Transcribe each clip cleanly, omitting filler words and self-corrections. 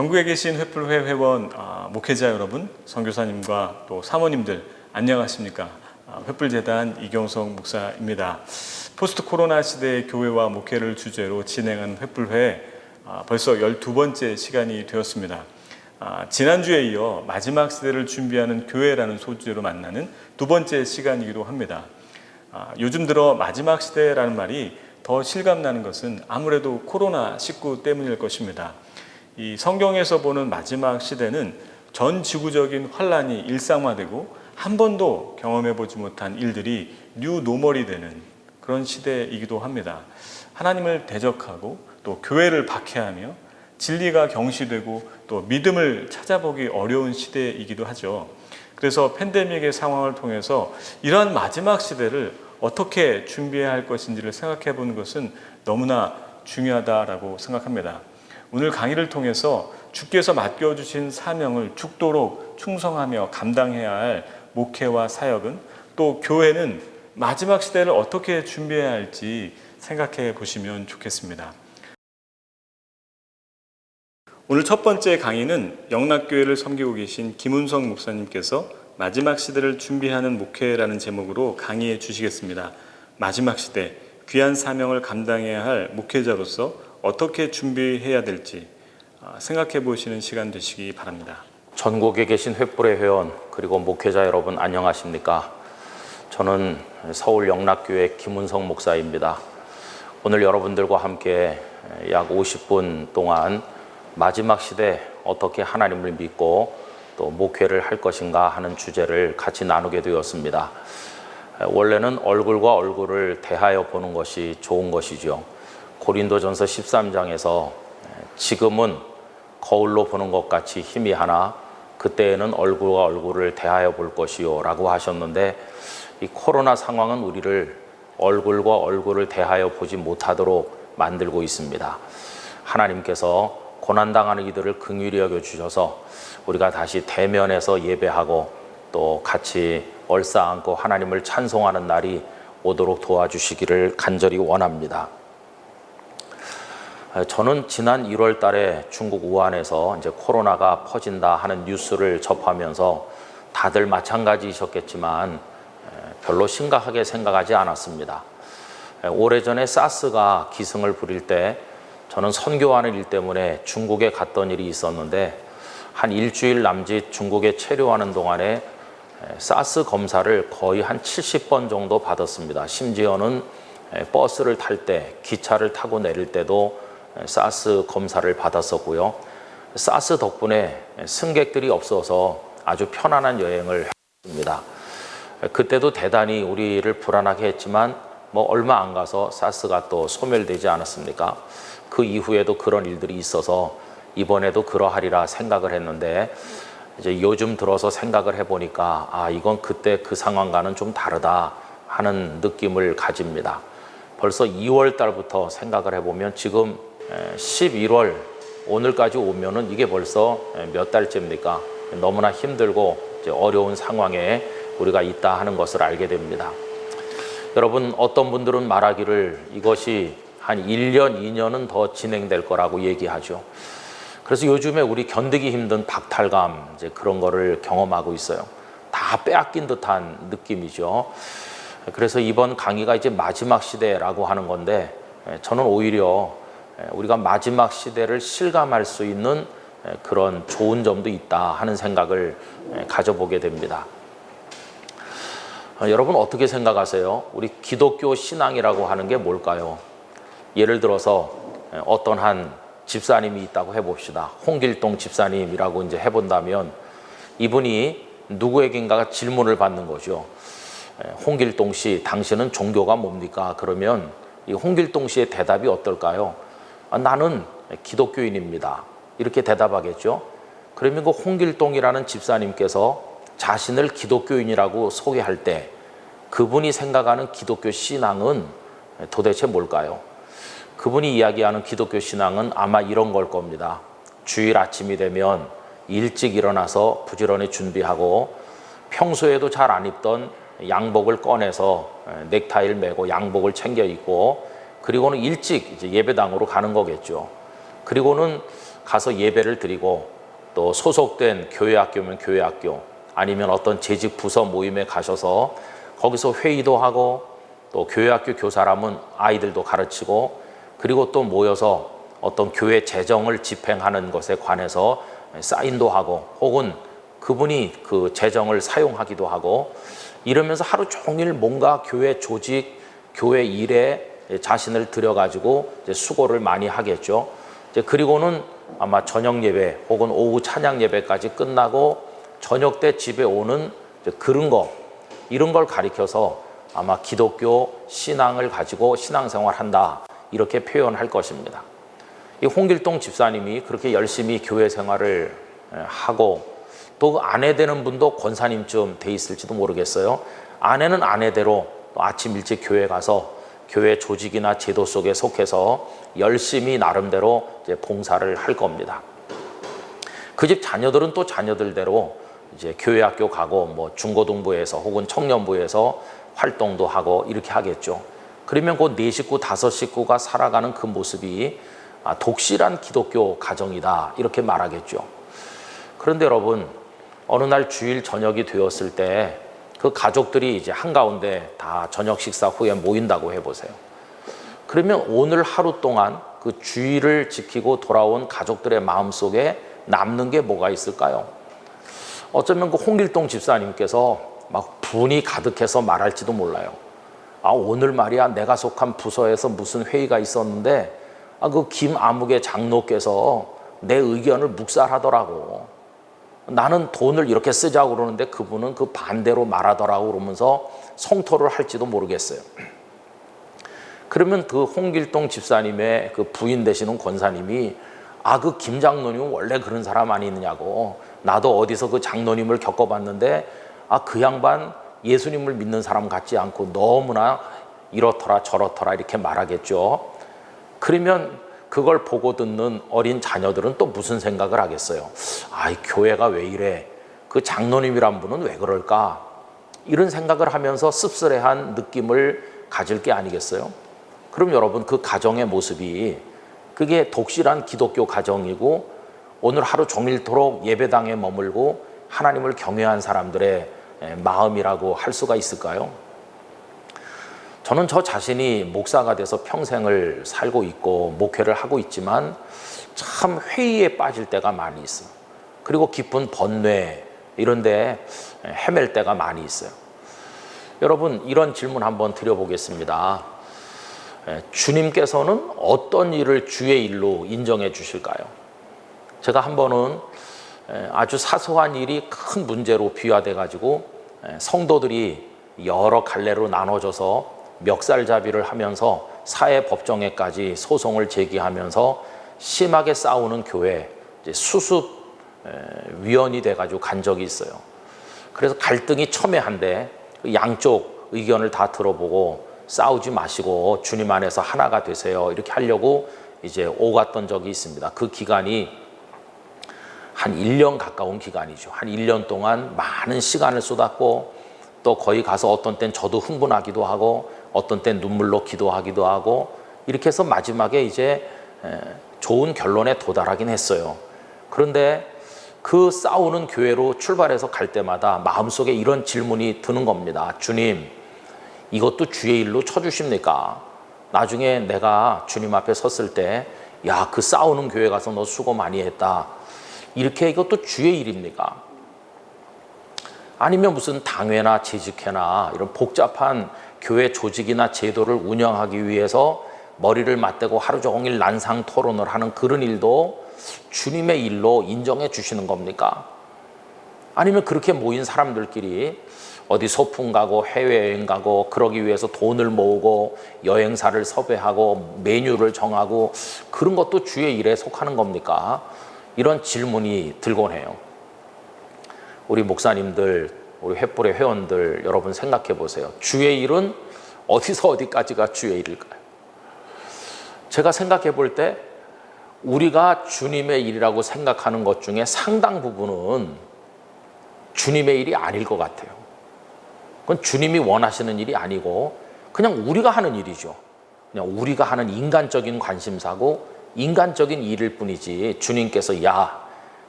전국에 계신 횃불회 회원 목회자 여러분, 선교사님과 또 사모님들 안녕하십니까? 횃불재단 이경석 목사입니다. 포스트 코로나 시대의 교회와 목회를 주제로 진행한 횃불회 벌써 12번째 시간이 되었습니다. 지난주에 이어 마지막 시대를 준비하는 교회라는 소주제로 만나는 두 번째 시간이기도 합니다. 요즘 들어 마지막 시대라는 말이 더 실감나는 것은 아무래도 코로나19 때문일 것입니다. 이 성경에서 보는 마지막 시대는 전 지구적인 환란이 일상화되고 한 번도 경험해보지 못한 일들이 뉴노멀이 되는 그런 시대이기도 합니다. 하나님을 대적하고 또 교회를 박해하며 진리가 경시되고 또 믿음을 찾아보기 어려운 시대이기도 하죠. 그래서 팬데믹의 상황을 통해서 이러한 마지막 시대를 어떻게 준비해야 할 것인지를 생각해 보는 것은 너무나 중요하다라고 생각합니다. 오늘 강의를 통해서 주께서 맡겨주신 사명을 죽도록 충성하며 감당해야 할 목회와 사역은 또 교회는 마지막 시대를 어떻게 준비해야 할지 생각해 보시면 좋겠습니다. 오늘 첫 번째 강의는 영락교회를 섬기고 계신 김은성 목사님께서 마지막 시대를 준비하는 목회라는 제목으로 강의해 주시겠습니다. 마지막 시대, 귀한 사명을 감당해야 할 목회자로서 어떻게 준비해야 될지 생각해 보시는 시간 되시기 바랍니다. 전국에 계신 횃불의 회원 그리고 목회자 여러분 안녕하십니까? 저는 서울 영락교회 김은성 목사입니다. 오늘 여러분들과 함께 약 50분 동안 마지막 시대 어떻게 하나님을 믿고 또 목회를 할 것인가 하는 주제를 같이 나누게 되었습니다. 원래는 얼굴과 얼굴을 대하여 보는 것이 좋은 것이죠. 고린도전서 13장에서 지금은 거울로 보는 것 같이 희미하나 그때에는 얼굴과 얼굴을 대하여 볼 것이요 라고 하셨는데, 이 코로나 상황은 우리를 얼굴과 얼굴을 대하여 보지 못하도록 만들고 있습니다. 하나님께서 고난당하는 이들을 긍휼히 여겨주셔서 우리가 다시 대면해서 예배하고 또 같이 얼싸안고 하나님을 찬송하는 날이 오도록 도와주시기를 간절히 원합니다. 저는 지난 1월 달에 중국 우한에서 이제 코로나가 퍼진다 하는 뉴스를 접하면서 다들 마찬가지이셨겠지만 별로 심각하게 생각하지 않았습니다. 오래전에 사스가 기승을 부릴 때 저는 선교하는 일 때문에 중국에 갔던 일이 있었는데 한 일주일 남짓 중국에 체류하는 동안에 사스 검사를 거의 한 70번 정도 받았습니다. 심지어는 버스를 탈 때, 기차를 타고 내릴 때도 사스 검사를 받았었고요. 사스 덕분에 승객들이 없어서 아주 편안한 여행을 했습니다. 그때도 대단히 우리를 불안하게 했지만 얼마 안 가서 사스가 또 소멸되지 않았습니까? 그 이후에도 그런 일들이 있어서 이번에도 그러하리라 생각을 했는데, 이제 요즘 들어서 생각을 해보니까 이건 그때 그 상황과는 좀 다르다 하는 느낌을 가집니다. 벌써 2월 달부터 생각을 해보면 지금 11월 오늘까지 오면은 이게 벌써 몇 달째입니까? 너무나 힘들고 이제 어려운 상황에 우리가 있다 하는 것을 알게 됩니다. 여러분, 어떤 분들은 말하기를 이것이 한 1년, 2년은 더 진행될 거라고 얘기하죠. 그래서 요즘에 우리 견디기 힘든 박탈감, 이제 그런 거를 경험하고 있어요. 다 빼앗긴 듯한 느낌이죠. 그래서 이번 강의가 이제 마지막 시대라고 하는 건데, 저는 오히려 우리가 마지막 시대를 실감할 수 있는 그런 좋은 점도 있다 하는 생각을 가져보게 됩니다. 여러분 어떻게 생각하세요? 우리 기독교 신앙이라고 하는 게 뭘까요? 예를 들어서 어떤 한 집사님이 있다고 해봅시다. 홍길동 집사님이라고 이제 해본다면 이분이 누구에겐가 질문을 받는 거죠. 홍길동 씨, 당신은 종교가 뭡니까? 그러면 이 홍길동 씨의 대답이 어떨까요? 나는 기독교인입니다. 이렇게 대답하겠죠. 그러면 그 홍길동이라는 집사님께서 자신을 기독교인이라고 소개할 때 그분이 생각하는 기독교 신앙은 도대체 뭘까요? 그분이 이야기하는 기독교 신앙은 아마 이런 걸 겁니다. 주일 아침이 되면 일찍 일어나서 부지런히 준비하고 평소에도 잘 안 입던 양복을 꺼내서 넥타이를 메고 양복을 챙겨 입고 그리고는 일찍 이제 예배당으로 가는 거겠죠. 그리고는 가서 예배를 드리고 또 소속된 교회학교면 교회학교 아니면 어떤 재직 부서 모임에 가셔서 거기서 회의도 하고 또 교회학교 교사라면 아이들도 가르치고 그리고 또 모여서 어떤 교회 재정을 집행하는 것에 관해서 사인도 하고 혹은 그분이 그 재정을 사용하기도 하고 이러면서 하루 종일 뭔가 교회 조직, 교회 일에 자신을 들여가지고 이제 수고를 많이 하겠죠. 이제 그리고는 아마 저녁 예배 혹은 오후 찬양 예배까지 끝나고 저녁 때 집에 오는 그런 거 이런 걸 가리켜서 아마 기독교 신앙을 가지고 신앙생활 한다 이렇게 표현할 것입니다. 이 홍길동 집사님이 그렇게 열심히 교회 생활을 하고 또 아내 되는 분도 권사님쯤 돼 있을지도 모르겠어요. 아내는 아내대로 아침 일찍 교회 가서 교회 조직이나 제도 속에 속해서 열심히 나름대로 이제 봉사를 할 겁니다. 그 집 자녀들은 또 자녀들대로 이제 교회 학교 가고 뭐 중고등부에서 혹은 청년부에서 활동도 하고 이렇게 하겠죠. 그러면 그 네 식구, 다섯 식구가 살아가는 그 모습이 독실한 기독교 가정이다 이렇게 말하겠죠. 그런데 여러분 어느 날 주일 저녁이 되었을 때 그 가족들이 이제 한가운데 다 저녁 식사 후에 모인다고 해보세요. 그러면 오늘 하루 동안 그 주일을 지키고 돌아온 가족들의 마음속에 남는 게 뭐가 있을까요? 어쩌면 그 홍길동 집사님께서 막 분이 가득해서 말할지도 몰라요. 오늘 말이야 내가 속한 부서에서 무슨 회의가 있었는데 그 김아무개 장로께서 내 의견을 묵살하더라고. 나는 돈을 이렇게 쓰자고 그러는데 그분은 그 반대로 말하더라고 그러면서 성토를 할지도 모르겠어요. 그러면 그 홍길동 집사님의 그 부인 되시는 권사님이 그 김 장로님은 원래 그런 사람 아니느냐고. 나도 어디서 그 장로님을 겪어봤는데 그 양반 예수님을 믿는 사람 같지 않고 너무나 이렇더라 저렇더라 이렇게 말하겠죠. 그러면 그걸 보고 듣는 어린 자녀들은 또 무슨 생각을 하겠어요? 이 교회가 왜 이래? 그 장로님이란 분은 왜 그럴까? 이런 생각을 하면서 씁쓸해한 느낌을 가질 게 아니겠어요? 그럼 여러분 그 가정의 모습이 그게 독실한 기독교 가정이고 오늘 하루 종일토록 예배당에 머물고 하나님을 경외한 사람들의 마음이라고 할 수가 있을까요? 저는 저 자신이 목사가 돼서 평생을 살고 있고 목회를 하고 있지만 참 회의에 빠질 때가 많이 있어요. 그리고 깊은 번뇌 이런 데 헤맬 때가 많이 있어요. 여러분 이런 질문 한번 드려보겠습니다. 주님께서는 어떤 일을 주의 일로 인정해 주실까요? 제가 한 번은 아주 사소한 일이 큰 문제로 비화돼 가지고 성도들이 여러 갈래로 나눠져서 멱살잡이를 하면서 사회법정에까지 소송을 제기하면서 심하게 싸우는 교회 수습위원이 돼가지고 간 적이 있어요. 그래서 갈등이 첨예한데 양쪽 의견을 다 들어보고 싸우지 마시고 주님 안에서 하나가 되세요 이렇게 하려고 이제 오갔던 적이 있습니다. 그 기간이 한 1년 가까운 기간이죠. 한 1년 동안 많은 시간을 쏟았고 또 거기 가서 어떤 땐 저도 흥분하기도 하고 어떤 땐 눈물로 기도하기도 하고 이렇게 해서 마지막에 이제 좋은 결론에 도달하긴 했어요. 그런데 그 싸우는 교회로 출발해서 갈 때마다 마음속에 이런 질문이 드는 겁니다. 주님, 이것도 주의 일로 쳐주십니까? 나중에 내가 주님 앞에 섰을 때 그 싸우는 교회 가서 너 수고 많이 했다. 이렇게 이것도 주의 일입니까? 아니면 무슨 당회나 재직회나 이런 복잡한 교회 조직이나 제도를 운영하기 위해서 머리를 맞대고 하루 종일 난상 토론을 하는 그런 일도 주님의 일로 인정해 주시는 겁니까? 아니면 그렇게 모인 사람들끼리 어디 소풍 가고 해외여행 가고 그러기 위해서 돈을 모으고 여행사를 섭외하고 메뉴를 정하고 그런 것도 주의 일에 속하는 겁니까? 이런 질문이 들곤 해요. 우리 목사님들, 우리 횃불의 회원들 여러분 생각해 보세요. 주의 일은 어디서 어디까지가 주의 일일까요? 제가 생각해 볼 때 우리가 주님의 일이라고 생각하는 것 중에 상당 부분은 주님의 일이 아닐 것 같아요. 그건 주님이 원하시는 일이 아니고 그냥 우리가 하는 일이죠. 그냥 우리가 하는 인간적인 관심사고 인간적인 일일 뿐이지 주님께서 야,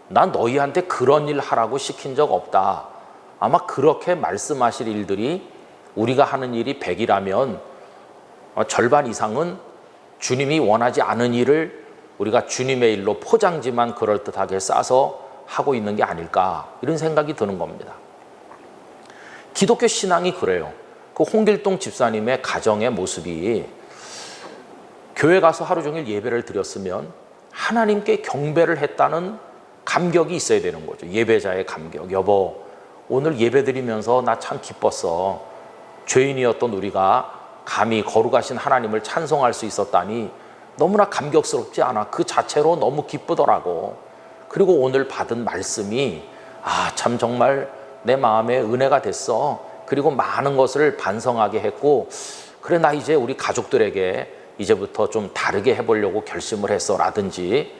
나 너희한테 그런 일 하라고 시킨 적 없다. 아마 그렇게 말씀하실 일들이 우리가 하는 일이 100이라면 절반 이상은 주님이 원하지 않은 일을 우리가 주님의 일로 포장지만 그럴듯하게 싸서 하고 있는 게 아닐까, 이런 생각이 드는 겁니다. 기독교 신앙이 그래요. 그 홍길동 집사님의 가정의 모습이 교회 가서 하루 종일 예배를 드렸으면 하나님께 경배를 했다는 감격이 있어야 되는 거죠. 예배자의 감격. 여보, 오늘 예배 드리면서 나 참 기뻤어. 죄인이었던 우리가 감히 거룩하신 하나님을 찬송할 수 있었다니 너무나 감격스럽지 않아? 그 자체로 너무 기쁘더라고. 그리고 오늘 받은 말씀이 참 정말 내 마음에 은혜가 됐어. 그리고 많은 것을 반성하게 했고, 그래 나 이제 우리 가족들에게 이제부터 좀 다르게 해보려고 결심을 했어 라든지,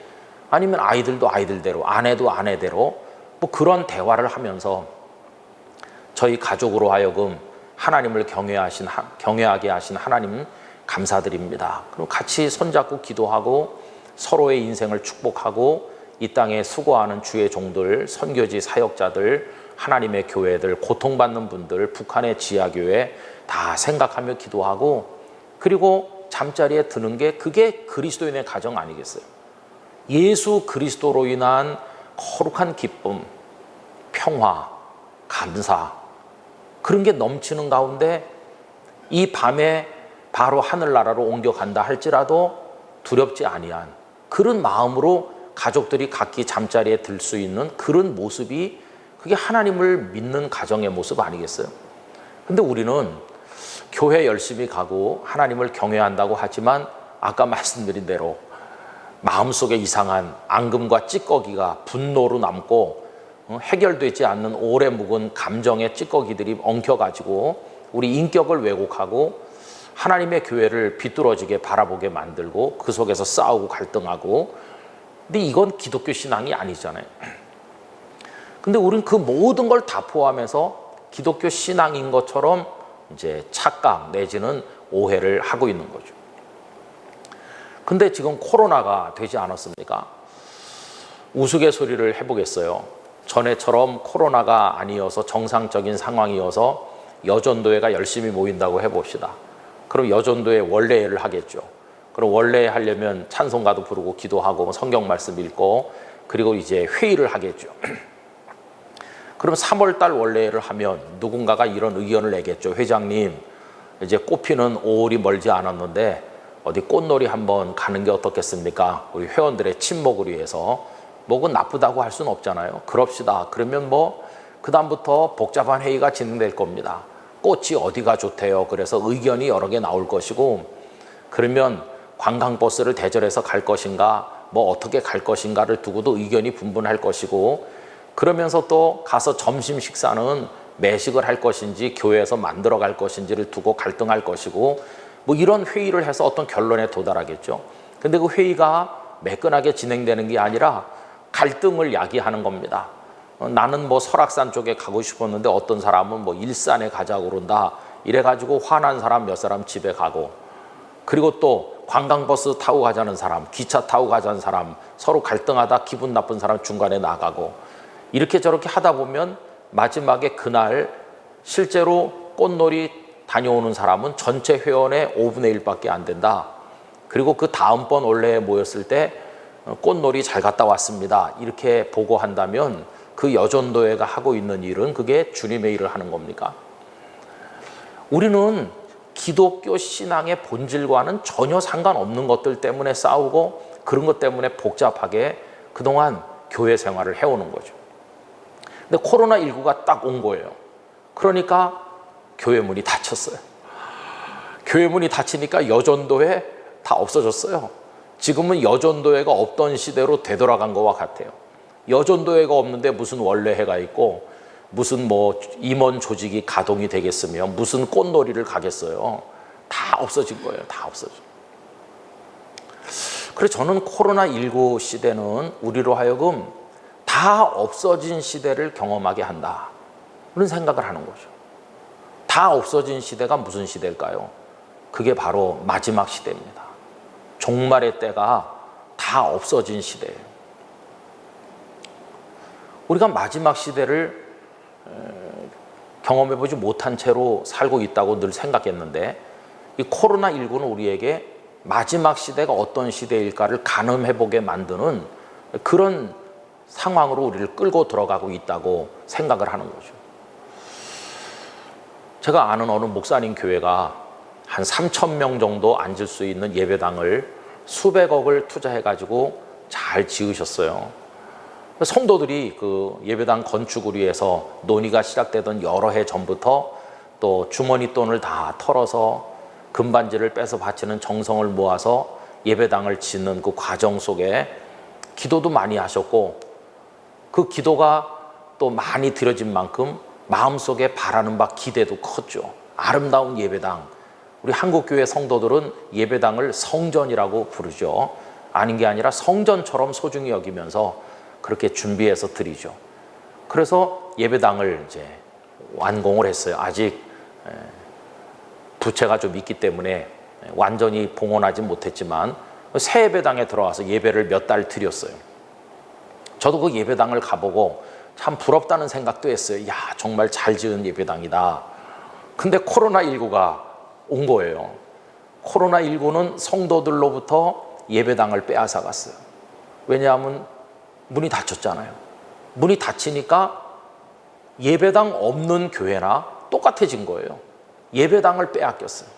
아니면 아이들도 아이들대로, 아내도 아내대로 뭐 그런 대화를 하면서 저희 가족으로 하여금 하나님을 경외하게 하신 하나님 감사드립니다. 그리고 같이 손잡고 기도하고 서로의 인생을 축복하고 이 땅에 수고하는 주의 종들, 선교지 사역자들, 하나님의 교회들, 고통받는 분들, 북한의 지하교회 다 생각하며 기도하고, 그리고 잠자리에 드는 게 그게 그리스도인의 가정 아니겠어요? 예수 그리스도로 인한 거룩한 기쁨, 평화, 감사, 그런 게 넘치는 가운데 이 밤에 바로 하늘나라로 옮겨간다 할지라도 두렵지 아니한 그런 마음으로 가족들이 각기 잠자리에 들 수 있는 그런 모습이, 그게 하나님을 믿는 가정의 모습 아니겠어요? 근데 우리는 교회 열심히 가고 하나님을 경외한다고 하지만 아까 말씀드린 대로 마음속에 이상한 앙금과 찌꺼기가 분노로 남고 해결되지 않는 오래 묵은 감정의 찌꺼기들이 엉켜가지고 우리 인격을 왜곡하고 하나님의 교회를 비뚤어지게 바라보게 만들고 그 속에서 싸우고 갈등하고. 근데 이건 기독교 신앙이 아니잖아요. 근데 우리는 그 모든 걸 다 포함해서 기독교 신앙인 것처럼 이제 착각 내지는 오해를 하고 있는 거죠. 근데 지금 코로나가 되지 않았습니까? 우스갯소리를 해보겠어요. 전에처럼 코로나가 아니어서 정상적인 상황이어서 여전도회가 열심히 모인다고 해봅시다. 그럼 여전도회 원례회를 하겠죠. 그럼 원례회 하려면 찬송가도 부르고 기도하고 성경 말씀 읽고 그리고 이제 회의를 하겠죠. 그럼 3월 달 원례회를 하면 누군가가 이런 의견을 내겠죠. 회장님, 이제 꽃피는 5월이 멀지 않았는데 어디 꽃놀이 한번 가는 게 어떻겠습니까? 우리 회원들의 친목을 위해서. 뭐그 나쁘다고 할 수는 없잖아요. 그럽시다. 그러면 뭐 그다음부터 복잡한 회의가 진행될 겁니다. 꽃이 어디가 좋대요. 그래서 의견이 여러 개 나올 것이고, 그러면 관광버스를 대절해서 갈 것인가, 뭐 어떻게 갈 것인가를 두고도 의견이 분분할 것이고, 그러면서 또 가서 점심 식사는 매식을 할 것인지 교회에서 만들어 갈 것인지를 두고 갈등할 것이고, 뭐 이런 회의를 해서 어떤 결론에 도달하겠죠. 근데 그 회의가 매끈하게 진행되는 게 아니라 갈등을 야기하는 겁니다. 나는 뭐 설악산 쪽에 가고 싶었는데 어떤 사람은 뭐 일산에 가자고 그런다. 이래가지고 화난 사람 몇 사람 집에 가고, 그리고 또 관광버스 타고 가자는 사람, 기차 타고 가자는 사람, 서로 갈등하다 기분 나쁜 사람 중간에 나가고, 이렇게 저렇게 하다 보면 마지막에 그날 실제로 꽃놀이 다녀오는 사람은 전체 회원의 5분의 1밖에 안 된다. 그리고 그 다음번 원래에 모였을 때 꽃놀이 잘 갔다 왔습니다. 이렇게 보고한다면 그 여전도회가 하고 있는 일은 그게 주님의 일을 하는 겁니까? 우리는 기독교 신앙의 본질과는 전혀 상관없는 것들 때문에 싸우고 그런 것 때문에 복잡하게 그동안 교회 생활을 해오는 거죠. 근데 코로나19가 딱 온 거예요. 그러니까 교회 문이 닫혔어요. 교회 문이 닫히니까 여전도회 다 없어졌어요. 지금은 여전도회가 없던 시대로 되돌아간 것과 같아요. 여전도회가 없는데 무슨 원래회가 있고 무슨 뭐 임원 조직이 가동이 되겠으며 무슨 꽃놀이를 가겠어요. 다 없어진 거예요. 다 없어져. 그래서 저는 코로나19 시대는 우리로 하여금 다 없어진 시대를 경험하게 한다. 그런 생각을 하는 거죠. 다 없어진 시대가 무슨 시대일까요? 그게 바로 마지막 시대입니다. 종말의 때가 다 없어진 시대예요. 우리가 마지막 시대를 경험해보지 못한 채로 살고 있다고 늘 생각했는데 이 코로나19는 우리에게 마지막 시대가 어떤 시대일까를 가늠해보게 만드는 그런 상황으로 우리를 끌고 들어가고 있다고 생각을 하는 거죠. 제가 아는 어느 목사님 교회가 한 3,000명 정도 앉을 수 있는 예배당을 수백억을 투자해가지고 잘 지으셨어요. 성도들이 그 예배당 건축을 위해서 논의가 시작되던 여러 해 전부터 또 주머니 돈을 다 털어서 금반지를 빼서 바치는 정성을 모아서 예배당을 짓는 그 과정 속에 기도도 많이 하셨고 그 기도가 또 많이 드려진 만큼 마음속에 바라는 바 기대도 컸죠. 아름다운 예배당. 우리 한국교회 성도들은 예배당을 성전이라고 부르죠. 아닌 게 아니라 성전처럼 소중히 여기면서 그렇게 준비해서 드리죠. 그래서 예배당을 이제 완공을 했어요. 아직 부채가 좀 있기 때문에 완전히 봉헌하지 못했지만 새 예배당에 들어와서 예배를 몇 달 드렸어요. 저도 그 예배당을 가보고 참 부럽다는 생각도 했어요. 야, 정말 잘 지은 예배당이다. 근데 코로나19가 온 거예요. 코로나19는 성도들로부터 예배당을 빼앗아 갔어요. 왜냐하면 문이 닫혔잖아요. 문이 닫히니까 예배당 없는 교회나 똑같아진 거예요. 예배당을 빼앗겼어요.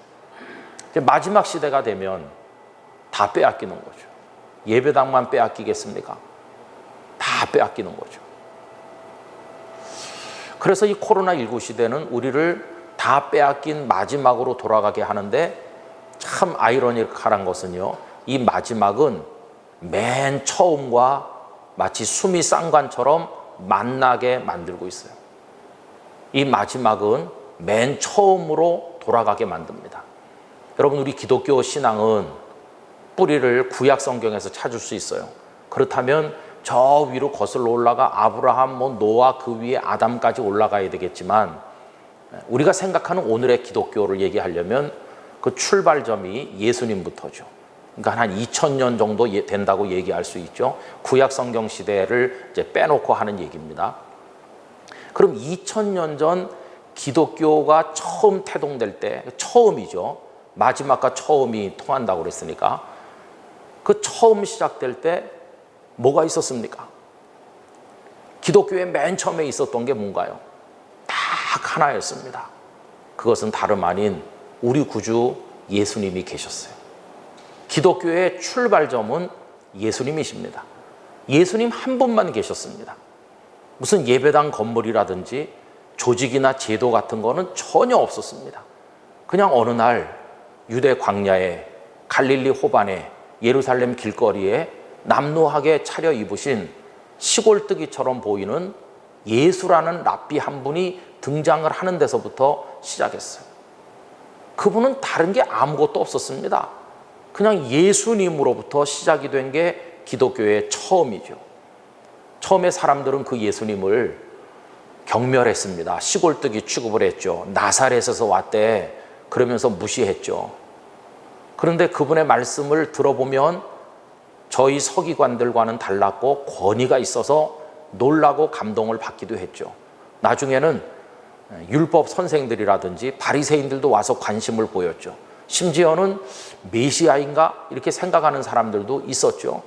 마지막 시대가 되면 다 빼앗기는 거죠. 예배당만 빼앗기겠습니까? 다 빼앗기는 거죠. 그래서 이 코로나19 시대는 우리를 다 빼앗긴 마지막으로 돌아가게 하는데 참 아이러니컬한 것은요, 이 마지막은 맨 처음과 마치 숨이 쌍관처럼 만나게 만들고 있어요. 이 마지막은 맨 처음으로 돌아가게 만듭니다. 여러분, 우리 기독교 신앙은 뿌리를 구약 성경에서 찾을 수 있어요. 그렇다면 저 위로 거슬러 올라가 아브라함, 노아, 그 위에 아담까지 올라가야 되겠지만 우리가 생각하는 오늘의 기독교를 얘기하려면 그 출발점이 예수님부터죠. 그러니까 한 2000년 정도 된다고 얘기할 수 있죠. 구약 성경 시대를 이제 빼놓고 하는 얘기입니다. 그럼 2000년 전 기독교가 처음 태동될 때, 처음이죠. 마지막과 처음이 통한다고 그랬으니까 그 처음 시작될 때 뭐가 있었습니까? 기독교의 맨 처음에 있었던 게 뭔가요? 딱 하나였습니다. 그것은 다름 아닌 우리 구주 예수님이 계셨어요. 기독교의 출발점은 예수님이십니다. 예수님 한 분만 계셨습니다. 무슨 예배당 건물이라든지 조직이나 제도 같은 거는 전혀 없었습니다. 그냥 어느 날 유대 광야에, 갈릴리 호반에, 예루살렘 길거리에 남루하게 차려입으신 시골뜨기처럼 보이는 예수라는 랍비 한 분이 등장을 하는 데서부터 시작했어요. 그분은 다른 게 아무것도 없었습니다. 그냥 예수님으로부터 시작이 된 게 기독교의 처음이죠. 처음에 사람들은 그 예수님을 경멸했습니다. 시골뜨기 취급을 했죠. 나사렛에서 왔대. 그러면서 무시했죠. 그런데 그분의 말씀을 들어보면 저희 서기관들과는 달랐고 권위가 있어서 놀라고 감동을 받기도 했죠. 나중에는 율법 선생들이라든지 바리새인들도 와서 관심을 보였죠. 심지어는 메시아인가 이렇게 생각하는 사람들도 있었죠.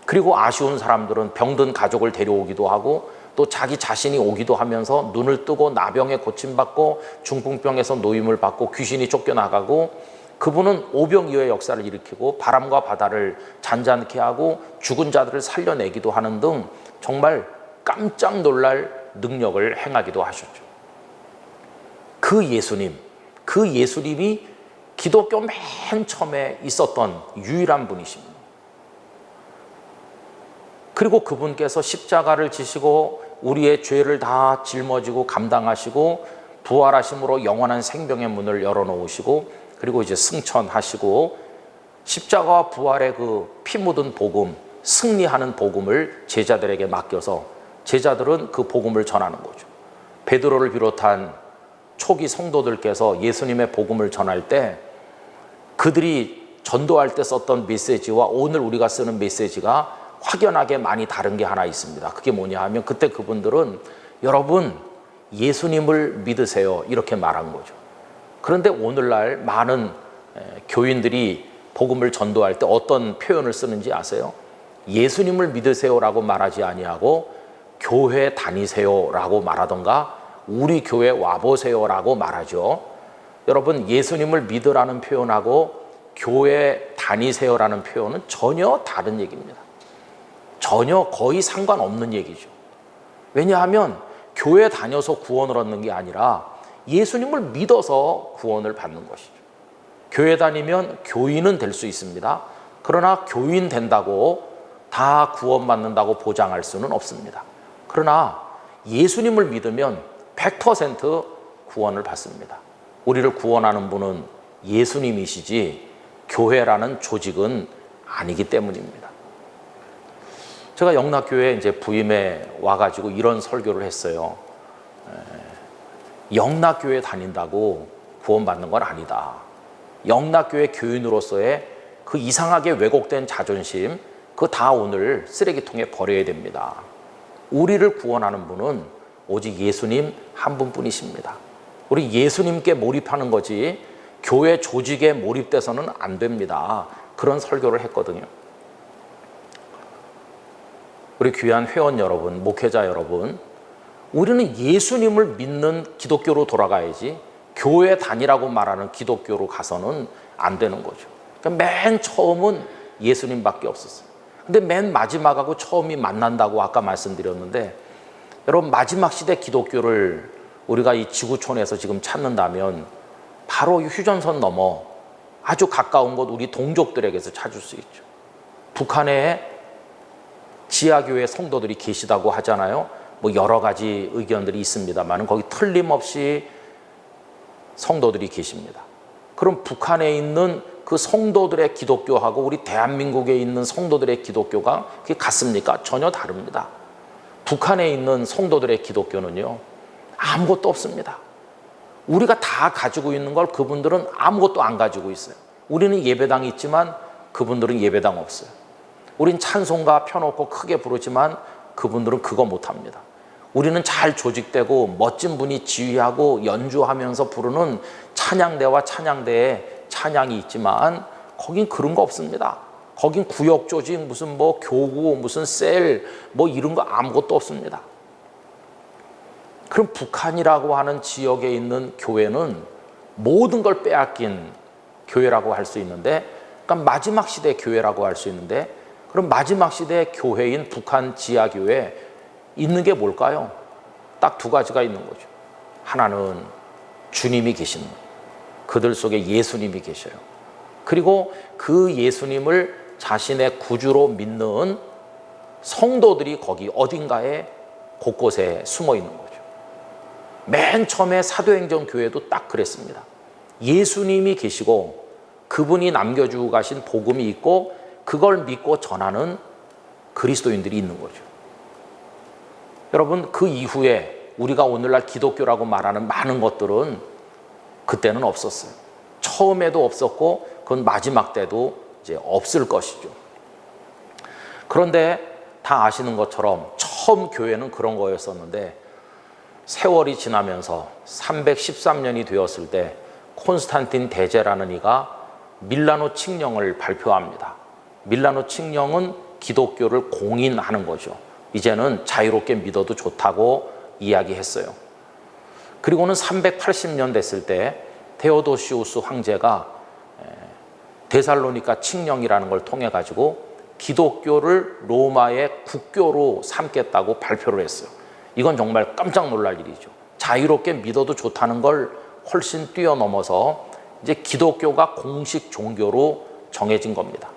그리고 아쉬운 사람들은 병든 가족을 데려오기도 하고 또 자기 자신이 오기도 하면서 눈을 뜨고 나병에 고침받고 중풍병에서 노임을 받고 귀신이 쫓겨나가고 그분은 오병이어의 역사를 일으키고 바람과 바다를 잔잔케 하고 죽은 자들을 살려내기도 하는 등 정말 깜짝 놀랄 능력을 행하기도 하셨죠. 그 예수님이 기독교 맨 처음에 있었던 유일한 분이십니다. 그리고 그분께서 십자가를 지시고 우리의 죄를 다 짊어지고 감당하시고 부활하심으로 영원한 생명의 문을 열어놓으시고 그리고 이제 승천하시고 십자가와 부활의 그 피 묻은 복음, 승리하는 복음을 제자들에게 맡겨서 제자들은 그 복음을 전하는 거죠. 베드로를 비롯한 초기 성도들께서 예수님의 복음을 전할 때 그들이 전도할 때 썼던 메시지와 오늘 우리가 쓰는 메시지가 확연하게 많이 다른 게 하나 있습니다. 그게 뭐냐 하면 그때 그분들은 여러분 예수님을 믿으세요 이렇게 말한 거죠. 그런데 오늘날 많은 교인들이 복음을 전도할 때 어떤 표현을 쓰는지 아세요? 예수님을 믿으세요라고 말하지 아니하고 교회 다니세요라고 말하던가 우리 교회 와보세요라고 말하죠. 여러분 예수님을 믿으라는 표현하고 교회 다니세요라는 표현은 전혀 다른 얘기입니다. 전혀 거의 상관없는 얘기죠. 왜냐하면 교회 다녀서 구원을 얻는 게 아니라 예수님을 믿어서 구원을 받는 것이죠. 교회 다니면 교인은 될 수 있습니다. 그러나 교인 된다고 다 구원받는다고 보장할 수는 없습니다. 그러나 예수님을 믿으면 100% 구원을 받습니다. 우리를 구원하는 분은 예수님이시지 교회라는 조직은 아니기 때문입니다. 제가 영락교회에 이제 부임에 와가지고 이런 설교를 했어요. 영락교회 다닌다고 구원받는 건 아니다. 영락교회 교인으로서의 그 이상하게 왜곡된 자존심, 그거 다 오늘 쓰레기통에 버려야 됩니다. 우리를 구원하는 분은 오직 예수님 한 분뿐이십니다. 우리 예수님께 몰입하는 거지 교회 조직에 몰입돼서는 안 됩니다. 그런 설교를 했거든요. 우리 귀한 회원 여러분, 목회자 여러분, 우리는 예수님을 믿는 기독교로 돌아가야지 교회 다니라고 말하는 기독교로 가서는 안 되는 거죠. 그러니까 맨 처음은 예수님밖에 없었어요. 근데 맨 마지막하고 처음이 만난다고 아까 말씀드렸는데, 여러분 마지막 시대 기독교를 우리가 이 지구촌에서 지금 찾는다면 바로 이 휴전선 넘어 아주 가까운 곳 우리 동족들에게서 찾을 수 있죠. 북한에 지하교회 성도들이 계시다고 하잖아요. 뭐 여러 가지 의견들이 있습니다만 거기 틀림없이 성도들이 계십니다. 그럼 북한에 있는 그 성도들의 기독교하고 우리 대한민국에 있는 성도들의 기독교가 그게 같습니까? 전혀 다릅니다. 북한에 있는 성도들의 기독교는요, 아무것도 없습니다. 우리가 다 가지고 있는 걸 그분들은 아무것도 안 가지고 있어요. 우리는 예배당이 있지만 그분들은 예배당 없어요. 우린 찬송가 펴놓고 크게 부르지만 그분들은 그거 못합니다. 우리는 잘 조직되고 멋진 분이 지휘하고 연주하면서 부르는 찬양대와 찬양대에 찬양이 있지만 거긴 그런 거 없습니다. 거긴 구역 조직, 무슨 뭐 교구, 무슨 셀, 뭐 이런 거 아무것도 없습니다. 그럼 북한이라고 하는 지역에 있는 교회는 모든 걸 빼앗긴 교회라고 할 수 있는데, 그러니까 마지막 시대 교회라고 할 수 있는데, 그럼 마지막 시대 교회인 북한 지하교회에 있는 게 뭘까요? 딱 두 가지가 있는 거죠. 하나는 주님이 계시는 거예요. 그들 속에 예수님이 계셔요. 그리고 그 예수님을 자신의 구주로 믿는 성도들이 거기 어딘가에 곳곳에 숨어 있는 거죠. 맨 처음에 사도행전 교회도 딱 그랬습니다. 예수님이 계시고 그분이 남겨주고 가신 복음이 있고 그걸 믿고 전하는 그리스도인들이 있는 거죠. 여러분, 그 이후에 우리가 오늘날 기독교라고 말하는 많은 것들은 그때는 없었어요. 처음에도 없었고 그건 마지막 때도 이제 없을 것이죠. 그런데 다 아시는 것처럼 처음 교회는 그런 거였었는데 세월이 지나면서 313년이 되었을 때 콘스탄틴 대제라는 이가 밀라노 칙령을 발표합니다. 밀라노 칙령은 기독교를 공인하는 거죠. 이제는 자유롭게 믿어도 좋다고 이야기했어요. 그리고는 380년 됐을 때 테오도시우스 황제가 데살로니가 칙령이라는 걸 통해 가지고 기독교를 로마의 국교로 삼겠다고 발표를 했어요. 이건 정말 깜짝 놀랄 일이죠. 자유롭게 믿어도 좋다는 걸 훨씬 뛰어넘어서 이제 기독교가 공식 종교로 정해진 겁니다.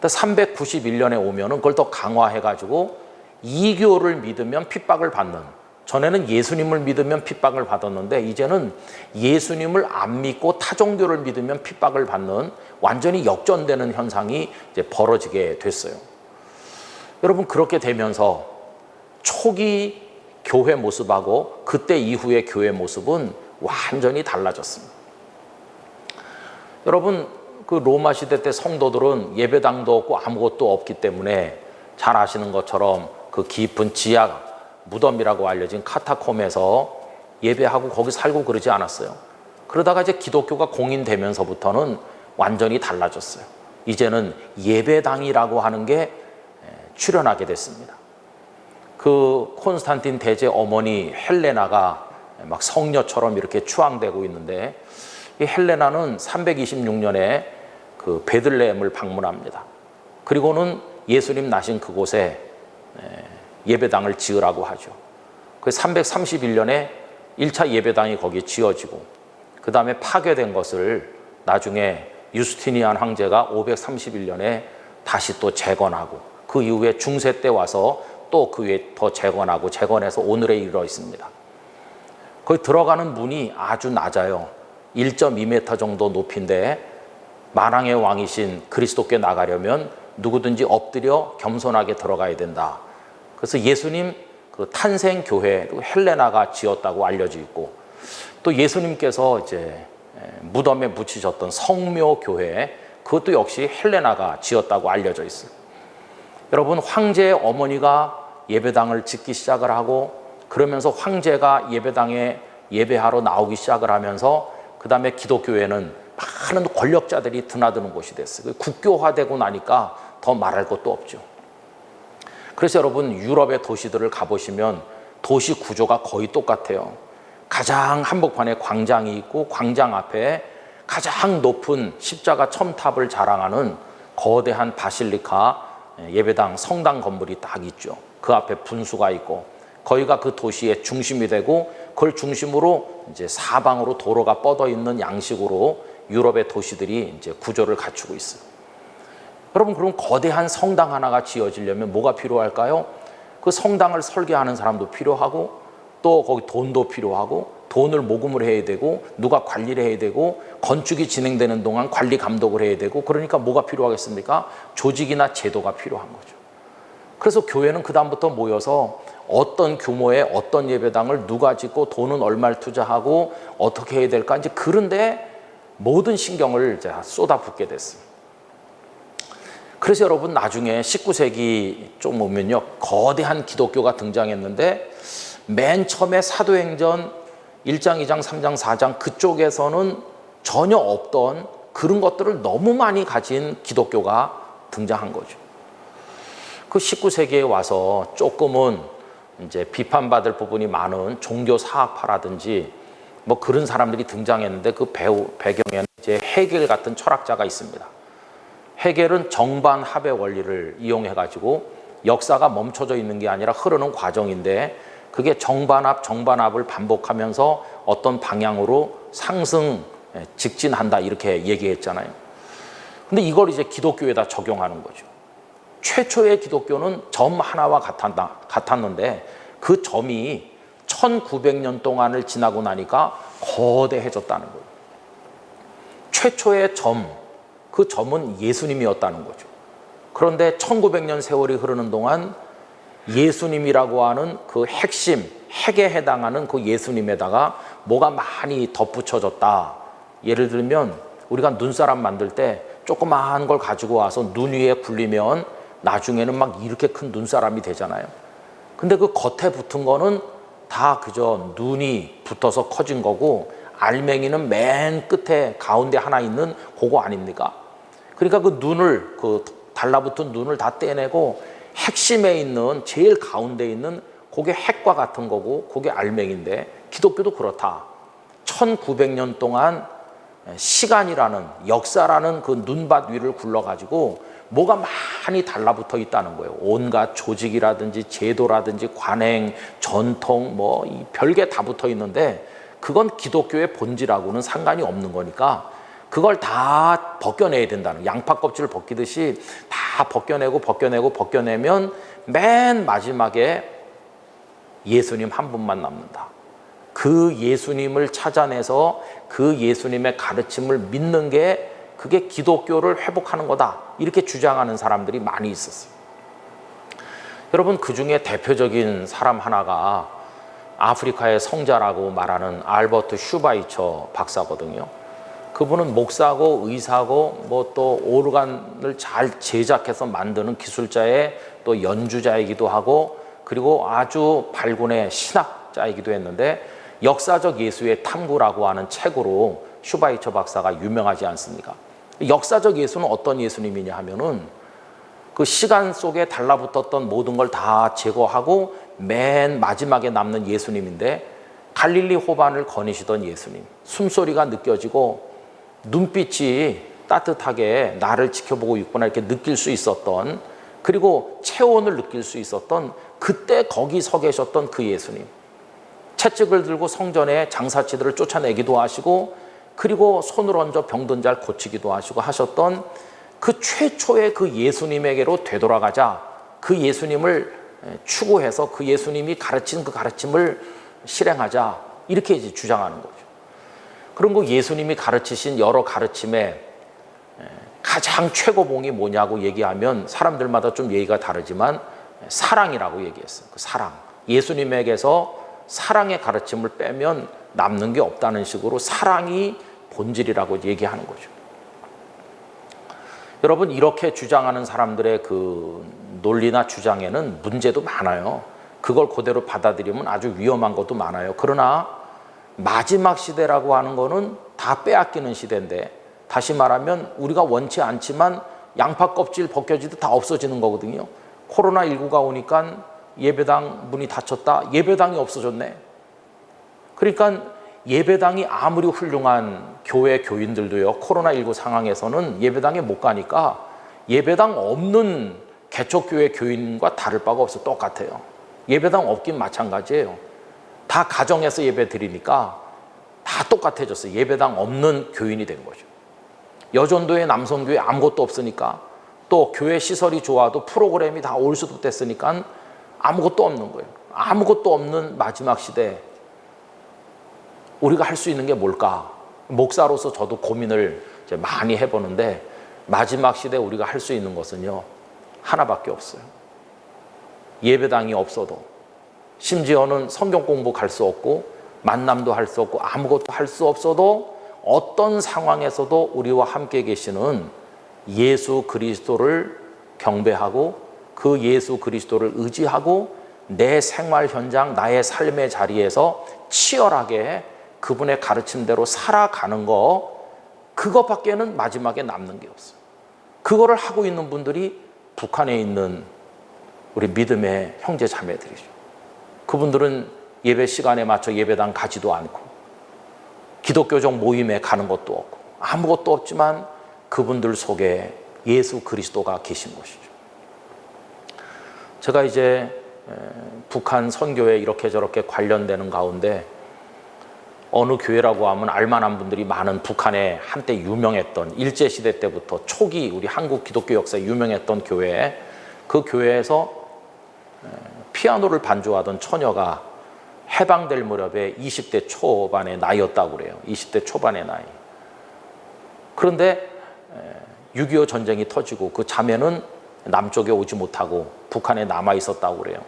391년에 오면은 그걸 더 강화해 가지고 이교를 믿으면 핍박을 받는, 전에는 예수님을 믿으면 핍박을 받았는데 이제는 예수님을 안 믿고 타종교를 믿으면 핍박을 받는 완전히 역전되는 현상이 이제 벌어지게 됐어요. 여러분, 그렇게 되면서 초기 교회 모습하고 그때 이후의 교회 모습은 완전히 달라졌습니다. 여러분, 그 로마 시대 때 성도들은 예배당도 없고 아무것도 없기 때문에 잘 아시는 것처럼 그 깊은 지하 무덤이라고 알려진 카타콤에서 예배하고 거기 살고 그러지 않았어요. 그러다가 이제 기독교가 공인되면서부터는 완전히 달라졌어요. 이제는 예배당이라고 하는 게 출현하게 됐습니다. 그 콘스탄틴 대제 어머니 헬레나가 막 성녀처럼 이렇게 추앙되고 있는데, 이 헬레나는 326년에 그 베들레헴을 방문합니다. 그리고는 예수님 나신 그곳에 예배당을 지으라고 하죠. 그 331년에 1차 예배당이 거기에 지어지고, 그 다음에 파괴된 것을 나중에 유스티니안 황제가 531년에 다시 또 재건하고, 그 이후에 중세 때 와서 또 그 위에 더 재건해서 오늘에 이르러 있습니다. 거기 들어가는 문이 아주 낮아요. 1.2m 정도 높이인데, 만왕의 왕이신 그리스도께 나가려면 누구든지 엎드려 겸손하게 들어가야 된다. 그래서 예수님 그 탄생교회 헬레나가 지었다고 알려져 있고, 또 예수님께서 이제 무덤에 묻히셨던 성묘교회, 그것도 역시 헬레나가 지었다고 알려져 있어요. 여러분, 황제의 어머니가 예배당을 짓기 시작을 하고, 그러면서 황제가 예배당에 예배하러 나오기 시작을 하면서, 그 다음에 기독교회는 많은 권력자들이 드나드는 곳이 됐어요. 국교화되고 나니까 더 말할 것도 없죠. 그래서 여러분, 유럽의 도시들을 가보시면 도시 구조가 거의 똑같아요. 가장 한복판에 광장이 있고, 광장 앞에 가장 높은 십자가 첨탑을 자랑하는 거대한 바실리카 예배당 성당 건물이 딱 있죠. 그 앞에 분수가 있고, 거기가 그 도시의 중심이 되고, 그걸 중심으로 이제 사방으로 도로가 뻗어 있는 양식으로 유럽의 도시들이 이제 구조를 갖추고 있어요. 여러분, 그럼 거대한 성당 하나가 지어지려면 뭐가 필요할까요? 그 성당을 설계하는 사람도 필요하고, 또 거기 돈도 필요하고, 돈을 모금을 해야 되고, 누가 관리를 해야 되고, 건축이 진행되는 동안 관리 감독을 해야 되고, 그러니까 뭐가 필요하겠습니까? 조직이나 제도가 필요한 거죠. 그래서 교회는 그 다음부터 모여서 어떤 규모의 어떤 예배당을 누가 짓고 돈은 얼마를 투자하고 어떻게 해야 될까, 이제 그런데 모든 신경을 이제 쏟아붓게 됐어요. 그래서 여러분, 나중에 19세기 좀 오면요, 거대한 기독교가 등장했는데, 맨 처음에 사도행전 1장, 2장, 3장, 4장 그쪽에서는 전혀 없던 그런 것들을 너무 많이 가진 기독교가 등장한 거죠. 그 19세기에 와서 조금은 이제 비판받을 부분이 많은 종교 사학파라든지 뭐 그런 사람들이 등장했는데, 그 배경에는 이제 헤겔 같은 철학자가 있습니다. 헤겔은 정반합의 원리를 이용해가지고 역사가 멈춰져 있는 게 아니라 흐르는 과정인데, 그게 정반합을 반복하면서 어떤 방향으로 직진한다, 이렇게 얘기했잖아요. 근데 이걸 이제 기독교에다 적용하는 거죠. 최초의 기독교는 점 하나와 같았는데, 그 점이 1900년 동안을 지나고 나니까 거대해졌다는 거예요. 최초의 그 점은 예수님이었다는 거죠. 그런데 1900년 세월이 흐르는 동안 예수님이라고 하는 그 핵에 해당하는 그 예수님에다가 뭐가 많이 덧붙여졌다. 예를 들면 우리가 눈사람 만들 때 조그마한 걸 가지고 와서 눈 위에 굴리면 나중에는 막 이렇게 큰 눈사람이 되잖아요. 근데 그 겉에 붙은 거는 다 그저 눈이 붙어서 커진 거고, 알맹이는 맨 끝에 가운데 하나 있는 그거 아닙니까? 그러니까 그 달라붙은 눈을 다 떼내고 핵심에 있는 제일 가운데 있는 그게 핵과 같은 거고, 그게 알맹인데, 기독교도 그렇다. 1900년 동안 시간이라는, 역사라는 그 눈밭 위를 굴러가지고 뭐가 많이 달라붙어 있다는 거예요. 온갖 조직이라든지 제도라든지 관행, 전통, 뭐 이 별게 다 붙어 있는데, 그건 기독교의 본질하고는 상관이 없는 거니까 그걸 다 벗겨내야 된다는, 양파 껍질을 벗기듯이 다 벗겨내면 맨 마지막에 예수님 한 분만 남는다. 그 예수님을 찾아내서 그 예수님의 가르침을 믿는 게, 그게 기독교를 회복하는 거다, 이렇게 주장하는 사람들이 많이 있었어요. 여러분, 그 중에 대표적인 사람 하나가 아프리카의 성자라고 말하는 알버트 슈바이처 박사거든요. 그분은 목사고 의사고 뭐 또 오르간을 잘 제작해서 만드는 기술자의 또 연주자이기도 하고, 그리고 아주 발군의 신학자이기도 했는데, 역사적 예수의 탐구라고 하는 책으로 슈바이처 박사가 유명하지 않습니까? 역사적 예수는 어떤 예수님이냐 하면은 그 시간 속에 달라붙었던 모든 걸 다 제거하고 맨 마지막에 남는 예수님인데, 갈릴리 호반을 거니시던 예수님, 숨소리가 느껴지고 눈빛이 따뜻하게 나를 지켜보고 있구나 이렇게 느낄 수 있었던, 그리고 체온을 느낄 수 있었던, 그때 거기 서 계셨던 그 예수님, 채찍을 들고 성전에 장사치들을 쫓아내기도 하시고, 그리고 손을 얹어 병든 자를 고치기도 하시고 하셨던 그 최초의 그 예수님에게로 되돌아가자, 그 예수님을 추구해서 그 예수님이 가르친 그 가르침을 실행하자, 이렇게 이제 주장하는 거죠. 그런 그 예수님이 가르치신 여러 가르침에 가장 최고봉이 뭐냐고 얘기하면 사람들마다 좀 얘기가 다르지만 사랑이라고 얘기했어요. 그 사랑. 예수님에게서 사랑의 가르침을 빼면 남는 게 없다는 식으로 사랑이 본질이라고 얘기하는 거죠. 여러분, 이렇게 주장하는 사람들의 그 논리나 주장에는 문제도 많아요. 그걸 그대로 받아들이면 아주 위험한 것도 많아요. 그러나 마지막 시대라고 하는 거는 다 빼앗기는 시대인데, 다시 말하면 우리가 원치 않지만 양파 껍질 벗겨지도 다 없어지는 거거든요. 코로나19가 오니까 예배당 문이 닫혔다. 예배당이 없어졌네. 그러니까 예배당이 아무리 훌륭한 교회 교인들도요, 코로나19 상황에서는 예배당에 못 가니까 예배당 없는 개척교회 교인과 다를 바가 없어. 똑같아요. 예배당 없긴 마찬가지예요. 다 가정에서 예배 드리니까 다 똑같아졌어요. 예배당 없는 교인이 된 거죠. 여전도의 남성교회 아무것도 없으니까, 또 교회 시설이 좋아도 프로그램이 다 올 수도 됐으니까 아무것도 없는 거예요. 아무것도 없는 마지막 시대, 우리가 할 수 있는 게 뭘까? 목사로서 저도 고민을 이제 많이 해보는데, 마지막 시대 우리가 할 수 있는 것은요, 하나밖에 없어요. 예배당이 없어도, 심지어는 성경 공부 갈 수 없고 만남도 할 수 없고 아무것도 할 수 없어도 어떤 상황에서도 우리와 함께 계시는 예수 그리스도를 경배하고 그 예수 그리스도를 의지하고 내 생활 현장, 나의 삶의 자리에서 치열하게 그분의 가르침대로 살아가는 거, 그것밖에는 마지막에 남는 게 없어요. 그거를 하고 있는 분들이 북한에 있는 우리 믿음의 형제 자매들이죠. 그분들은 예배 시간에 맞춰 예배당 가지도 않고 기독교적 모임에 가는 것도 없고 아무것도 없지만 그분들 속에 예수 그리스도가 계신 것이죠. 제가 이제 북한 선교에 이렇게 저렇게 관련되는 가운데 어느 교회라고 하면 알만한 분들이 많은, 북한에 한때 유명했던, 일제시대 때부터 초기 우리 한국 기독교 역사에 유명했던 교회, 그 교회에서 피아노를 반주하던 처녀가 해방될 무렵에 20대 초반의 나이였다고 그래요. 20대 초반의 나이. 그런데 6.25 전쟁이 터지고 그 자매는 남쪽에 오지 못하고 북한에 남아 있었다고 그래요.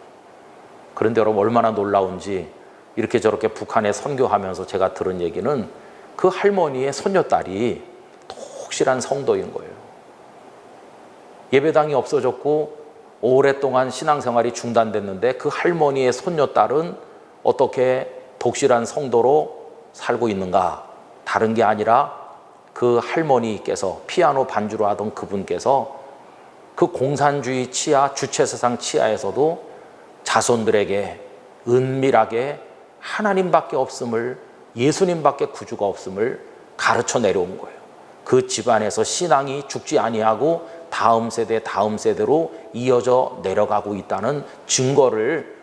그런데 여러분, 얼마나 놀라운지, 이렇게 저렇게 북한에 선교하면서 제가 들은 얘기는 그 할머니의 손녀딸이 독실한 성도인 거예요. 예배당이 없어졌고 오랫동안 신앙생활이 중단됐는데 그 할머니의 손녀딸은 어떻게 독실한 성도로 살고 있는가? 다른 게 아니라 그 할머니께서, 피아노 반주로 하던 그분께서 그 공산주의 치하, 주체세상 치하에서도 자손들에게 은밀하게 하나님밖에 없음을, 예수님밖에 구주가 없음을 가르쳐 내려온 거예요. 그 집안에서 신앙이 죽지 아니하고 다음 세대로 이어져 내려가고 있다는 증거를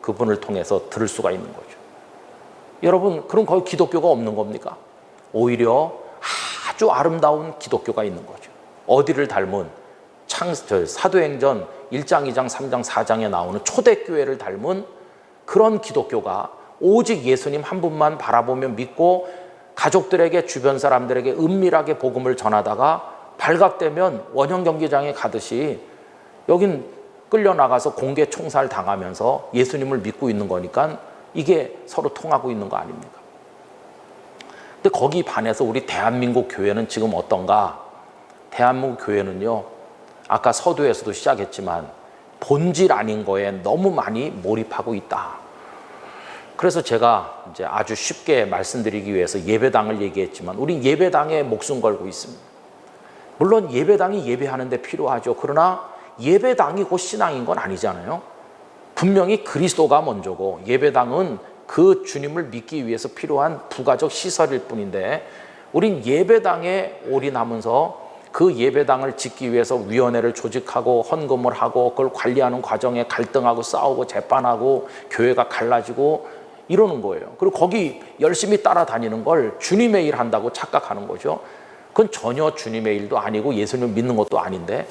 그분을 통해서 들을 수가 있는 거죠. 여러분, 그럼 거기 기독교가 없는 겁니까? 오히려 아주 아름다운 기독교가 있는 거죠. 어디를 닮은 사도행전 1장, 2장, 3장, 4장에 나오는 초대교회를 닮은 그런 기독교가, 오직 예수님 한 분만 바라보며 믿고 가족들에게, 주변 사람들에게 은밀하게 복음을 전하다가 발각되면 원형 경기장에 가듯이 여긴 끌려나가서 공개 총살 당하면서 예수님을 믿고 있는 거니까 이게 서로 통하고 있는 거 아닙니까? 근데 거기 반해서 우리 대한민국 교회는 지금 어떤가? 대한민국 교회는요, 아까 서두에서도 시작했지만 본질 아닌 거에 너무 많이 몰입하고 있다. 그래서 제가 이제 아주 쉽게 말씀드리기 위해서 예배당을 얘기했지만 우리 예배당에 목숨 걸고 있습니다. 물론 예배당이 예배하는데 필요하죠. 그러나 예배당이 곧 신앙인 건 아니잖아요. 분명히 그리스도가 먼저고 예배당은 그 주님을 믿기 위해서 필요한 부가적 시설일 뿐인데 우린 예배당에 올인하면서 그 예배당을 짓기 위해서 위원회를 조직하고 헌금을 하고 그걸 관리하는 과정에 갈등하고 싸우고 재판하고 교회가 갈라지고 이러는 거예요. 그리고 거기 열심히 따라다니는 걸 주님의 일 한다고 착각하는 거죠. 그건 전혀 주님의 일도 아니고 예수님을 믿는 것도 아닌데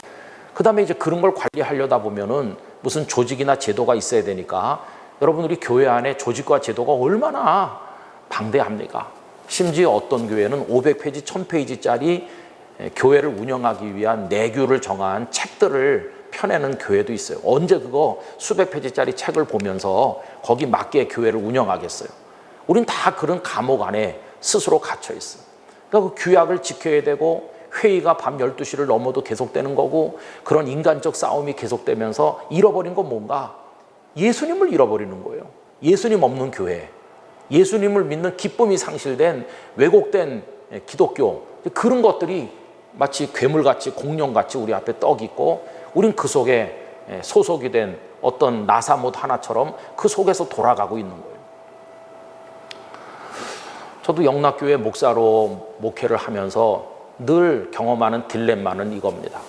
그 다음에 이제 그런 걸 관리하려다 보면은 무슨 조직이나 제도가 있어야 되니까 여러분 우리 교회 안에 조직과 제도가 얼마나 방대합니까? 심지어 어떤 교회는 500페이지, 1000페이지짜리 교회를 운영하기 위한 내규를 정한 책들을 펴내는 교회도 있어요. 언제 그거 수백 페이지짜리 책을 보면서 거기 맞게 교회를 운영하겠어요? 우린 다 그런 감옥 안에 스스로 갇혀 있어요. 그러니까 그 규약을 지켜야 되고 회의가 밤 12시를 넘어도 계속되는 거고 그런 인간적 싸움이 계속되면서 잃어버린 건 뭔가? 예수님을 잃어버리는 거예요. 예수님 없는 교회, 예수님을 믿는 기쁨이 상실된 왜곡된 기독교, 그런 것들이 마치 괴물같이 공룡같이 우리 앞에 떡 있고 우린 그 속에 소속이 된 어떤 나사못 하나처럼 그 속에서 돌아가고 있는 거예요. 저도 영락교회 목사로 목회를 하면서 늘 경험하는 딜레마는 이겁니다.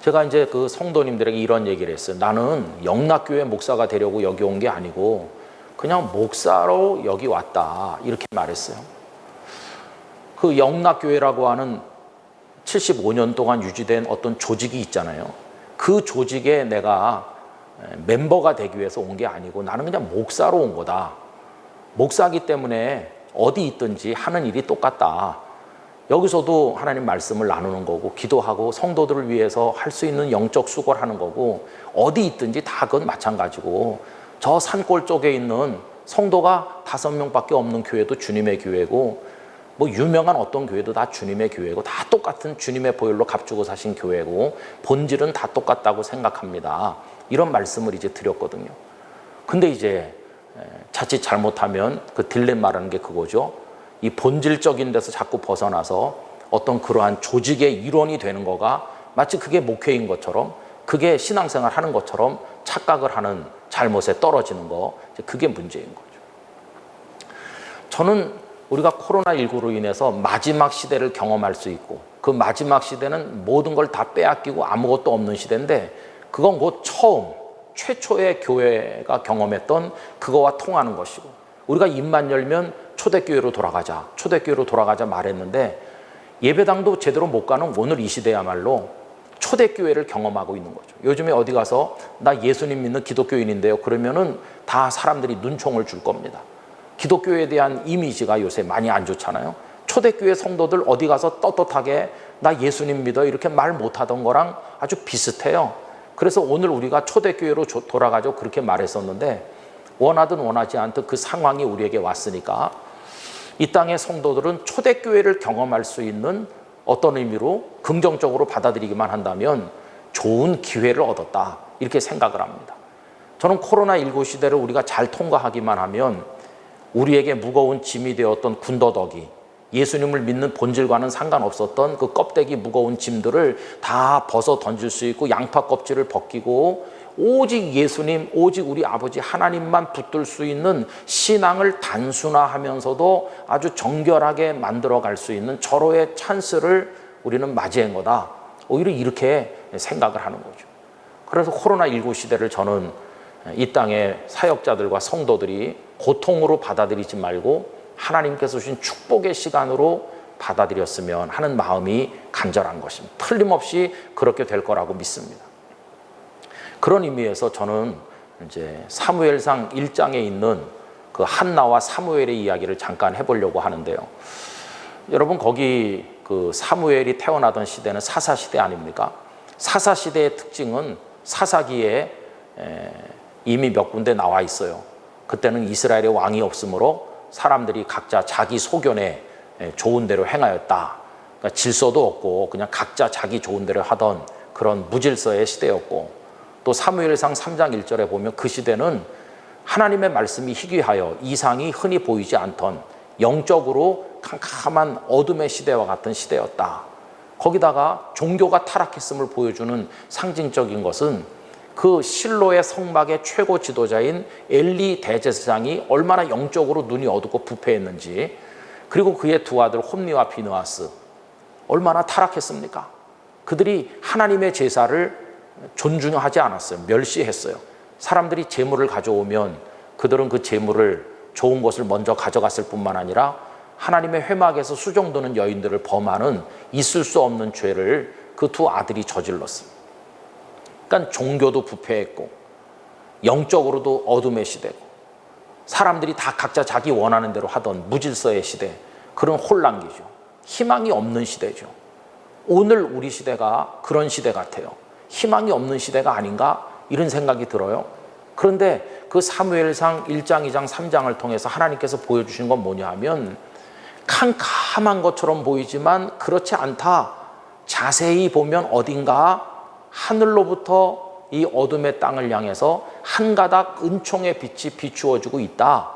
제가 이제 그 성도님들에게 이런 얘기를 했어요. 나는 영락교회 목사가 되려고 여기 온 게 아니고 그냥 목사로 여기 왔다, 이렇게 말했어요. 그 영락교회라고 하는 75년 동안 유지된 어떤 조직이 있잖아요. 그 조직에 내가 멤버가 되기 위해서 온 게 아니고 나는 그냥 목사로 온 거다. 목사이기 때문에 어디 있든지 하는 일이 똑같다. 여기서도 하나님 말씀을 나누는 거고 기도하고 성도들을 위해서 할 수 있는 영적 수고를 하는 거고 어디 있든지 다 그건 마찬가지고 저 산골 쪽에 있는 성도가 5명밖에 없는 교회도 주님의 교회고 뭐 유명한 어떤 교회도 다 주님의 교회고 다 똑같은 주님의 보혈로 값주고 사신 교회고 본질은 다 똑같다고 생각합니다. 이런 말씀을 이제 드렸거든요. 근데 이제 자칫 잘못하면 그 딜레마라는 게 그거죠. 이 본질적인 데서 자꾸 벗어나서 어떤 그러한 조직의 일원이 되는 거가 마치 그게 목회인 것처럼 그게 신앙생활 하는 것처럼 착각을 하는 잘못에 떨어지는 거, 그게 문제인 거죠. 저는 우리가 코로나19로 인해서 마지막 시대를 경험할 수 있고 그 마지막 시대는 모든 걸 다 빼앗기고 아무것도 없는 시대인데 그건 곧 최초의 교회가 경험했던 그거와 통하는 것이고 우리가 입만 열면 초대교회로 돌아가자 말했는데 예배당도 제대로 못 가는 오늘 이 시대야말로 초대교회를 경험하고 있는 거죠. 요즘에 어디 가서 나 예수님 믿는 기독교인인데요 그러면은 다 사람들이 눈총을 줄 겁니다. 기독교에 대한 이미지가 요새 많이 안 좋잖아요. 초대교회 성도들 어디 가서 떳떳하게 나 예수님 믿어 이렇게 말 못하던 거랑 아주 비슷해요. 그래서 오늘 우리가 초대교회로 돌아가죠 그렇게 말했었는데 원하든 원하지 않든 그 상황이 우리에게 왔으니까 이 땅의 성도들은 초대교회를 경험할 수 있는 어떤 의미로 긍정적으로 받아들이기만 한다면 좋은 기회를 얻었다 이렇게 생각을 합니다. 저는 코로나19 시대를 우리가 잘 통과하기만 하면 우리에게 무거운 짐이 되었던 군더더기 예수님을 믿는 본질과는 상관없었던 그 껍데기 무거운 짐들을 다 벗어 던질 수 있고 양파 껍질을 벗기고 오직 예수님, 오직 우리 아버지 하나님만 붙들 수 있는 신앙을 단순화하면서도 아주 정결하게 만들어갈 수 있는 절호의 찬스를 우리는 맞이한 거다. 오히려 이렇게 생각을 하는 거죠. 그래서 코로나19 시대를 저는 이 땅의 사역자들과 성도들이 고통으로 받아들이지 말고 하나님께서 주신 축복의 시간으로 받아들였으면 하는 마음이 간절한 것입니다. 틀림없이 그렇게 될 거라고 믿습니다. 그런 의미에서 저는 이제 사무엘상 1장에 있는 그 한나와 사무엘의 이야기를 잠깐 해보려고 하는데요. 여러분 거기 그 사무엘이 태어나던 시대는 사사시대 아닙니까? 사사시대의 특징은 사사기에 이미 몇 군데 나와 있어요. 그때는 이스라엘의 왕이 없으므로 사람들이 각자 자기 소견에 좋은 대로 행하였다. 그러니까 질서도 없고 그냥 각자 자기 좋은 대로 하던 그런 무질서의 시대였고, 또 사무엘상 3장 1절에 보면 그 시대는 하나님의 말씀이 희귀하여 이상이 흔히 보이지 않던 영적으로 캄캄한 어둠의 시대와 같은 시대였다. 거기다가 종교가 타락했음을 보여주는 상징적인 것은 그 실로의 성막의 최고 지도자인 엘리 대제사장이 얼마나 영적으로 눈이 어둡고 부패했는지, 그리고 그의 두 아들 홈니와 비느하스 얼마나 타락했습니까? 그들이 하나님의 제사를 존중하지 않았어요. 멸시했어요. 사람들이 제물을 가져오면 그들은 그 제물을 좋은 것을 먼저 가져갔을 뿐만 아니라 하나님의 회막에서 수종드는 여인들을 범하는 있을 수 없는 죄를 그 두 아들이 저질렀습니다. 그러니까 종교도 부패했고 영적으로도 어둠의 시대고 사람들이 다 각자 자기 원하는 대로 하던 무질서의 시대, 그런 혼란기죠. 희망이 없는 시대죠. 오늘 우리 시대가 그런 시대 같아요. 희망이 없는 시대가 아닌가 이런 생각이 들어요. 그런데 그 사무엘상 1장, 2장, 3장을 통해서 하나님께서 보여주신 건 뭐냐 하면 캄캄한 것처럼 보이지만 그렇지 않다. 자세히 보면 어딘가 하늘로부터 이 어둠의 땅을 향해서 한 가닥 은총의 빛이 비추어지고 있다.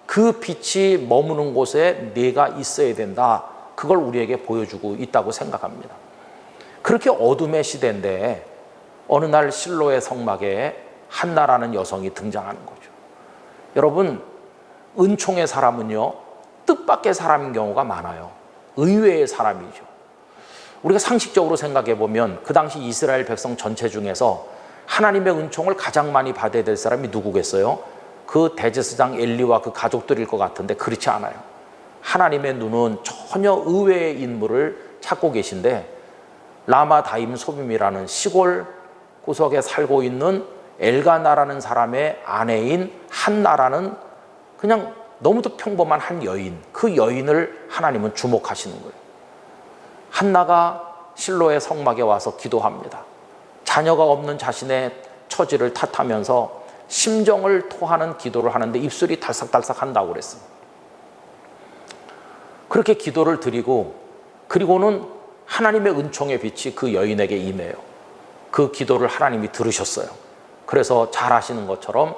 그 빛이 머무는 곳에 내가 있어야 된다. 그걸 우리에게 보여주고 있다고 생각합니다. 그렇게 어둠의 시대인데 어느 날 실로의 성막에 한나라는 여성이 등장하는 거죠. 여러분, 은총의 사람은요, 뜻밖의 사람인 경우가 많아요. 의외의 사람이죠. 우리가 상식적으로 생각해 보면 그 당시 이스라엘 백성 전체 중에서 하나님의 은총을 가장 많이 받아야 될 사람이 누구겠어요? 그 대제사장 엘리와 그 가족들일 것 같은데 그렇지 않아요. 하나님의 눈은 전혀 의외의 인물을 찾고 계신데, 라마다임 소빔이라는 시골 구석에 살고 있는 엘가나라는 사람의 아내인 한나라는 그냥 너무도 평범한 한 여인, 그 여인을 하나님은 주목하시는 거예요. 한나가 실로의 성막에 와서 기도합니다. 자녀가 없는 자신의 처지를 탓하면서 심정을 토하는 기도를 하는데 입술이 달싹달싹 한다고 그랬습니다. 그렇게 기도를 드리고, 그리고는 하나님의 은총의 빛이 그 여인에게 임해요. 그 기도를 하나님이 들으셨어요. 그래서 잘 아시는 것처럼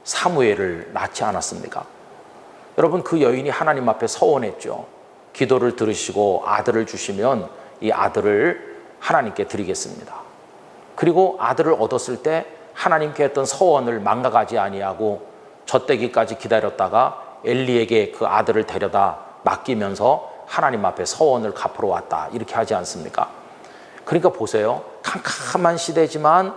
사무엘을 낳지 않았습니까? 여러분, 그 여인이 하나님 앞에 서원했죠. 기도를 들으시고 아들을 주시면 이 아들을 하나님께 드리겠습니다. 그리고 아들을 얻었을 때 하나님께 했던 서원을 망각하지 아니하고 젖되기까지 기다렸다가 엘리에게 그 아들을 데려다 맡기면서 하나님 앞에 서원을 갚으러 왔다. 이렇게 하지 않습니까? 그러니까 보세요. 캄캄한 시대지만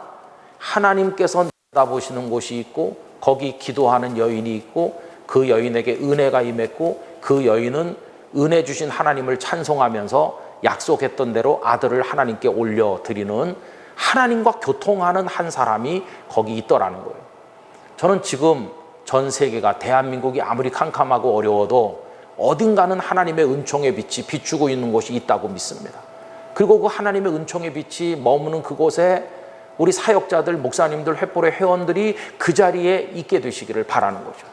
하나님께서 내다보시는 곳이 있고 거기 기도하는 여인이 있고 그 여인에게 은혜가 임했고 그 여인은 은혜 주신 하나님을 찬송하면서 약속했던 대로 아들을 하나님께 올려드리는, 하나님과 교통하는 한 사람이 거기 있더라는 거예요. 저는 지금 전 세계가, 대한민국이 아무리 캄캄하고 어려워도 어딘가는 하나님의 은총의 빛이 비추고 있는 곳이 있다고 믿습니다. 그리고 그 하나님의 은총의 빛이 머무는 그곳에 우리 사역자들, 목사님들, 횃불의 회원들이 그 자리에 있게 되시기를 바라는 거죠.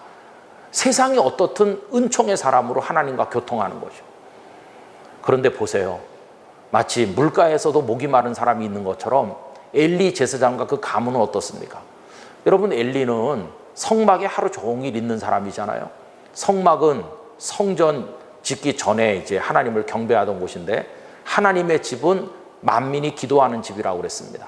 세상이 어떻든 은총의 사람으로 하나님과 교통하는 거죠. 그런데 보세요. 마치 물가에서도 목이 마른 사람이 있는 것처럼 엘리 제사장과 그 가문은 어떻습니까? 여러분, 엘리는 성막에 하루 종일 있는 사람이잖아요. 성막은 성전 짓기 전에 이제 하나님을 경배하던 곳인데 하나님의 집은 만민이 기도하는 집이라고 그랬습니다.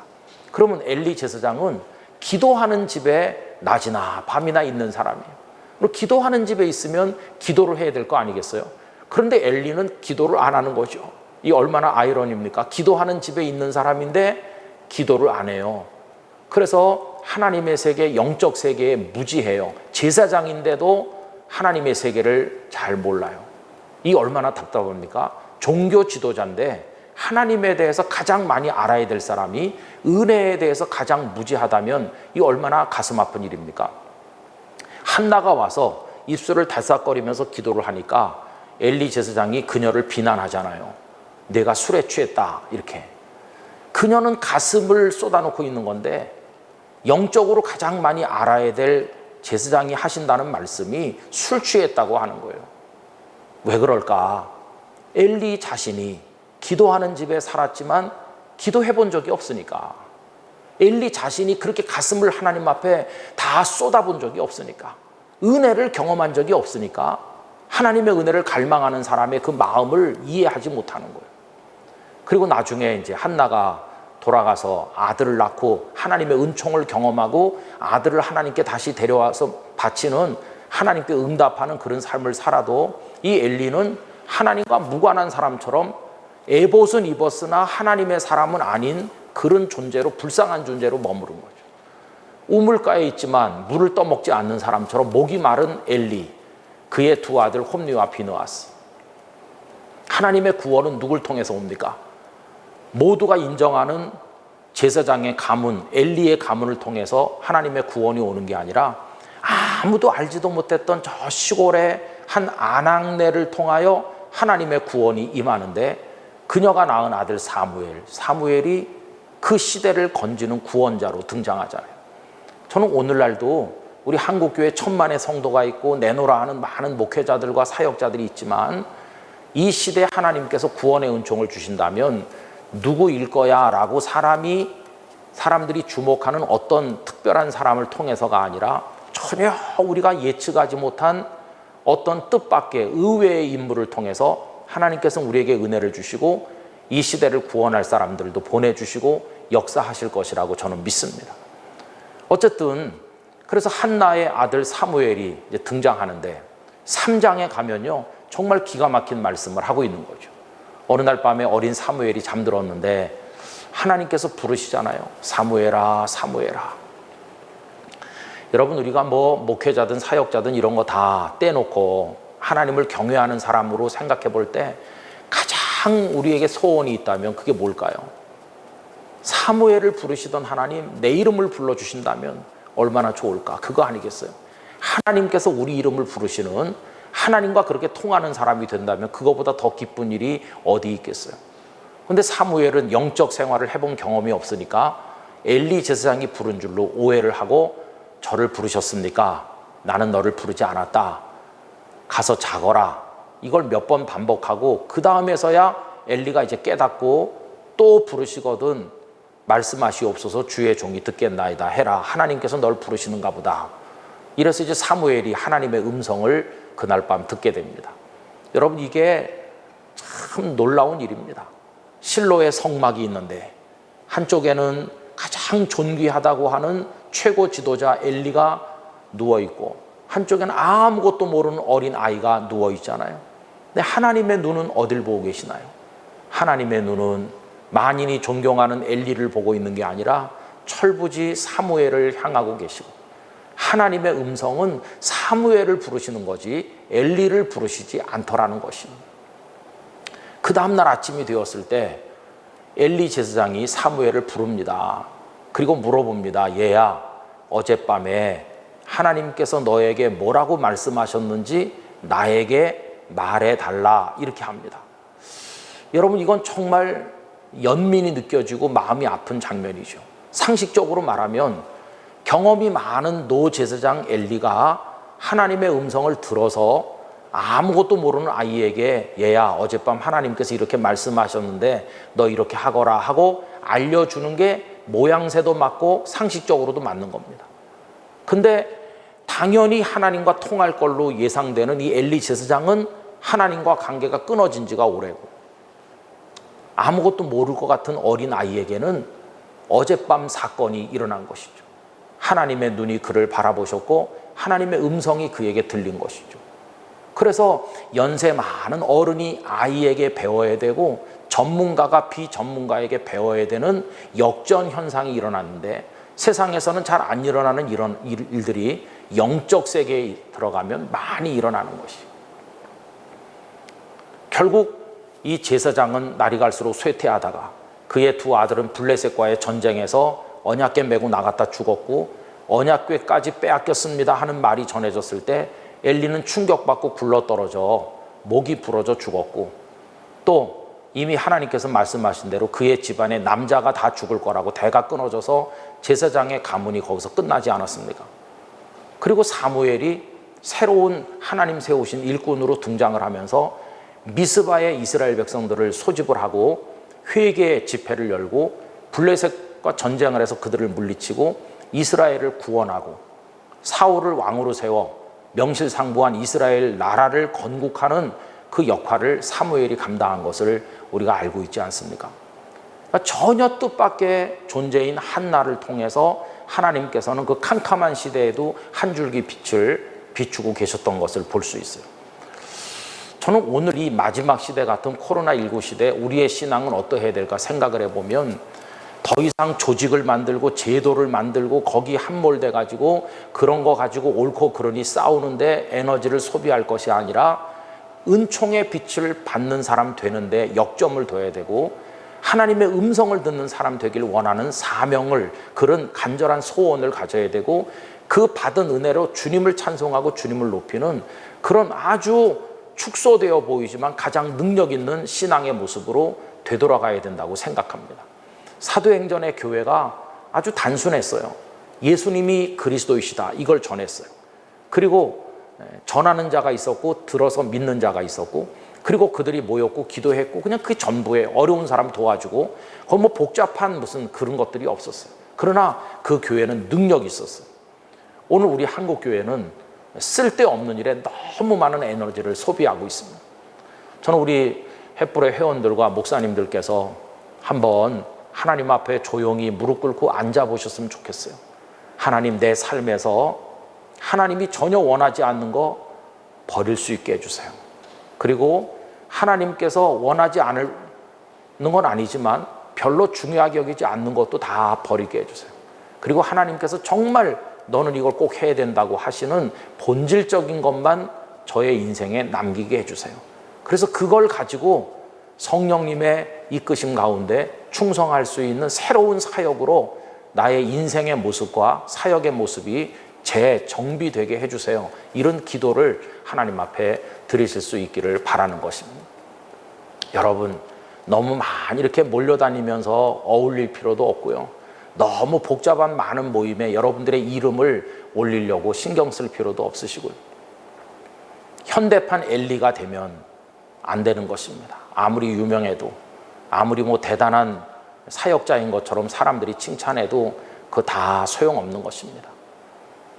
그러면 엘리 제사장은 기도하는 집에 낮이나 밤이나 있는 사람이에요. 그리고 기도하는 집에 있으면 기도를 해야 될 거 아니겠어요? 그런데 엘리는 기도를 안 하는 거죠. 이 얼마나 아이러니입니까? 기도하는 집에 있는 사람인데 기도를 안 해요. 그래서 하나님의 세계, 영적 세계에 무지해요. 제사장인데도 하나님의 세계를 잘 몰라요. 이 얼마나 답답합니까? 종교 지도자인데 하나님에 대해서 가장 많이 알아야 될 사람이 은혜에 대해서 가장 무지하다면 이 얼마나 가슴 아픈 일입니까? 한나가 와서 입술을 달싹거리면서 기도를 하니까 엘리 제사장이 그녀를 비난하잖아요. 내가 술에 취했다, 이렇게. 그녀는 가슴을 쏟아놓고 있는 건데 영적으로 가장 많이 알아야 될 제사장이 하신다는 말씀이 술 취했다고 하는 거예요. 왜 그럴까? 엘리 자신이 기도하는 집에 살았지만 기도해 본 적이 없으니까, 엘리 자신이 그렇게 가슴을 하나님 앞에 다 쏟아본 적이 없으니까, 은혜를 경험한 적이 없으니까 하나님의 은혜를 갈망하는 사람의 그 마음을 이해하지 못하는 거예요. 그리고 나중에 이제 한나가 돌아가서 아들을 낳고 하나님의 은총을 경험하고 아들을 하나님께 다시 데려와서 바치는, 하나님께 응답하는 그런 삶을 살아도 이 엘리는 하나님과 무관한 사람처럼 에봇은 입었으나 하나님의 사람은 아닌 그런 존재로, 불쌍한 존재로 머무른 거죠. 우물가에 있지만 물을 떠먹지 않는 사람처럼 목이 마른 엘리, 그의 두 아들 홈리와 비느하스. 하나님의 구원은 누굴 통해서 옵니까? 모두가 인정하는 제사장의 가문, 엘리의 가문을 통해서 하나님의 구원이 오는 게 아니라 아무도 알지도 못했던 저 시골의 한 아낙네를 통하여 하나님의 구원이 임하는데, 그녀가 낳은 아들 사무엘이 그 시대를 건지는 구원자로 등장하잖아요. 저는 오늘날도 우리 한국교회 천만의 성도가 있고 내노라 하는 많은 목회자들과 사역자들이 있지만, 이 시대에 하나님께서 구원의 은총을 주신다면 누구일 거야 라고 사람들이 주목하는 어떤 특별한 사람을 통해서가 아니라 전혀 우리가 예측하지 못한 어떤 뜻밖의 의외의 인물을 통해서 하나님께서 우리에게 은혜를 주시고 이 시대를 구원할 사람들도 보내주시고 역사하실 것이라고 저는 믿습니다. 어쨌든 그래서 한나의 아들 사무엘이 이제 등장하는데, 3장에 가면요 정말 기가 막힌 말씀을 하고 있는 거죠. 어느 날 밤에 어린 사무엘이 잠들었는데 하나님께서 부르시잖아요. 사무엘아, 사무엘아. 여러분, 우리가 뭐 목회자든 사역자든 이런 거 다 떼놓고 하나님을 경외하는 사람으로 생각해 볼 때 가장 우리에게 소원이 있다면 그게 뭘까요? 사무엘을 부르시던 하나님, 내 이름을 불러주신다면 얼마나 좋을까? 그거 아니겠어요? 하나님께서 우리 이름을 부르시는, 하나님과 그렇게 통하는 사람이 된다면 그거보다 더 기쁜 일이 어디 있겠어요? 근데 사무엘은 영적 생활을 해본 경험이 없으니까 엘리 제사장이 부른 줄로 오해를 하고, 저를 부르셨습니까? 나는 너를 부르지 않았다. 가서 자거라. 이걸 몇 번 반복하고 그 다음에서야 엘리가 이제 깨닫고, 또 부르시거든 말씀하시옵소서, 주의 종이 듣겠나이다 해라. 하나님께서 널 부르시는가 보다. 이래서 이제 사무엘이 하나님의 음성을 그날 밤 듣게 됩니다. 여러분, 이게 참 놀라운 일입니다. 실로의 성막이 있는데 한쪽에는 가장 존귀하다고 하는 최고 지도자 엘리가 누워있고, 한쪽에는 아무것도 모르는 어린 아이가 누워있잖아요. 근데 하나님의 눈은 어딜 보고 계시나요? 하나님의 눈은 만인이 존경하는 엘리를 보고 있는 게 아니라 철부지 사무엘을 향하고 계시고, 하나님의 음성은 사무엘을 부르시는 거지 엘리를 부르시지 않더라는 것입니다. 그 다음날 아침이 되었을 때 엘리 제사장이 사무엘을 부릅니다. 그리고 물어봅니다. 얘야, 어젯밤에 하나님께서 너에게 뭐라고 말씀하셨는지 나에게 말해달라. 이렇게 합니다. 여러분, 이건 정말 연민이 느껴지고 마음이 아픈 장면이죠. 상식적으로 말하면 경험이 많은 노 제사장 엘리가 하나님의 음성을 들어서 아무것도 모르는 아이에게 얘야, 어젯밤 하나님께서 이렇게 말씀하셨는데 너 이렇게 하거라 하고 알려주는 게 모양새도 맞고 상식적으로도 맞는 겁니다. 근데 당연히 하나님과 통할 걸로 예상되는 이 엘리 제사장은 하나님과 관계가 끊어진 지가 오래고, 아무것도 모를 것 같은 어린 아이에게는 어젯밤 사건이 일어난 것이죠. 하나님의 눈이 그를 바라보셨고 하나님의 음성이 그에게 들린 것이죠. 그래서 연세 많은 어른이 아이에게 배워야 되고 전문가가 비전문가에게 배워야 되는 역전 현상이 일어났는데, 세상에서는 잘 안 일어나는 이런 일들이 영적 세계에 들어가면 많이 일어나는 것이죠. 결국 이 제사장은 날이 갈수록 쇠퇴하다가 그의 두 아들은 블레셋과의 전쟁에서 언약궤 메고 나갔다 죽었고, 언약궤까지 빼앗겼습니다 하는 말이 전해졌을 때 엘리는 충격받고 굴러떨어져 목이 부러져 죽었고, 또 이미 하나님께서 말씀하신 대로 그의 집안에 남자가 다 죽을 거라고 대가 끊어져서 제사장의 가문이 거기서 끝나지 않았습니까? 그리고 사무엘이 새로운 하나님 세우신 일꾼으로 등장을 하면서 미스바에 이스라엘 백성들을 소집을 하고 회개 집회를 열고 블레셋과 전쟁을 해서 그들을 물리치고 이스라엘을 구원하고 사울을 왕으로 세워 명실상부한 이스라엘 나라를 건국하는 그 역할을 사무엘이 감당한 것을 우리가 알고 있지 않습니까? 그러니까 전혀 뜻밖의 존재인 한나를 통해서 하나님께서는 그 캄캄한 시대에도 한 줄기 빛을 비추고 계셨던 것을 볼 수 있어요. 저는 오늘 이 마지막 시대 같은 코로나19 시대에 우리의 신앙은 어떠해야 될까 생각을 해보면 더 이상 조직을 만들고 제도를 만들고 거기 함몰돼 가지고 그런 거 가지고 옳고 그러니 싸우는데 에너지를 소비할 것이 아니라 은총의 빛을 받는 사람 되는데 역점을 둬야 되고 하나님의 음성을 듣는 사람 되길 원하는 사명을, 그런 간절한 소원을 가져야 되고 그 받은 은혜로 주님을 찬송하고 주님을 높이는 그런 아주 축소되어 보이지만 가장 능력 있는 신앙의 모습으로 되돌아가야 된다고 생각합니다. 사도행전의 교회가 아주 단순했어요. 예수님이 그리스도이시다, 이걸 전했어요. 그리고 전하는 자가 있었고 들어서 믿는 자가 있었고 그리고 그들이 모였고 기도했고 그냥 그 전부에 어려운 사람 도와주고 거기 뭐 복잡한 무슨 그런 것들이 없었어요. 그러나 그 교회는 능력이 있었어요. 오늘 우리 한국 교회는 쓸데없는 일에 너무 많은 에너지를 소비하고 있습니다. 저는 우리 횃불의 회원들과 목사님들께서 한번 하나님 앞에 조용히 무릎 꿇고 앉아 보셨으면 좋겠어요. 하나님, 내 삶에서 하나님이 전혀 원하지 않는 거 버릴 수 있게 해주세요. 그리고 하나님께서 원하지 않는 건 아니지만 별로 중요하게 여기지 않는 것도 다 버리게 해주세요. 그리고 하나님께서 정말 너는 이걸 꼭 해야 된다고 하시는 본질적인 것만 저의 인생에 남기게 해주세요. 그래서 그걸 가지고 성령님의 이끄심 가운데 충성할 수 있는 새로운 사역으로 나의 인생의 모습과 사역의 모습이 재정비되게 해주세요. 이런 기도를 하나님 앞에 드리실 수 있기를 바라는 것입니다. 여러분, 너무 많이 이렇게 몰려다니면서 어울릴 필요도 없고요. 너무 복잡한 많은 모임에 여러분들의 이름을 올리려고 신경 쓸 필요도 없으시고요. 현대판 엘리가 되면 안 되는 것입니다. 아무리 유명해도, 아무리 뭐 대단한 사역자인 것처럼 사람들이 칭찬해도 그거 다 소용없는 것입니다.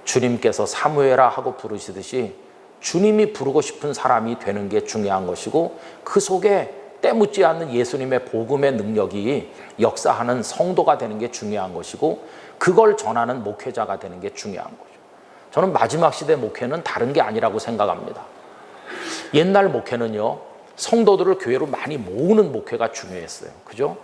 주님께서 사무엘아 하고 부르시듯이 주님이 부르고 싶은 사람이 되는 게 중요한 것이고 그 속에 때묻지 않는 예수님의 복음의 능력이 역사하는 성도가 되는 게 중요한 것이고 그걸 전하는 목회자가 되는 게 중요한 거죠. 저는 마지막 시대 목회는 다른 게 아니라고 생각합니다. 옛날 목회는요, 성도들을 교회로 많이 모으는 목회가 중요했어요. 그죠?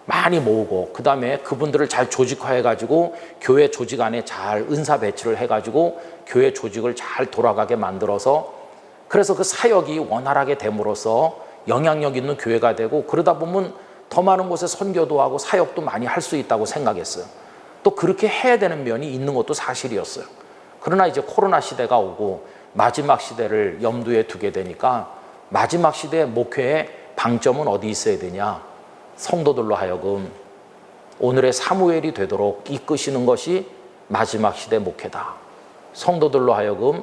많이 모으고 그 다음에 그분들을 잘 조직화해가지고 교회 조직 안에 잘 은사 배치를 해가지고 교회 조직을 잘 돌아가게 만들어서 그래서 그 사역이 원활하게 됨으로써 영향력 있는 교회가 되고 그러다 보면 더 많은 곳에 선교도 하고 사역도 많이 할 수 있다고 생각했어요. 또 그렇게 해야 되는 면이 있는 것도 사실이었어요. 그러나 이제 코로나 시대가 오고 마지막 시대를 염두에 두게 되니까 마지막 시대의 목회의 방점은 어디 있어야 되냐? 성도들로 하여금 오늘의 사무엘이 되도록 이끄시는 것이 마지막 시대 목회다. 성도들로 하여금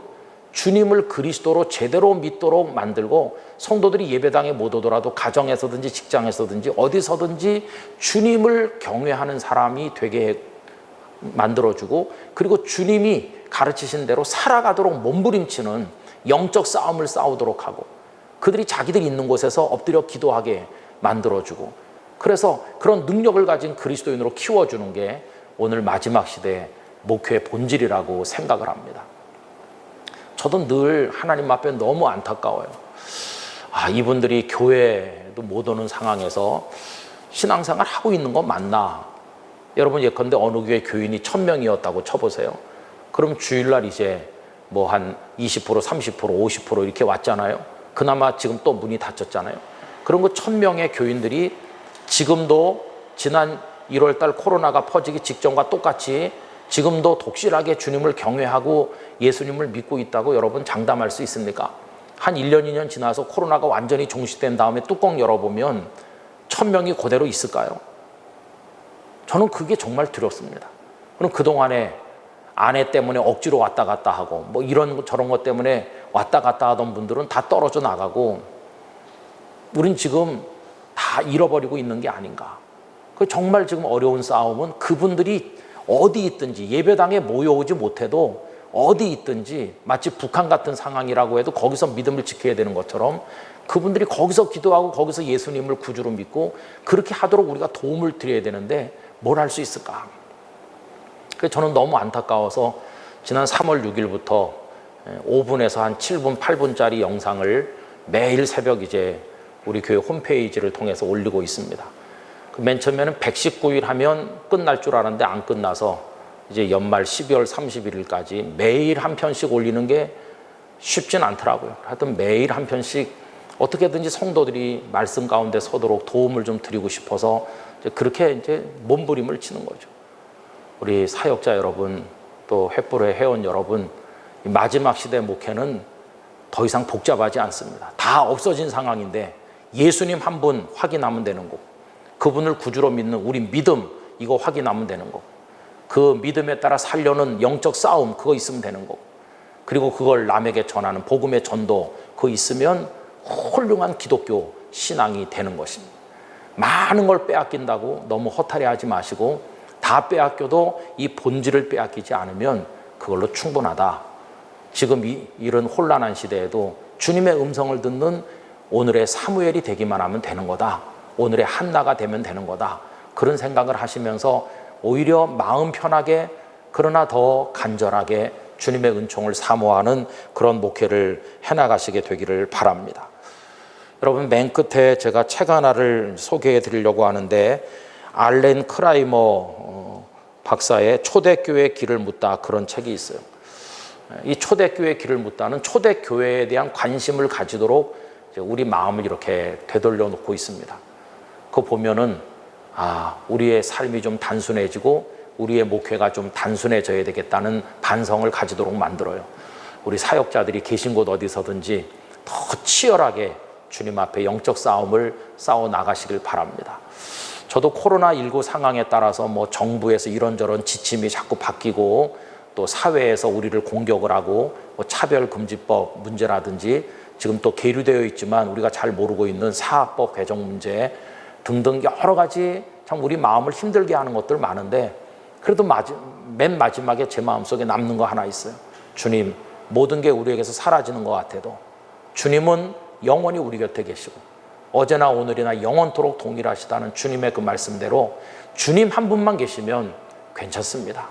주님을 그리스도로 제대로 믿도록 만들고 성도들이 예배당에 못 오더라도 가정에서든지 직장에서든지 어디서든지 주님을 경외하는 사람이 되게 만들어주고 그리고 주님이 가르치신 대로 살아가도록 몸부림치는 영적 싸움을 싸우도록 하고 그들이 자기들이 있는 곳에서 엎드려 기도하게 만들어주고 그래서 그런 능력을 가진 그리스도인으로 키워주는 게 오늘 마지막 시대의 목회의 본질이라고 생각을 합니다. 저도 늘 하나님 앞에 너무 안타까워요. 이분들이 교회도 못 오는 상황에서 신앙생활 하고 있는 거 맞나? 여러분 예컨대 어느 교회 교인이 1000명이었다고 쳐보세요. 그럼 주일날 이제 뭐 한 20%, 30%, 50% 이렇게 왔잖아요. 그나마 지금 또 문이 닫혔잖아요. 그런 거 1000명의 교인들이 지금도 지난 1월 달 코로나가 퍼지기 직전과 똑같이 지금도 독실하게 주님을 경외하고 예수님을 믿고 있다고 여러분 장담할 수 있습니까? 한 1년, 2년 지나서 코로나가 완전히 종식된 다음에 뚜껑 열어보면 1000명이 그대로 있을까요? 저는 그게 정말 두렵습니다. 그럼 그동안에 아내 때문에 억지로 왔다 갔다 하고 뭐 이런 저런 것 때문에 왔다 갔다 하던 분들은 다 떨어져 나가고 우린 지금 다 잃어버리고 있는 게 아닌가. 그 정말 지금 어려운 싸움은 그분들이 어디 있든지 예배당에 모여오지 못해도 어디 있든지 마치 북한 같은 상황이라고 해도 거기서 믿음을 지켜야 되는 것처럼 그분들이 거기서 기도하고 거기서 예수님을 구주로 믿고 그렇게 하도록 우리가 도움을 드려야 되는데 뭘 할 수 있을까? 그래서 저는 너무 안타까워서 지난 3월 6일부터 5분에서 한 7분, 8분짜리 영상을 매일 새벽 이제 우리 교회 홈페이지를 통해서 올리고 있습니다. 맨 처음에는 119일 하면 끝날 줄 알았는데 안 끝나서 이제 연말 12월 31일까지 매일 한 편씩 올리는 게 쉽진 않더라고요. 하여튼 매일 한 편씩 어떻게든지 성도들이 말씀 가운데 서도록 도움을 좀 드리고 싶어서 그렇게 이제 몸부림을 치는 거죠. 우리 사역자 여러분, 또 횃불의 회원 여러분, 이 마지막 시대 목회는 더 이상 복잡하지 않습니다. 다 없어진 상황인데 예수님 한 분 확인하면 되는 거고, 그분을 구주로 믿는 우리 믿음 이거 확인하면 되는 거고, 그 믿음에 따라 살려는 영적 싸움 그거 있으면 되는 거고, 그리고 그걸 남에게 전하는 복음의 전도 그거 있으면 훌륭한 기독교 신앙이 되는 것입니다. 많은 걸 빼앗긴다고 너무 허탈해하지 마시고 다 빼앗겨도 이 본질을 빼앗기지 않으면 그걸로 충분하다. 지금 이런 혼란한 시대에도 주님의 음성을 듣는 오늘의 사무엘이 되기만 하면 되는 거다. 오늘의 한나가 되면 되는 거다. 그런 생각을 하시면서 오히려 마음 편하게 그러나 더 간절하게 주님의 은총을 사모하는 그런 목회를 해나가시게 되기를 바랍니다. 여러분, 맨 끝에 제가 책 하나를 소개해 드리려고 하는데 알렌 크라이머 박사의 초대교회의 길을 묻다, 그런 책이 있어요. 이 초대교회의 길을 묻다는 초대교회에 대한 관심을 가지도록 우리 마음을 이렇게 되돌려 놓고 있습니다. 그거 보면은 우리의 삶이 좀 단순해지고 우리의 목회가 좀 단순해져야 되겠다는 반성을 가지도록 만들어요. 우리 사역자들이 계신 곳 어디서든지 더 치열하게 주님 앞에 영적 싸움을 싸워 나가시길 바랍니다. 저도 코로나19 상황에 따라서 뭐 정부에서 이런저런 지침이 자꾸 바뀌고 또 사회에서 우리를 공격을 하고 뭐 차별금지법 문제라든지 지금 또 계류되어 있지만 우리가 잘 모르고 있는 사학법 개정 문제 등등 여러 가지 참 우리 마음을 힘들게 하는 것들 많은데, 그래도 맨 마지막에 제 마음속에 남는 거 하나 있어요. 주님, 모든 게 우리에게서 사라지는 것 같아도 주님은 영원히 우리 곁에 계시고 어제나 오늘이나 영원토록 동일하시다는 주님의 그 말씀대로 주님 한 분만 계시면 괜찮습니다.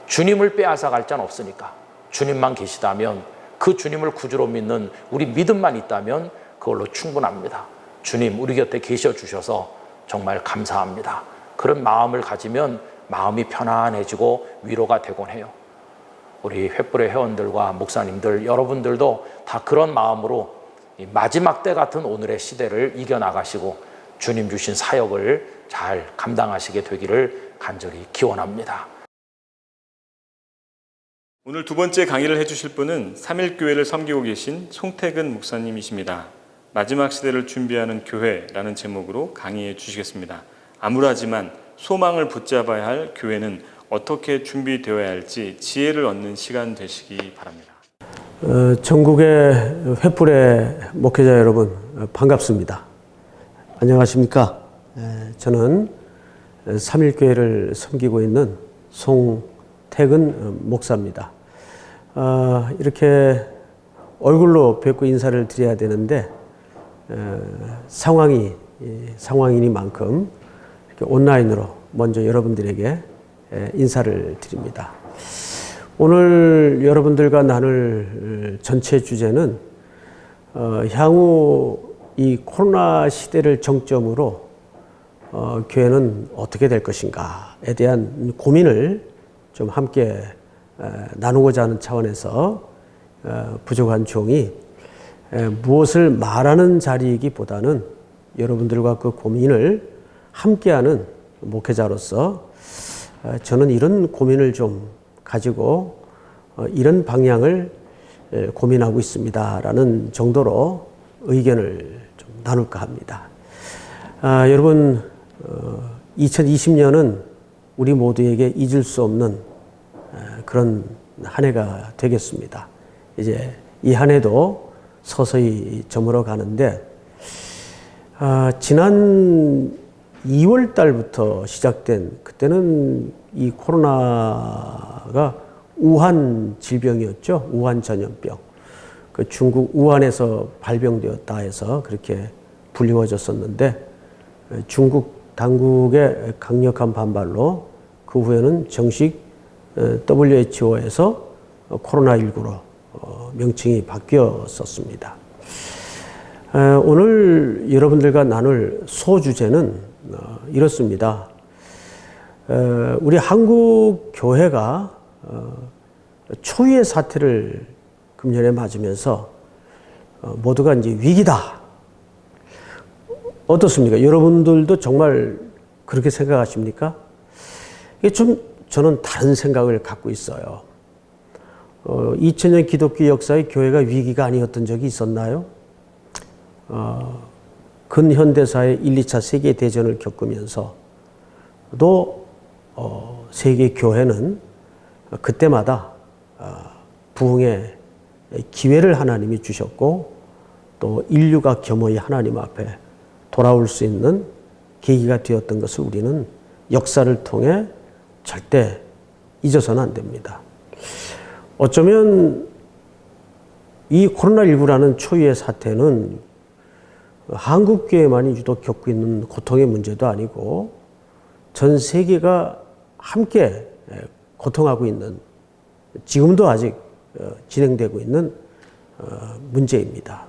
주님을 빼앗아 갈 자는 없으니까 주님만 계시다면, 그 주님을 구주로 믿는 우리 믿음만 있다면 그걸로 충분합니다. 주님 우리 곁에 계셔 주셔서 정말 감사합니다. 그런 마음을 가지면 마음이 편안해지고 위로가 되곤 해요. 우리 횃불의 회원들과 목사님들 여러분들도 다 그런 마음으로 이 마지막 때 같은 오늘의 시대를 이겨나가시고 주님 주신 사역을 잘 감당하시게 되기를 간절히 기원합니다. 오늘 두 번째 강의를 해주실 분은 삼일교회를 섬기고 계신 송태근 목사님이십니다. 마지막 시대를 준비하는 교회라는 제목으로 강의해 주시겠습니다. 암울하지만 소망을 붙잡아야 할 교회는 어떻게 준비되어야 할지 지혜를 얻는 시간 되시기 바랍니다. 전국의 횃불의 목회자 여러분 반갑습니다. 안녕하십니까? 저는 삼일교회를 섬기고 있는 송태근 목사입니다. 이렇게 얼굴로 뵙고 인사를 드려야 되는데 상황이니만큼 이렇게 온라인으로 먼저 여러분들에게 인사를 드립니다. 오늘 여러분들과 나눌 전체 주제는 향후 이 코로나 시대를 정점으로 교회는 어떻게 될 것인가에 대한 고민을 좀 함께 나누고자 하는 차원에서 부족한 종이 무엇을 말하는 자리이기보다는 여러분들과 그 고민을 함께하는 목회자로서 저는 이런 고민을 좀 가지고 이런 방향을 고민하고 있습니다라는 정도로 의견을 좀 나눌까 합니다. 여러분, 2020년은 우리 모두에게 잊을 수 없는 그런 한 해가 되겠습니다. 이제 이 한 해도 서서히 저물어 가는데 지난 2월 달부터 시작된, 그때는 이 코로나가 우한 질병이었죠. 우한 전염병. 그 중국 우한에서 발병되었다 해서 그렇게 불리워졌었는데, 중국 당국의 강력한 반발로 그 후에는 정식 WHO에서 코로나19로 명칭이 바뀌었었습니다. 오늘 여러분들과 나눌 소주제는 이렇습니다. 우리 한국 교회가 초유의 사태를 금년에 맞으면서 모두가 이제 위기다. 어떻습니까? 여러분들도 정말 그렇게 생각하십니까? 이게 좀 저는 다른 생각을 갖고 있어요. 2000년 기독교 역사에 교회가 위기가 아니었던 적이 있었나요? 근현대사의 1, 2차 세계대전을 겪으면서 또 세계 교회는 그때마다 부흥의 기회를 하나님이 주셨고 또 인류가 겸허히 하나님 앞에 돌아올 수 있는 계기가 되었던 것을 우리는 역사를 통해 절대 잊어서는 안 됩니다. 어쩌면 이 코로나19라는 초유의 사태는 한국교회만이 유독 겪고 있는 고통의 문제도 아니고 전 세계가 함께 고통하고 있는, 지금도 아직 진행되고 있는 문제입니다.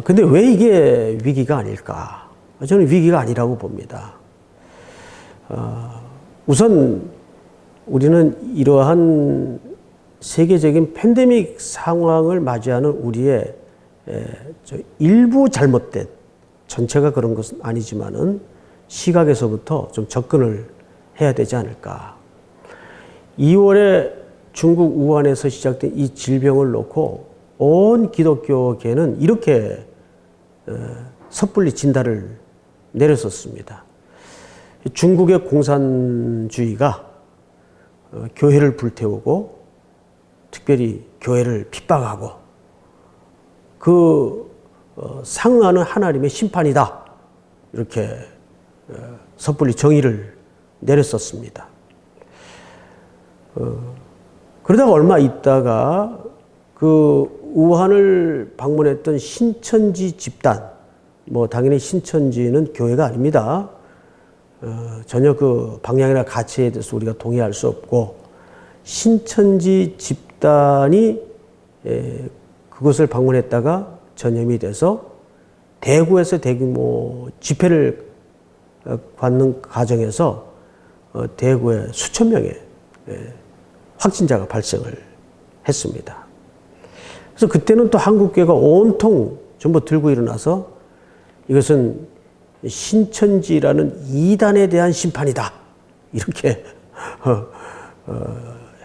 근데 왜 이게 위기가 아닐까? 저는 위기가 아니라고 봅니다. 우선 우리는 이러한 세계적인 팬데믹 상황을 맞이하는 우리의 일부 잘못된, 전체가 그런 것은 아니지만은 시각에서부터 좀 접근을 해야 되지 않을까. 2월에 중국 우한에서 시작된 이 질병을 놓고 온 기독교계는 이렇게 섣불리 진단을 내렸었습니다. 중국의 공산주의가 교회를 불태우고 특별히 교회를 핍박하고 그 상응하는 하나님의 심판이다. 이렇게 섣불리 정의를 내렸었습니다. 그러다가 얼마 있다가 그 우한을 방문했던 신천지 집단, 뭐 당연히 신천지는 교회가 아닙니다. 전혀 그 방향이나 가치에 대해서 우리가 동의할 수 없고, 신천지 집단이 그것을 방문했다가 전염이 돼서 대구에서 대규모 집회를 갖는 과정에서 대구에 수천 명의 확진자가 발생을 했습니다. 그래서 그때는 또 한국교회가 온통 전부 들고 일어나서 이것은 신천지라는 이단에 대한 심판이다. 이렇게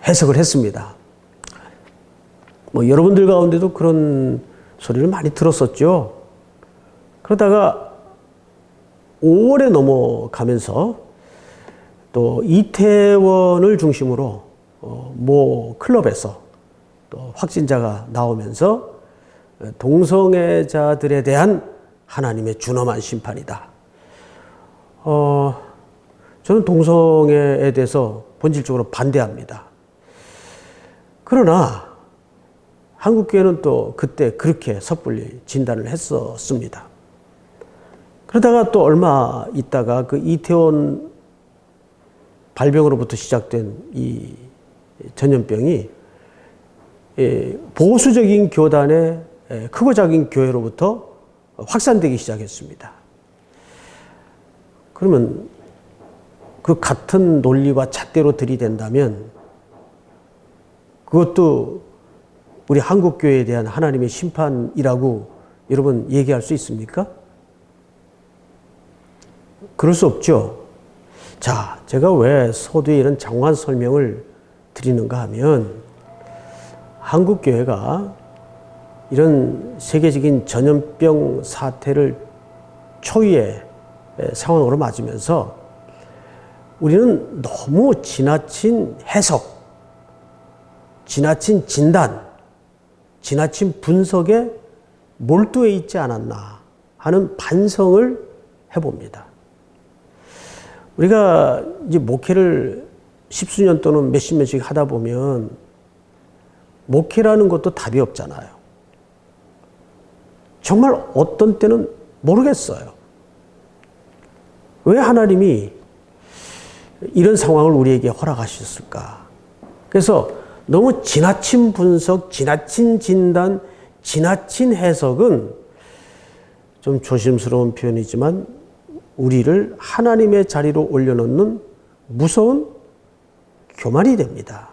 해석을 했습니다. 뭐 여러분들 가운데도 그런 소리를 많이 들었었죠. 그러다가 5월에 넘어가면서 또 이태원을 중심으로 모 클럽에서 또 확진자가 나오면서 동성애자들에 대한 하나님의 준엄한 심판이다. 저는 동성애에 대해서 본질적으로 반대합니다. 그러나 한국교회는 또 그때 그렇게 섣불리 진단을 했었습니다. 그러다가 또 얼마 있다가 그 이태원 발병으로부터 시작된 이 전염병이 보수적인 교단의 크고 작은 교회로부터 확산되기 시작했습니다. 그러면 그 같은 논리와 잣대로 들이댄다면 그것도 우리 한국교회에 대한 하나님의 심판이라고 여러분 얘기할 수 있습니까? 그럴 수 없죠. 자, 제가 왜 서두에 이런 장황한 설명을 드리는가 하면 한국교회가 이런 세계적인 전염병 사태를 초유의 상황으로 맞으면서 우리는 너무 지나친 해석, 지나친 진단, 지나친 분석에 몰두해 있지 않았나 하는 반성을 해봅니다. 우리가 이제 목회를 십수년 또는 몇십 년씩 하다 보면 목회라는 것도 답이 없잖아요. 정말 어떤 때는 모르겠어요. 왜 하나님이 이런 상황을 우리에게 허락하셨을까? 그래서 너무 지나친 분석, 지나친 진단, 지나친 해석은 좀 조심스러운 표현이지만 우리를 하나님의 자리로 올려놓는 무서운 교만이 됩니다.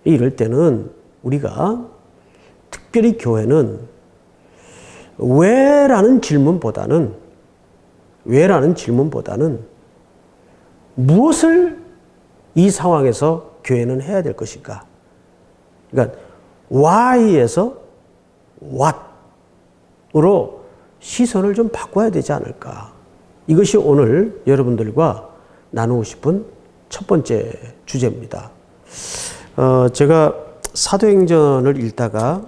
이럴 때는 우리가 특별히 교회는 왜라는 질문보다는 무엇을 이 상황에서 교회는 해야 될 것인가? 그러니까 why에서 what으로 시선을 좀 바꿔야 되지 않을까? 이것이 오늘 여러분들과 나누고 싶은 첫 번째 주제입니다. 제가 사도행전을 읽다가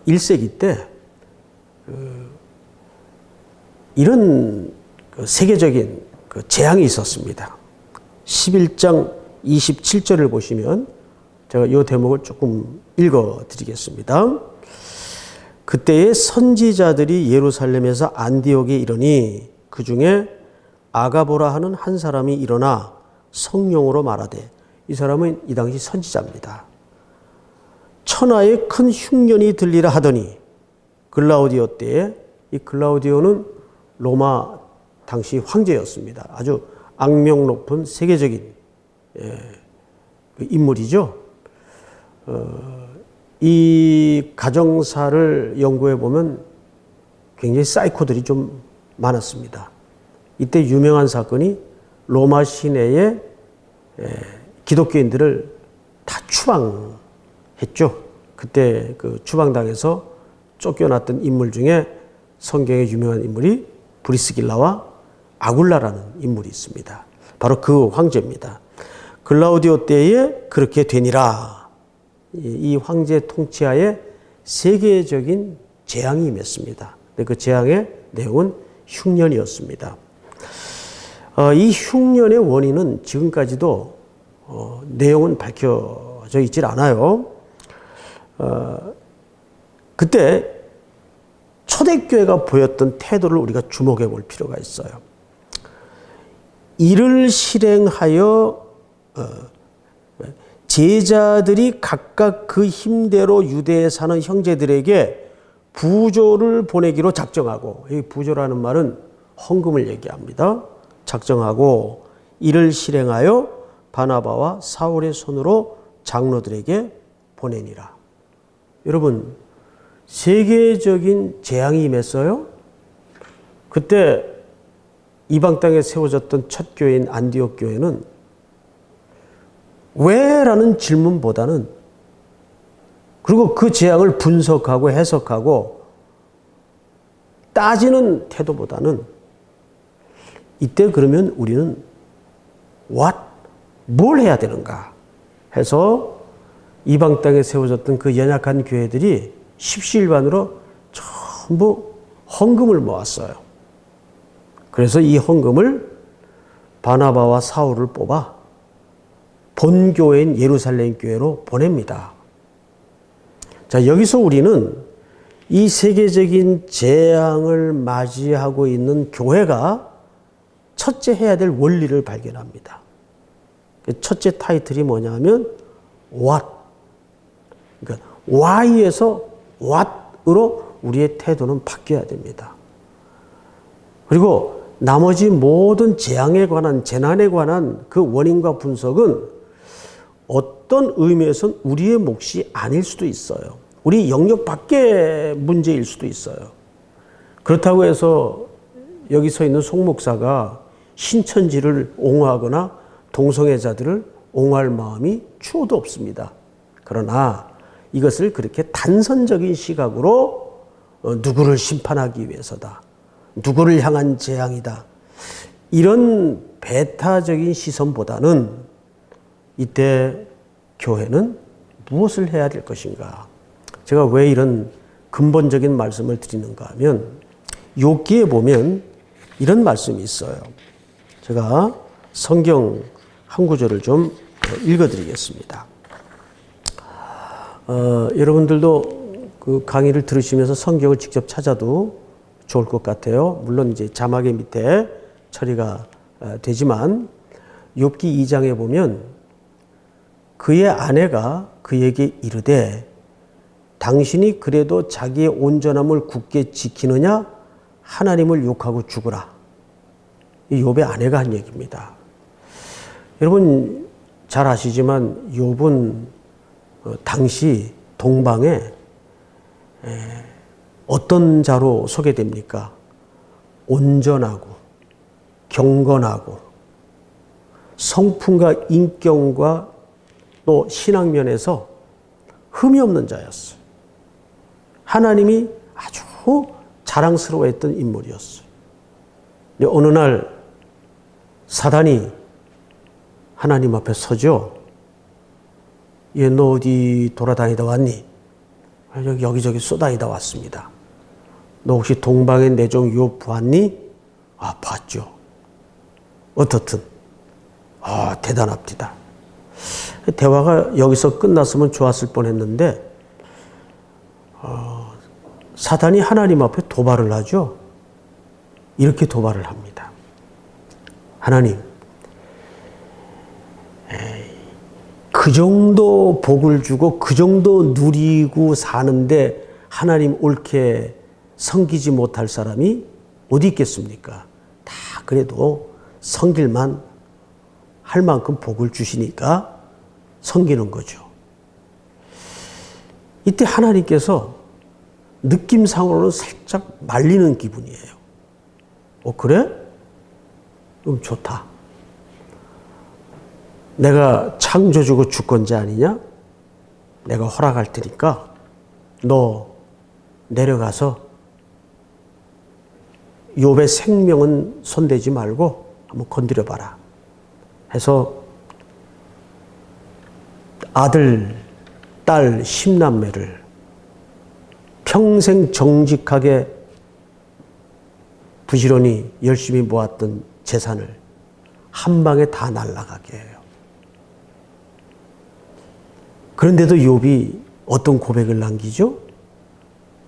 1세기 때 이런 세계적인 재앙이 있었습니다. 11장 27절을 보시면 제가 이 대목을 조금 읽어드리겠습니다. 그때의 선지자들이 예루살렘에서 안디옥에 이르니 그 중에 아가보라 하는 한 사람이 일어나 성령으로 말하되, 이 사람은 이 당시 선지자입니다. 천하에 큰 흉년이 들리라 하더니, 글라우디오 때에, 이 글라우디오는 로마 당시 황제였습니다. 아주 악명 높은 세계적인 인물이죠. 이 가정사를 연구해 보면 굉장히 사이코들이 좀 많았습니다. 이때 유명한 사건이 로마 시내에 기독교인들을 다 추방했죠. 그때 그 추방당해서 쫓겨났던 인물 중에 성경에 유명한 인물이 브리스길라와 아굴라라는 인물이 있습니다. 바로 그 황제입니다. 글라우디오 때에 그렇게 되니라. 이 황제 통치하에 세계적인 재앙이 임했습니다. 그 재앙의 내용은 흉년이었습니다. 이 흉년의 원인은 지금까지도 내용은 밝혀져 있질 않아요. 그때 초대교회가 보였던 태도를 우리가 주목해 볼 필요가 있어요. 이를 실행하여 제자들이 각각 그 힘대로 유대에 사는 형제들에게 부조를 보내기로 작정하고, 이 부조라는 말은 헌금을 얘기합니다. 작정하고 이를 실행하여 바나바와 사울의 손으로 장로들에게 보내니라. 여러분, 세계적인 재앙이 임했어요. 그때 이방 땅에 세워졌던 첫 교회인 안디옥 교회는 왜라는 질문보다는, 그리고 그 재앙을 분석하고 해석하고 따지는 태도보다는, 이때 그러면 우리는 뭘 해야 되는가 해서 이방 땅에 세워졌던 그 연약한 교회들이 십시일반으로 전부 헌금을 모았어요. 그래서 이 헌금을 바나바와 사울을 뽑아 본교회인 예루살렘 교회로 보냅니다. 자, 여기서 우리는 이 세계적인 재앙을 맞이하고 있는 교회가 첫째 해야 될 원리를 발견합니다. 첫째 타이틀이 뭐냐면 what. 그러니까 why에서 what으로 우리의 태도는 바뀌어야 됩니다. 그리고 나머지 모든 재앙에 관한, 재난에 관한 그 원인과 분석은 어떤 의미에서는 우리의 몫이 아닐 수도 있어요. 우리 영역 밖의 문제일 수도 있어요. 그렇다고 해서 여기 서 있는 송 목사가 신천지를 옹호하거나 동성애자들을 옹호할 마음이 추호도 없습니다. 그러나 이것을 그렇게 단선적인 시각으로 누구를 심판하기 위해서다, 누구를 향한 재앙이다, 이런 배타적인 시선보다는 이때 교회는 무엇을 해야 될 것인가. 제가 왜 이런 근본적인 말씀을 드리는가 하면 욥기에 보면 이런 말씀이 있어요. 제가 성경 한 구절을 좀 읽어드리겠습니다. 여러분들도 그 강의를 들으시면서 성경을 직접 찾아도 좋을 것 같아요. 물론 이제 자막의 밑에 처리가 되지만 욥기 2장에 보면 그의 아내가 그에게 이르되 당신이 그래도 자기의 온전함을 굳게 지키느냐 하나님을 욕하고 죽으라. 이 욥의 아내가 한 얘기입니다. 여러분 잘 아시지만 욥은 당시 동방에 어떤 자로 소개됩니까? 온전하고 경건하고 성품과 인격과 또 신앙면에서 흠이 없는 자였어요. 하나님이 아주 자랑스러워했던 인물이었어요. 근데 어느 날 사단이 하나님 앞에 서죠. 얘 너 어디 돌아다니다 왔니? 여기저기 쏘다니다 왔습니다. 너 혹시 동방의 내 종 욥 봤니? 아, 봤죠. 어떻든. 아, 대단합니다. 대화가 여기서 끝났으면 좋았을 뻔했는데 사단이 하나님 앞에 도발을 하죠. 이렇게 도발을 합니다. 하나님, 그 정도 복을 주고 그 정도 누리고 사는데 하나님 옳게 섬기지 못할 사람이 어디 있겠습니까? 다 그래도 섬길만 할 만큼 복을 주시니까 섬기는 거죠. 이때 하나님께서 느낌상으로는 살짝 말리는 기분이에요. 그래? 그럼 좋다. 내가 창조주고 주권자 아니냐? 내가 허락할 테니까 너 내려가서 욥의 생명은 손대지 말고 한번 건드려 봐라. 해서 아들, 딸, 10남매를 평생 정직하게 부지런히 열심히 모았던 재산을 한 방에 다 날아가게 해요. 그런데도 욥이 어떤 고백을 남기죠?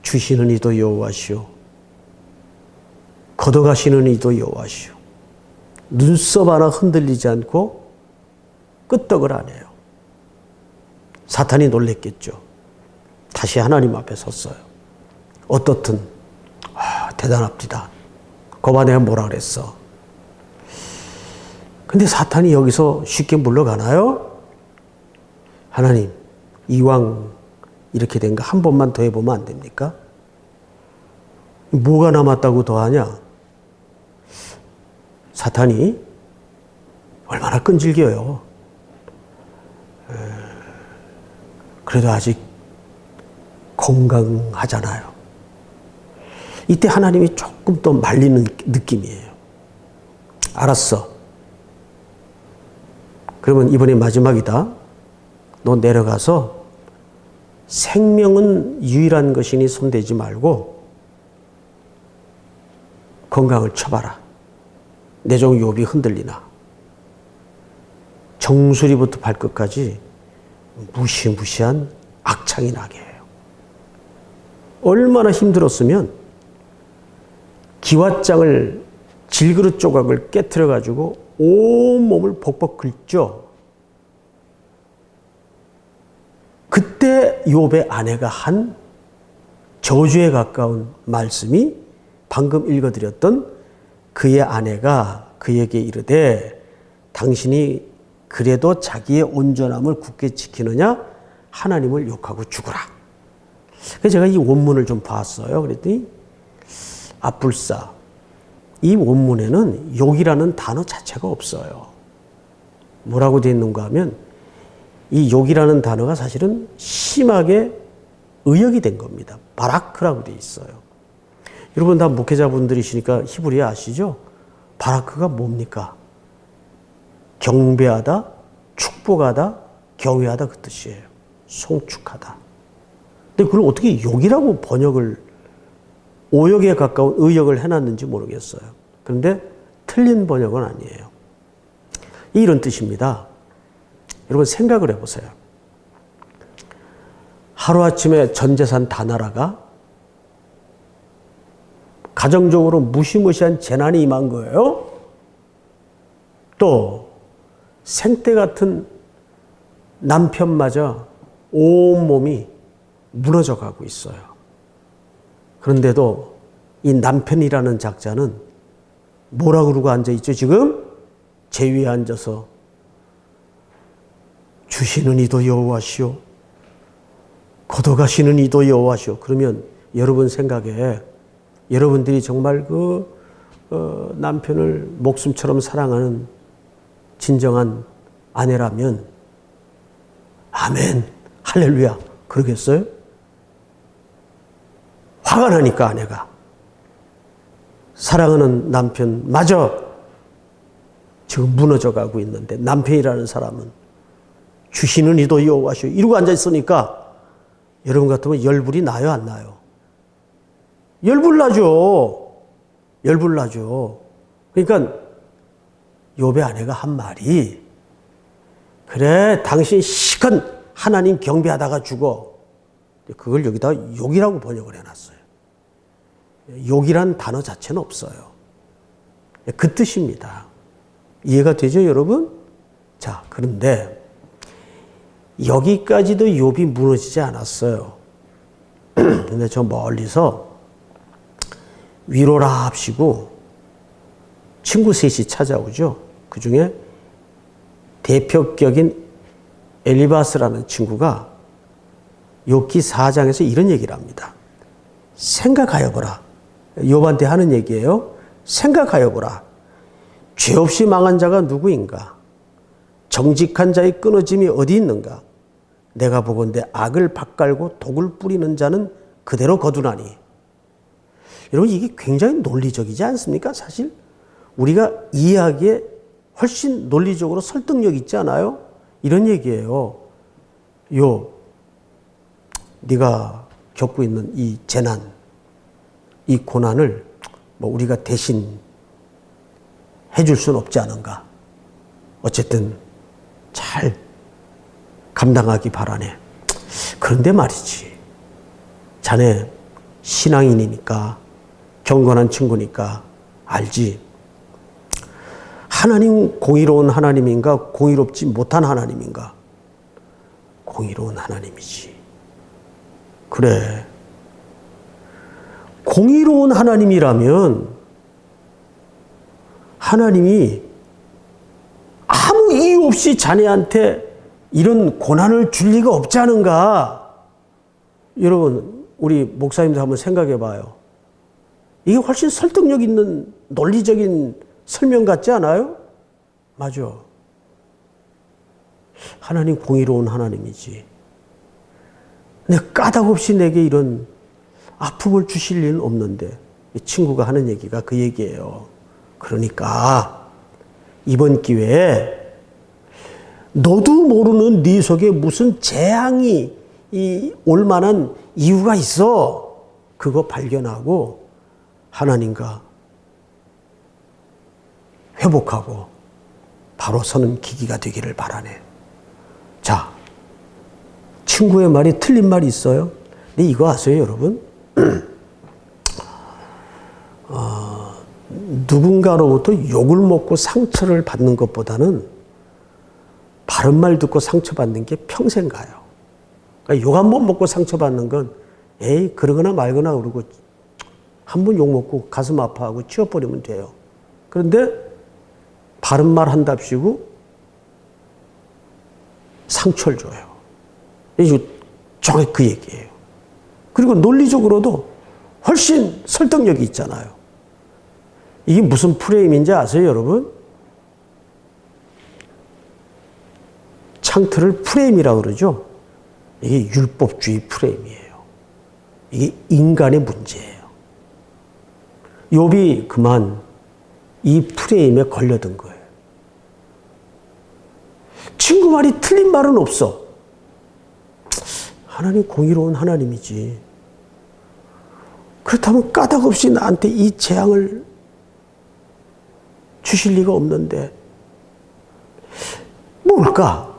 주시는 이도 여호와시오. 걷어가시는 이도 여호와시오. 눈썹 하나 흔들리지 않고 끄떡을 안 해요. 사탄이 놀랬겠죠. 다시 하나님 앞에 섰어요. 어떻든 대단합니다. 거봐 내가 뭐라 그랬어. 근데 사탄이 여기서 쉽게 물러가나요? 하나님, 이왕 이렇게 된 거 한 번만 더 해보면 안 됩니까? 뭐가 남았다고 더 하냐? 사탄이 얼마나 끈질겨요. 그래도 아직 건강하잖아요. 이때 하나님이 조금 더 말리는 느낌이에요. 알았어. 그러면 이번에 마지막이다. 너 내려가서 생명은 유일한 것이니 손대지 말고 건강을 쳐봐라. 내 종 욥이 흔들리나. 정수리부터 발끝까지 무시무시한 악창이 나게 해요. 얼마나 힘들었으면 기왓장을 질그릇 조각을 깨트려 가지고 온몸을 벅벅 긁죠. 그때 욥의 아내가 한 저주에 가까운 말씀이 방금 읽어드렸던 그의 아내가 그에게 이르되 당신이 그래도 자기의 온전함을 굳게 지키느냐 하나님을 욕하고 죽으라. 그래서 제가 이 원문을 좀 봤어요. 그랬더니 앞불사 이 원문에는 욕이라는 단어 자체가 없어요. 뭐라고 되어 있는가 하면 이 욕이라는 단어가 사실은 심하게 의역이 된 겁니다. 바라크라고 되어 있어요. 여러분 다 목회자분들이시니까 히브리어 아시죠? 바라크가 뭡니까? 경배하다, 축복하다, 경외하다 그 뜻이에요. 송축하다. 근데 그걸 어떻게 욕이라고 번역을 오역에 가까운 의역을 해놨는지 모르겠어요. 그런데 틀린 번역은 아니에요. 이런 뜻입니다. 여러분 생각을 해보세요. 하루아침에 전 재산 다 날아가 가정적으로 무시무시한 재난이 임한 거예요. 또 생떼 같은 남편마저 온몸이 무너져 가고 있어요. 그런데도 이 남편이라는 작자는 뭐라 그러고 앉아있죠? 지금 제 위에 앉아서 주시는 이도 여호와시오, 걷어가시는 이도 여호와시오. 그러면 여러분 생각에 여러분들이 정말 남편을 목숨처럼 사랑하는 진정한 아내라면 아멘, 할렐루야 그러겠어요? 화가 나니까 아내가 사랑하는 남편마저 지금 무너져 가고 있는데 남편이라는 사람은 주시는 이도 여호와시오 이러고 앉아있으니까 여러분 같으면 열불이 나요, 안 나요? 열불 나죠. 열불 나죠. 그러니까 욥의 아내가 한 말이 그래 당신 시큰 하나님 경배하다가 죽어. 그걸 여기다 욕이라고 번역을 해놨어요. 욕이란 단어 자체는 없어요. 그 뜻입니다. 이해가 되죠, 여러분? 자, 그런데 여기까지도 욥이 무너지지 않았어요. 근데 저 멀리서 위로라 합시고 친구 셋이 찾아오죠. 그 중에 대표격인 엘리바스라는 친구가 욥기 4장에서 이런 얘기를 합니다. 생각하여 보라. 욥한테 하는 얘기예요. 생각하여 보라. 죄 없이 망한 자가 누구인가? 정직한 자의 끊어짐이 어디 있는가? 내가 보건대 악을 밭갈고 독을 뿌리는 자는 그대로 거두나니. 여러분 이게 굉장히 논리적이지 않습니까? 사실 우리가 이해하기에 훨씬 논리적으로 설득력 있지 않아요? 이런 얘기예요. 네가 겪고 있는 이 재난, 이 고난을 뭐 우리가 대신 해줄 수는 없지 않은가? 어쨌든 잘 감당하기 바라네. 그런데 말이지, 자네 신앙인이니까 경건한 친구니까 알지. 하나님 공의로운 하나님인가 공의롭지 못한 하나님인가? 공의로운 하나님이지. 그래. 공의로운 하나님이라면 하나님이 아무 이유 없이 자네한테 이런 고난을 줄 리가 없지 않은가? 여러분, 우리 목사님들 한번 생각해 봐요. 이게 훨씬 설득력 있는 논리적인 설명 같지 않아요? 맞아. 하나님 공의로운 하나님이지. 근데 까닭없이 내게 이런 아픔을 주실 일은 없는데 이 친구가 하는 얘기가 그 얘기예요. 그러니까 이번 기회에 너도 모르는 네 속에 무슨 재앙이 올 만한 이유가 있어. 그거 발견하고 하나님과 회복하고 바로 서는 기기가 되기를 바라네. 자, 친구의 말이 틀린 말이 있어요. 근데 이거 아세요, 여러분? 누군가로부터 욕을 먹고 상처를 받는 것보다는 바른 말 듣고 상처받는 게 평생 가요. 그러니까 욕 한 번 먹고 상처받는 건 에이 그러거나 말거나 그러고 한 번 욕 먹고 가슴 아파하고 치워버리면 돼요. 그런데 바른 말 한답시고 상처를 줘요. 이게 정확히 그 얘기예요. 그리고 논리적으로도 훨씬 설득력이 있잖아요. 이게 무슨 프레임인지 아세요, 여러분? 창틀을 프레임이라고 그러죠. 이게 율법주의 프레임이에요. 이게 인간의 문제예요. 욥이 그만 이 프레임에 걸려든 거예요. 친구 말이 틀린 말은 없어. 하나님 공의로운 하나님이지. 그렇다면 까닭없이 나한테 이 재앙을 주실 리가 없는데 뭘까?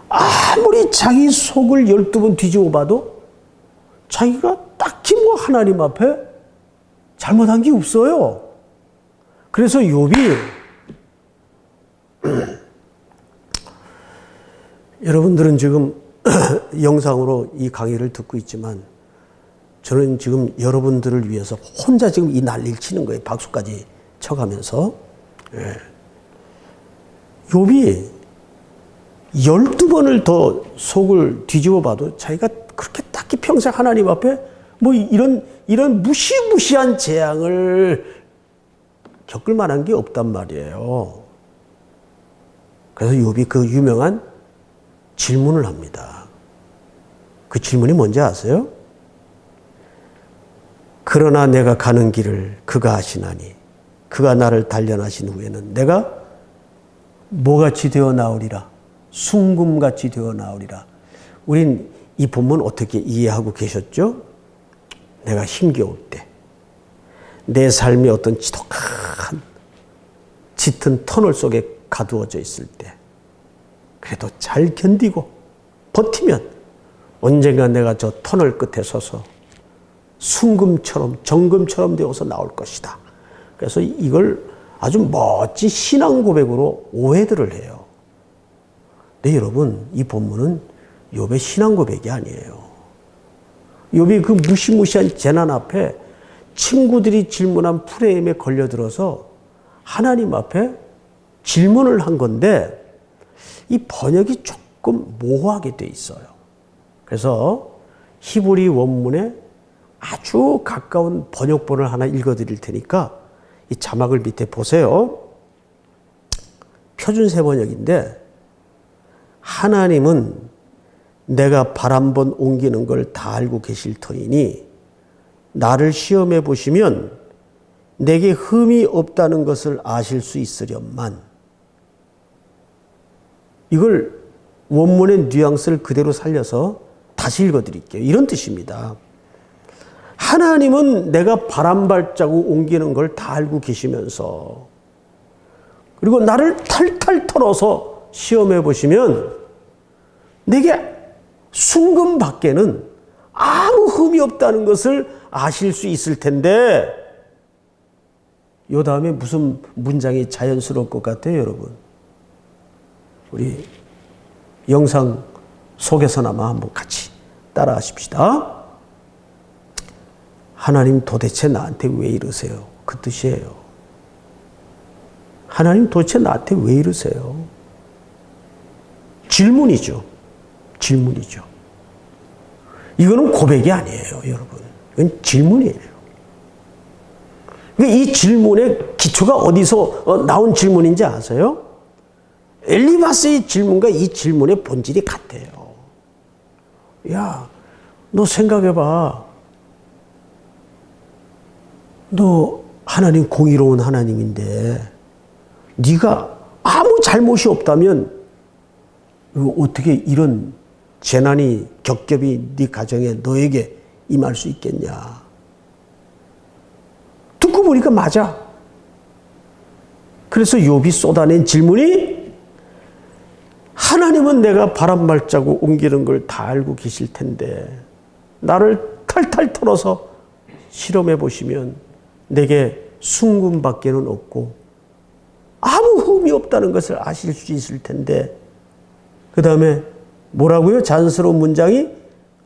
아무리 자기 속을 12번 뒤집어 봐도 자기가 딱히 뭐 하나님 앞에 잘못한 게 없어요. 그래서 욥이 여러분들은 지금 영상으로 이 강의를 듣고 있지만 저는 지금 여러분들을 위해서 혼자 지금 이 난리를 치는 거예요. 박수까지 쳐가면서. 예. 욥이 12번을 더 속을 뒤집어 봐도 자기가 그렇게 딱히 평생 하나님 앞에 뭐 이런 무시무시한 재앙을 겪을 만한 게 없단 말이에요. 그래서 욥이 그 유명한 질문을 합니다. 그 질문이 뭔지 아세요? 그러나 내가 가는 길을 그가 아시나니 그가 나를 단련하신 후에는 내가 뭐같이 되어 나오리라. 순금같이 되어 나오리라. 우린 이 본문 어떻게 이해하고 계셨죠? 내가 힘겨울 때, 내 삶이 어떤 지독한 짙은 터널 속에 가두어져 있을 때, 그래도 잘 견디고 버티면 언젠가 내가 저 터널 끝에 서서 순금처럼 정금처럼 되어서 나올 것이다. 그래서 이걸 아주 멋진 신앙 고백으로 오해들을 해요. 근데 여러분, 이 본문은 욥의 신앙 고백이 아니에요. 욥이 그 무시무시한 재난 앞에 친구들이 질문한 프레임에 걸려들어서 하나님 앞에 질문을 한 건데 이 번역이 조금 모호하게 돼 있어요. 그래서 히브리 원문에 아주 가까운 번역본을 하나 읽어드릴 테니까 이 자막을 밑에 보세요. 표준세 번역인데 하나님은 내가 발 한 번 옮기는 걸 다 알고 계실 터이니 나를 시험해 보시면 내게 흠이 없다는 것을 아실 수 있으련만. 이걸 원문의 뉘앙스를 그대로 살려서 다시 읽어드릴게요. 이런 뜻입니다. 하나님은 내가 발 한 발자국 옮기는 걸 다 알고 계시면서 그리고 나를 탈탈 털어서 시험해 보시면 내게 순금 밖에는 아무 흠이 없다는 것을 아실 수 있을 텐데 이 다음에 무슨 문장이 자연스러울 것 같아요, 여러분? 우리 영상 속에서나마 한번 같이 따라 하십시다. 하나님 도대체 나한테 왜 이러세요? 그 뜻이에요. 하나님 도대체 나한테 왜 이러세요? 질문이죠. 질문이죠. 이거는 고백이 아니에요, 여러분. 이건 질문이에요. 이 질문의 기초가 어디서 나온 질문인지 아세요? 엘리바스의 질문과 이 질문의 본질이 같아요. 야, 너 생각해봐. 너 하나님 공의로운 하나님인데 네가 아무 잘못이 없다면 어떻게 이런 재난이 겹겹이 네 가정에 너에게 임할 수 있겠냐. 듣고 보니까 맞아. 그래서 욥이 쏟아낸 질문이 하나님은 내가 발 한 발자국 옮기는 걸 다 알고 계실 텐데 나를 탈탈 털어서 실험해 보시면 내게 순금밖에는 없고 아무 흠이 없다는 것을 아실 수 있을 텐데 그 다음에 뭐라고요? 자연스러운 문장이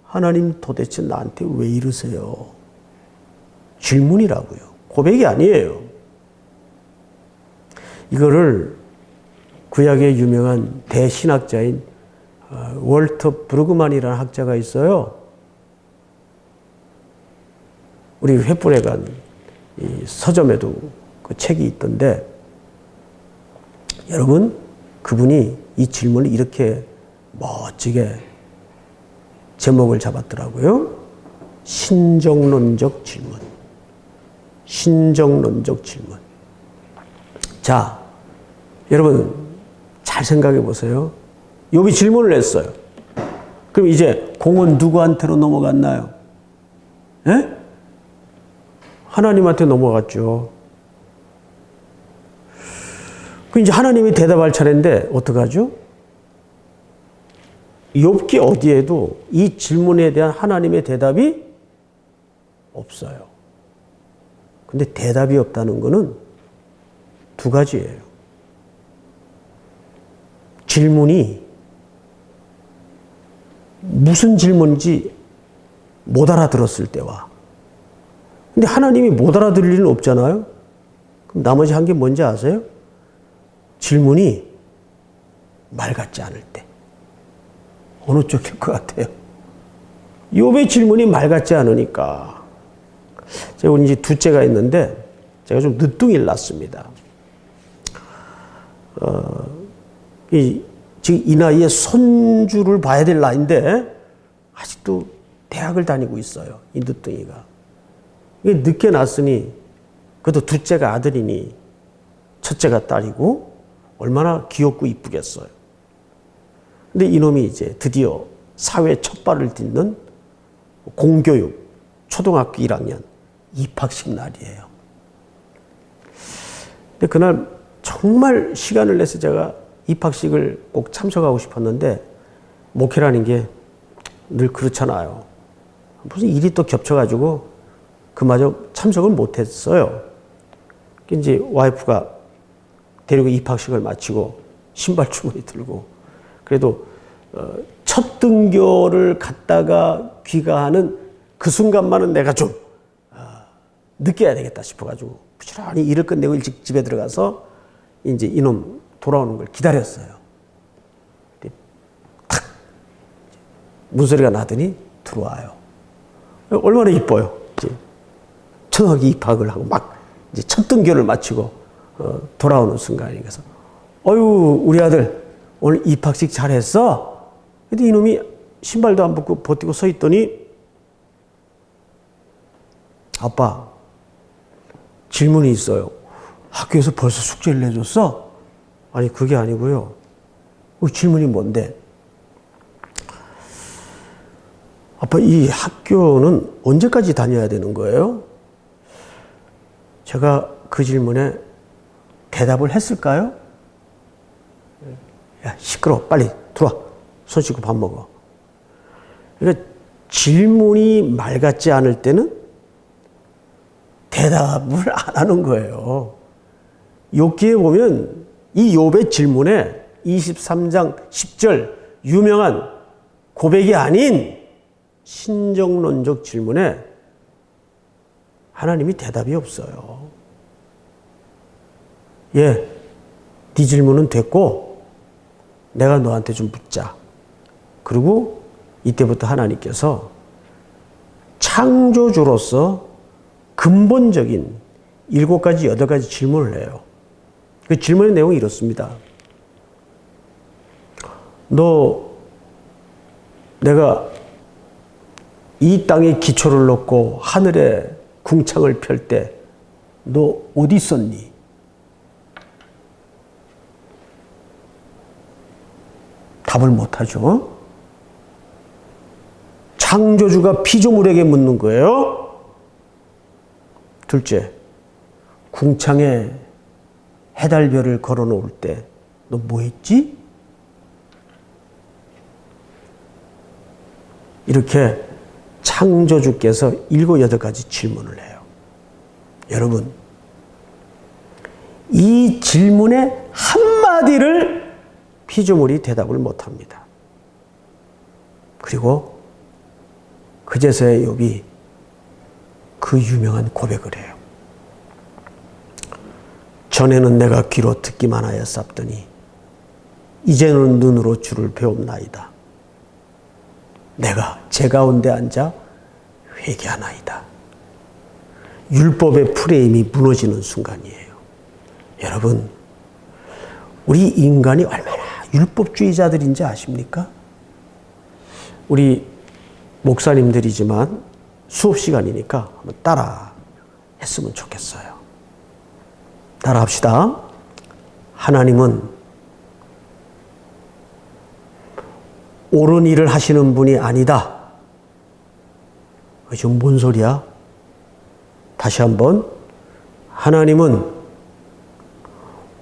하나님 도대체 나한테 왜 이러세요? 질문이라고요. 고백이 아니에요. 이거를 구약의 유명한 대신학자인 월터 브루그만이라는 학자가 있어요. 우리 횃불에 간 이 서점에도 그 책이 있던데 여러분 그분이 이 질문을 이렇게 멋지게 제목을 잡았더라고요. 신정론적 질문. 신정론적 질문. 자, 여러분 잘 생각해 보세요. 욥이 질문을 했어요. 그럼 이제 공은 누구한테로 넘어갔나요? 예? 하나님한테 넘어갔죠. 그 이제 하나님이 대답할 차례인데 어떡하죠? 욥기 어디에도 이 질문에 대한 하나님의 대답이 없어요. 근데 대답이 없다는 것은 두 가지예요. 질문이 무슨 질문인지 못 알아들었을 때와, 근데 하나님이 못 알아들을 일은 없잖아요. 그럼 나머지 한 게 뭔지 아세요? 질문이 말 같지 않을 때. 어느 쪽일 것 같아요? 욥의 질문이 말 같지 않으니까. 제가 이제 둘째가 있는데 제가 좀 늦둥이를 낳습니다. 지금 이 나이에 손주를 봐야 될 나이인데 아직도 대학을 다니고 있어요. 이 늦둥이가. 이게 늦게 낳았으니, 그래도 둘째가 아들이니 첫째가 딸이고 얼마나 귀엽고 이쁘겠어요. 근데 이놈이 이제 드디어 사회 첫 발을 딛는 공교육 초등학교 1학년 입학식 날이에요. 근데 그날 정말 시간을 내서 제가 입학식을 꼭 참석하고 싶었는데 목회라는 게 늘 그렇잖아요. 무슨 일이 또 겹쳐가지고 그마저 참석을 못했어요. 이제 와이프가 데리고 입학식을 마치고 신발 주머니 들고, 그래도 첫 등교를 갔다가 귀가하는 그 순간만은 내가 좀 늦게 해야 되겠다 싶어가지고 부지런히 일을 끝내고 일찍 집에 들어가서 이제 이놈 돌아오는 걸 기다렸어요. 탁 문소리가 나더니 들어와요. 얼마나 이뻐요. 이제 초등학교 입학을 하고 막 이제 첫 등교를 마치고 돌아오는 순간이. 그래서 어유 우리 아들 오늘 입학식 잘했어? 근데 이놈이 신발도 안 벗고 버티고 서 있더니 아빠 질문이 있어요. 학교에서 벌써 숙제를 내줬어? 아니 그게 아니고요. 질문이 뭔데? 아빠 이 학교는 언제까지 다녀야 되는 거예요? 제가 그 질문에 대답을 했을까요? 야 시끄러워 빨리 들어와 손 씻고 밥 먹어. 그러니까 질문이 말 같지 않을 때는 대답을 안 하는 거예요. 욥기에 보면 이 욥의 질문에 23장 10절 유명한 고백이 아닌 신정론적 질문에 하나님이 대답이 없어요. 네 질문은 됐고 내가 너한테 좀 묻자. 그리고 이때부터 하나님께서 창조주로서 근본적인 7가지, 8가지 질문을 해요. 그 질문의 내용이 이렇습니다. 내가 이 땅에 기초를 놓고 하늘에 궁창을 펼 때 너 어디 있었니? 답을 못하죠. 창조주가 피조물에게 묻는 거예요. 둘째, 궁창에 해달별을 걸어놓을 때 너 뭐 했지? 이렇게 창조주께서 7, 8가지 질문을 해요. 여러분, 이 질문의 한마디를 피조물이 대답을 못합니다. 그리고 그제서야 욥이 그 유명한 고백을 해요. 전에는 내가 귀로 듣기만 하였사옵더니 이제는 눈으로 주를 배움나이다. 내가 제 가운데 앉아 회개하나이다. 율법의 프레임이 무너지는 순간이에요. 여러분, 우리 인간이 얼마나 율법주의자들인지 아십니까? 우리 목사님들이지만 수업 시간이니까 한번 따라 했으면 좋겠어요. 따라 합시다. 하나님은 옳은 일을 하시는 분이 아니다. 지금 뭔 소리야? 다시 한번. 하나님은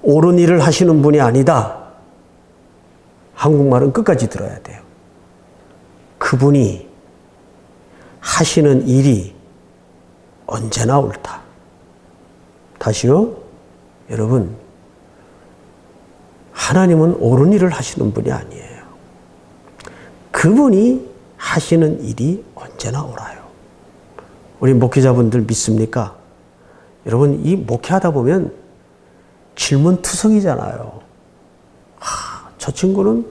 옳은 일을 하시는 분이 아니다. 한국말은 끝까지 들어야 돼요. 그분이 하시는 일이 언제나 옳다. 다시요. 여러분, 하나님은 옳은 일을 하시는 분이 아니에요. 그분이 하시는 일이 언제나 옳아요. 우리 목회자분들 믿습니까? 여러분, 이 목회하다 보면 질문투성이잖아요. 저 친구는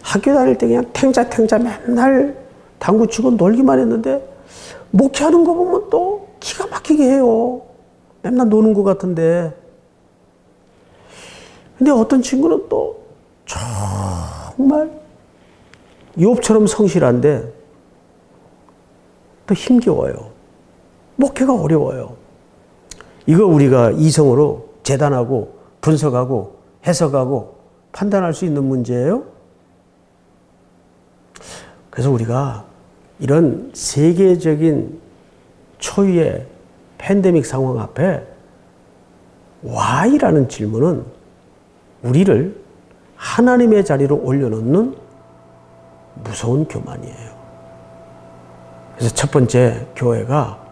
학교 다닐 때 그냥 탱자탱자 맨날 당구 치고 놀기만 했는데 목회하는 거 보면 또 기가 막히게 해요. 맨날 노는 것 같은데. 근데 어떤 친구는 또 정말 욥처럼 성실한데 또 힘겨워요. 목회가 어려워요. 이거 우리가 이성으로 재단하고 분석하고 해석하고 판단할 수 있는 문제예요. 그래서 우리가 이런 세계적인 초유의 팬데믹 상황 앞에 Why라는 질문은 우리를 하나님의 자리로 올려놓는 무서운 교만이에요. 그래서 첫 번째 교회가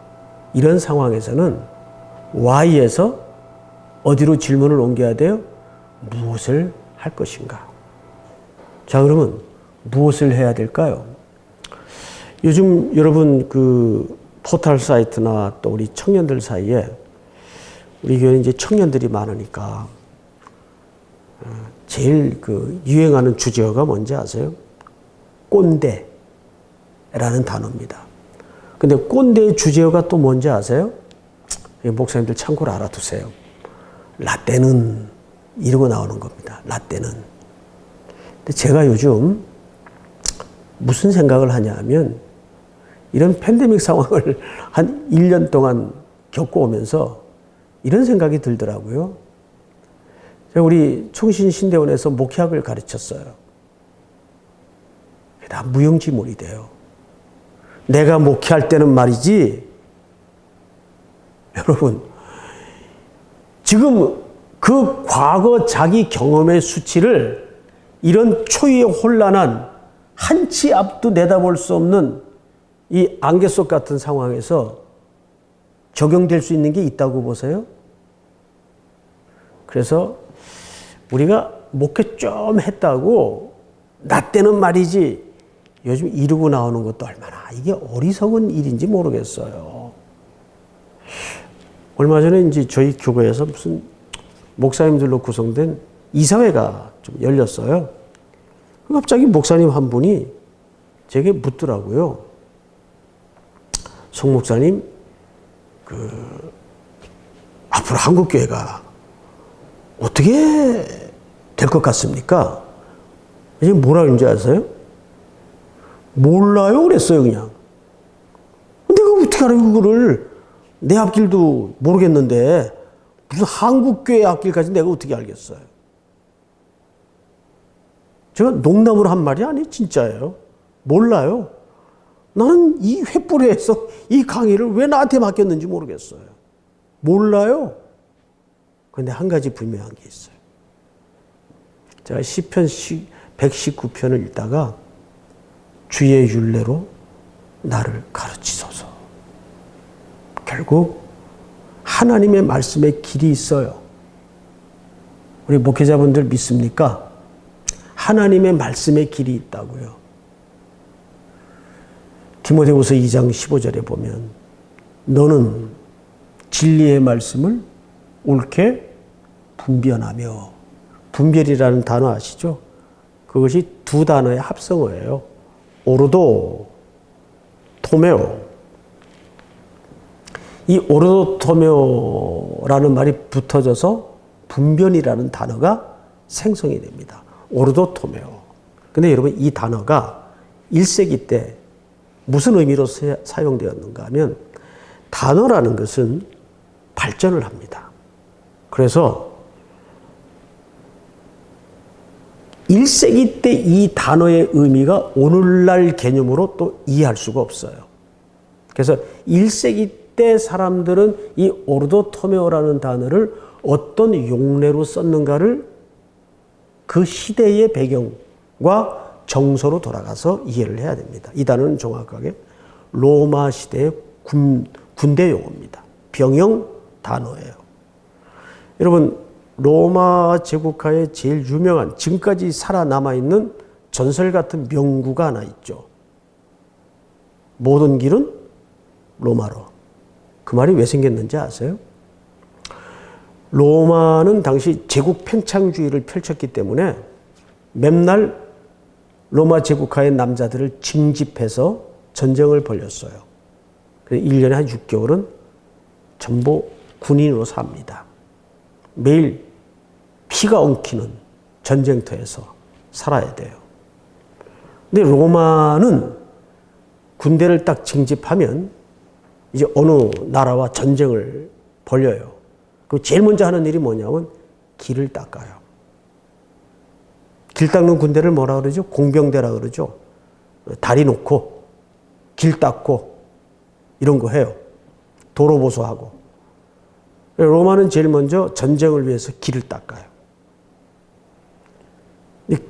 이런 상황에서는 Why에서 어디로 질문을 옮겨야 돼요? 무엇을 할 것인가? 자, 그러면 무엇을 해야 될까요? 요즘 여러분 그 포털 사이트나 또 우리 청년들 사이에 우리 교회는 이제 청년들이 많으니까 제일 그 유행하는 주제어가 뭔지 아세요? 꼰대라는 단어입니다. 근데 꼰대의 주제어가 또 뭔지 아세요? 목사님들 참고로 알아두세요. 라떼는 이러고 나오는 겁니다. 라떼는. 근데 제가 요즘 무슨 생각을 하냐면 이런 팬데믹 상황을 한 1년 동안 겪어오면서 이런 생각이 들더라고요. 제가 우리 총신신대원에서 목회학을 가르쳤어요. 다 무용지물이 돼요. 내가 목회할 때는 말이지, 여러분, 지금 그 과거 자기 경험의 수치를 이런 초유의 혼란한 한치 앞도 내다볼 수 없는 이 안개 속 같은 상황에서 적용될 수 있는 게 있다고 보세요? 그래서 우리가 목회 좀 했다고 나 때는 말이지 요즘 이러고 나오는 것도 얼마나 이게 어리석은 일인지 모르겠어요. 얼마 전에 이제 저희 교회에서 무슨 목사님들로 구성된 이사회가 좀 열렸어요. 갑자기 목사님 한 분이 제게 묻더라고요. 송 목사님, 앞으로 한국교회가 어떻게 될 것 같습니까? 이제 뭐라 그런지 아세요? 몰라요 그랬어요, 그냥. 내가 어떻게 알아요, 그거를. 내 앞길도 모르겠는데 무슨 한국교회 앞길까지 내가 어떻게 알겠어요? 제가 농담으로 한 말이 아니에요, 진짜예요. 몰라요. 나는 이 횃불에서 이 강의를 왜 나한테 맡겼는지 모르겠어요. 몰라요. 그런데 한 가지 분명한 게 있어요. 제가 시편 119편을 읽다가 주의 율례로 나를 가르치소서. 결국 하나님의 말씀에 길이 있어요. 우리 목회자분들 믿습니까? 하나님의 말씀에 길이 있다고요. 디모데후서 2장 15절에 보면 너는 진리의 말씀을 옳게 분별하며, 분별이라는 단어 아시죠? 그것이 두 단어의 합성어예요. 오르도 토메오. 이 오르도 토메오라는 말이 붙어져서 분별이라는 단어가 생성이 됩니다. 오르도 토메오. 근데 여러분, 이 단어가 1세기 때 무슨 의미로 사용되었는가 하면 단어라는 것은 발전을 합니다. 그래서 1세기 때 이 단어의 의미가 오늘날 개념으로 또 이해할 수가 없어요. 그래서 1세기 때 사람들은 이 오르도 토메오라는 단어를 어떤 용례로 썼는가를 그 시대의 배경과 정서로 돌아가서 이해를 해야 됩니다. 이 단어는 정확하게 로마 시대의 군대 용어입니다. 병영 단어예요. 여러분, 로마 제국하에 제일 유명한 지금까지 살아남아 있는 전설 같은 명구가 하나 있죠. 모든 길은 로마로. 그 말이 왜 생겼는지 아세요? 로마는 당시 제국 팽창주의를 펼쳤기 때문에 맨날 로마 제국하의 남자들을 징집해서 전쟁을 벌였어요. 그래서 1년에 한 6개월은 전부 군인으로 삽니다. 매일 피가 엉키는 전쟁터에서 살아야 돼요. 근데 로마는 군대를 딱 징집하면 이제 어느 나라와 전쟁을 벌여요. 그 제일 먼저 하는 일이 뭐냐면 길을 닦아요. 길 닦는 군대를 뭐라 그러죠? 공병대라 그러죠. 다리 놓고 길 닦고 이런 거 해요. 도로 보수하고. 로마는 제일 먼저 전쟁을 위해서 길을 닦아요.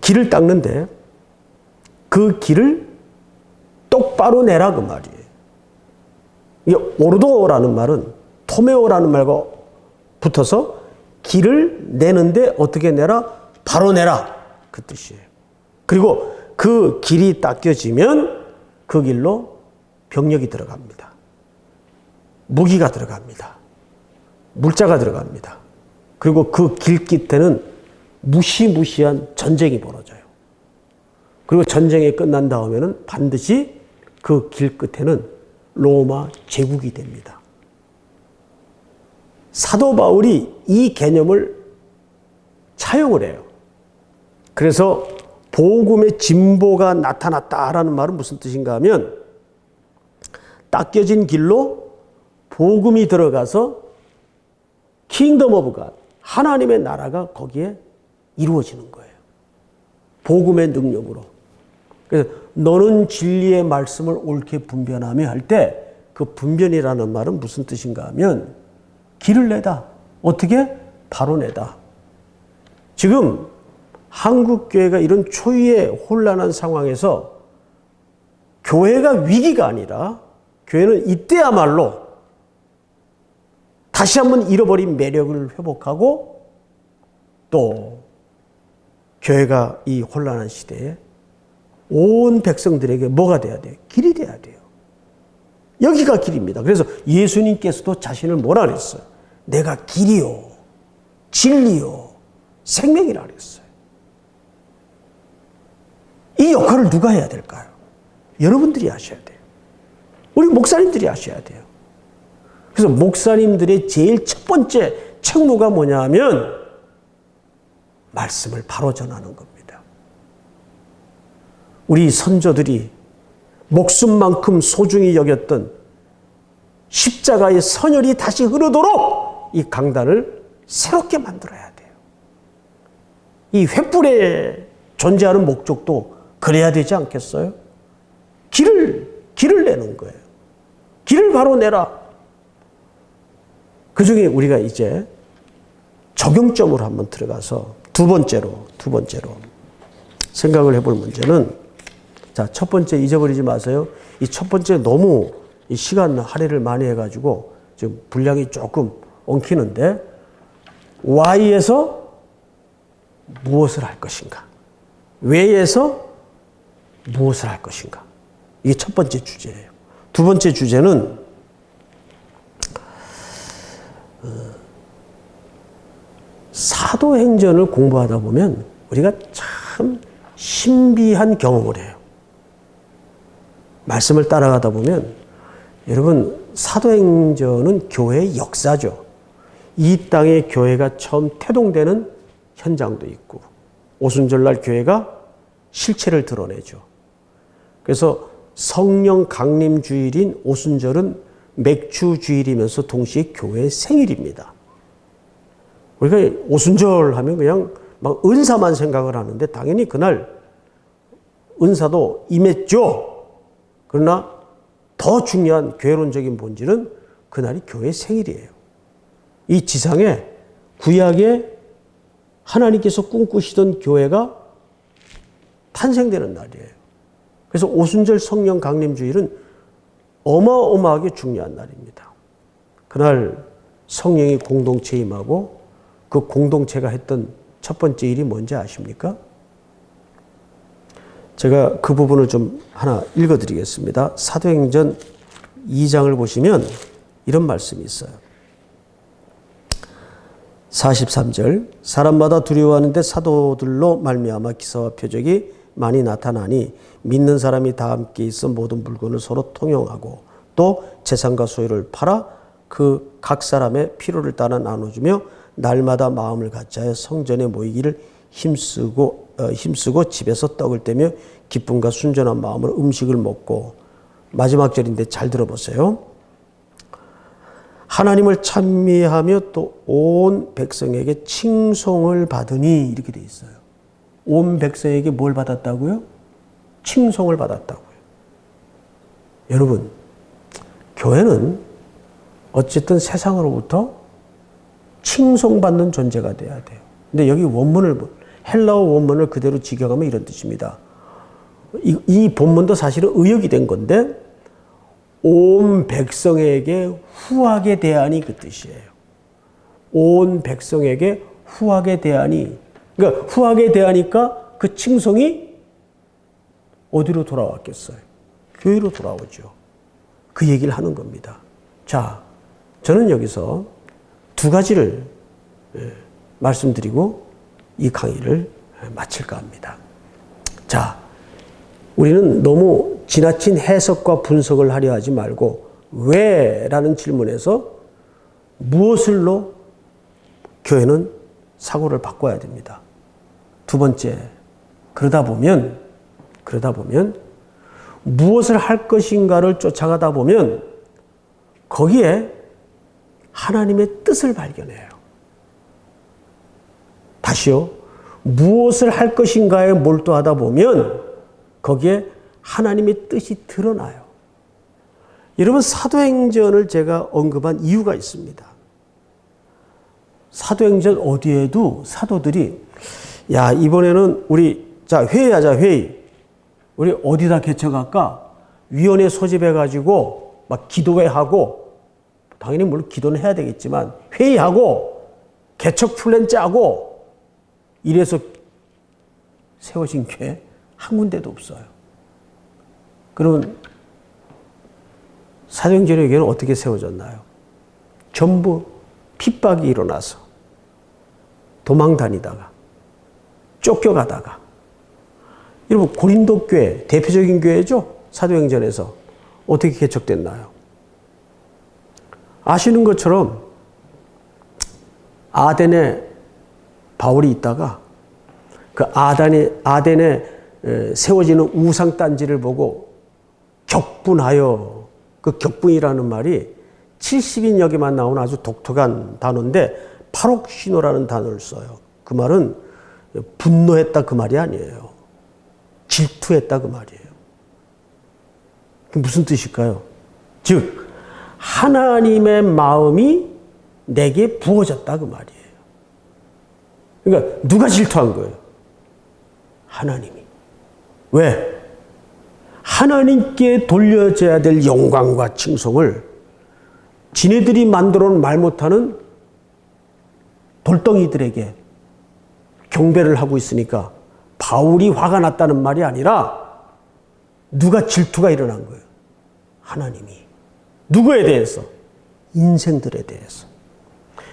길을 닦는데 그 길을 똑바로 내라 그 말이에요. 이게 오르도라는 말은 토메오라는 말과 붙어서 길을 내는데 어떻게 내라? 바로 내라. 그 뜻이에요. 그리고 그 길이 닦여지면 그 길로 병력이 들어갑니다. 무기가 들어갑니다. 물자가 들어갑니다. 그리고 그 길끝에는 무시무시한 전쟁이 벌어져요. 그리고 전쟁이 끝난 다음에는 반드시 그 길끝에는 로마 제국이 됩니다. 사도 바울이 이 개념을 차용을 해요. 그래서 복음의 진보가 나타났다라는 말은 무슨 뜻인가 하면 닦여진 길로 복음이 들어가서 킹덤 오브 갓, 하나님의 나라가 거기에 이루어지는 거예요. 복음의 능력으로. 그래서 너는 진리의 말씀을 옳게 분별하며 할 때 그 분별이라는 말은 무슨 뜻인가 하면 길을 내다. 어떻게? 바로 내다. 지금 한국 교회가 이런 초유의 혼란한 상황에서 교회가 위기가 아니라 교회는 이때야말로 다시 한번 잃어버린 매력을 회복하고 또 교회가 이 혼란한 시대에 온 백성들에게 뭐가 돼야 돼요? 길이 돼야 돼요. 여기가 길입니다. 그래서 예수님께서도 자신을 뭐라 그랬어요? 내가 길이요, 진리요, 생명이라 그랬어요. 이 역할을 누가 해야 될까요? 여러분들이 하셔야 돼요. 우리 목사님들이 하셔야 돼요. 그래서 목사님들의 제일 첫 번째 책무가 뭐냐 하면 말씀을 바로 전하는 겁니다. 우리 선조들이 목숨만큼 소중히 여겼던 십자가의 선혈이 다시 흐르도록 이 강단을 새롭게 만들어야 돼요. 이 횃불에 존재하는 목적도 그래야 되지 않겠어요? 길을 내는 거예요. 길을 바로 내라. 그 중에 우리가 이제 적용점으로 한번 들어가서 두 번째로 생각을 해볼 문제는 자, 첫 번째 잊어버리지 마세요. 이 첫 번째 너무 이 시간 할애를 많이 해가지고 지금 분량이 조금 엉키는데 Y에서 무엇을 할 것인가? 왜에서 무엇을 할 것인가? 이게 첫 번째 주제예요. 두 번째 주제는 사도행전을 공부하다 보면 우리가 참 신비한 경험을 해요. 말씀을 따라가다 보면 여러분 사도행전은 교회의 역사죠. 이 땅에 교회가 처음 태동되는 현장도 있고 오순절날 교회가 실체를 드러내죠. 그래서 성령 강림 주일인 오순절은 맥주 주일이면서 동시에 교회의 생일입니다. 우리가 오순절 하면 그냥 막 은사만 생각을 하는데 당연히 그날 은사도 임했죠. 그러나 더 중요한 교회론적인 본질은 그날이 교회 생일이에요. 이 지상에 구약에 하나님께서 꿈꾸시던 교회가 탄생되는 날이에요. 그래서 오순절 성령 강림주일은 어마어마하게 중요한 날입니다. 그날 성령이 공동체에 임하고 그 공동체가 했던 첫 번째 일이 뭔지 아십니까? 제가 그 부분을 좀 하나 읽어드리겠습니다. 사도행전 2장을 보시면 이런 말씀이 있어요. 43절 사람마다 두려워하는데 사도들로 말미암아 기사와 표적이 많이 나타나니 믿는 사람이 다 함께 있어 모든 물건을 서로 통용하고 또 재산과 소유를 팔아 그 각 사람의 필요를 따라 나눠주며 날마다 마음을 같이하여 성전에 모이기를 힘쓰고 집에서 떡을 떼며 기쁨과 순전한 마음으로 음식을 먹고 마지막 절인데 잘 들어보세요. 하나님을 찬미하며 또 온 백성에게 칭송을 받으니 이렇게 돼 있어요. 온 백성에게 뭘 받았다고요? 칭송을 받았다고요. 여러분, 교회는 어쨌든 세상으로부터 칭송받는 존재가 돼야 돼요. 근데 여기 헬라어 원문을 그대로 직역하면 이런 뜻입니다. 이 본문도 사실은 의역이 된 건데 온 백성에게 후하게 대하니 그 뜻이에요. 온 백성에게 후하게 대하니, 그러니까 후하게 대하니까 그 칭송이 어디로 돌아왔겠어요? 교회로 돌아오죠. 그 얘기를 하는 겁니다. 자, 저는 여기서 두 가지를 말씀드리고 이 강의를 마칠까 합니다. 자, 우리는 너무 지나친 해석과 분석을 하려 하지 말고 왜? 라는 질문에서 무엇을로 교회는 사고를 바꿔야 됩니다. 두 번째, 그러다 보면 무엇을 할 것인가를 쫓아가다 보면 거기에 하나님의 뜻을 발견해요. 다시요. 무엇을 할 것인가에 몰두하다 보면 거기에 하나님의 뜻이 드러나요. 여러분, 사도행전을 제가 언급한 이유가 있습니다. 사도행전 어디에도 사도들이 야, 이번에는 우리 회의하자, 회의. 우리 어디다 개척할까? 위원회 소집해가지고 막 기도회하고, 당연히 물론 기도는 해야 되겠지만 회의하고 개척 플랜 짜고 이래서 세워진 교회 한 군데도 없어요. 그러면 사도행전의 교회는 어떻게 세워졌나요? 전부 핍박이 일어나서 도망 다니다가 쫓겨가다가, 여러분 고린도 교회 대표적인 교회죠. 사도행전에서 어떻게 개척됐나요? 아시는 것처럼 아덴에 바울이 있다가 그 아덴에 세워지는 우상단지를 보고 격분하여, 그 격분이라는 말이 70인역에만 나오는 아주 독특한 단어인데 파록시노라는 단어를 써요. 그 말은 분노했다 그 말이 아니에요. 질투했다 그 말이에요. 그게 무슨 뜻일까요? 즉 하나님의 마음이 내게 부어졌다 그 말이에요. 그러니까 누가 질투한 거예요? 하나님이. 왜? 하나님께 돌려져야 될 영광과 칭송을 지네들이 만들어 놓은 말 못하는 돌덩이들에게 경배를 하고 있으니까 바울이 화가 났다는 말이 아니라 누가 질투가 일어난 거예요? 하나님이. 누구에 대해서? 인생들에 대해서.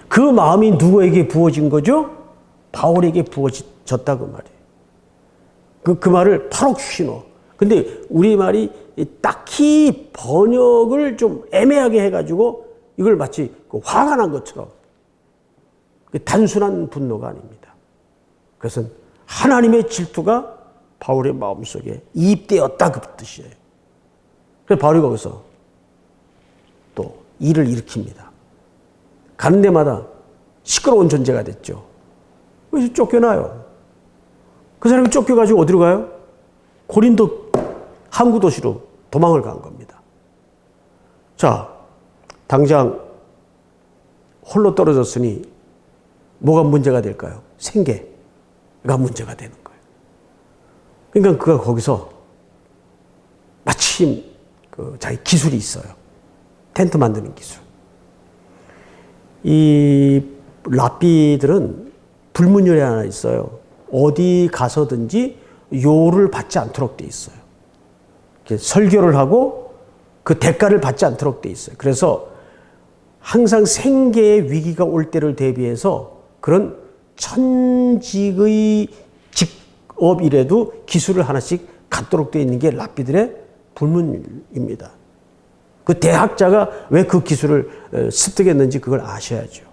그 마음이 누구에게 부어진 거죠? 바울에게 부어졌다 그 말이에요. 그 말을 파록시노. 근데 우리말이 딱히 번역을 좀 애매하게 해가지고 이걸 마치 화가 난 것처럼, 단순한 분노가 아닙니다. 그것은 하나님의 질투가 바울의 마음속에 이입되었다 그 뜻이에요. 그래서 바울이 거기서 또 일을 일으킵니다. 가는 데마다 시끄러운 존재가 됐죠. 그래서 쫓겨나요. 그 사람이 쫓겨가지고 어디로 가요? 고린도 항구 도시로 도망을 간 겁니다. 자, 당장 홀로 떨어졌으니 뭐가 문제가 될까요? 생계가 문제가 되는 거예요. 그러니까 그가 거기서 마침 자기 기술이 있어요. 텐트 만드는 기술. 이 랍비들은 불문율이 하나 있어요. 어디 가서든지 요를 받지 않도록 돼 있어요. 설교를 하고 그 대가를 받지 않도록 돼 있어요. 그래서 항상 생계의 위기가 올 때를 대비해서 그런 천직의 직업이라도 기술을 하나씩 갖도록 되어 있는 게 랍비들의 불문입니다. 그 대학자가 왜 그 기술을 습득했는지 그걸 아셔야죠.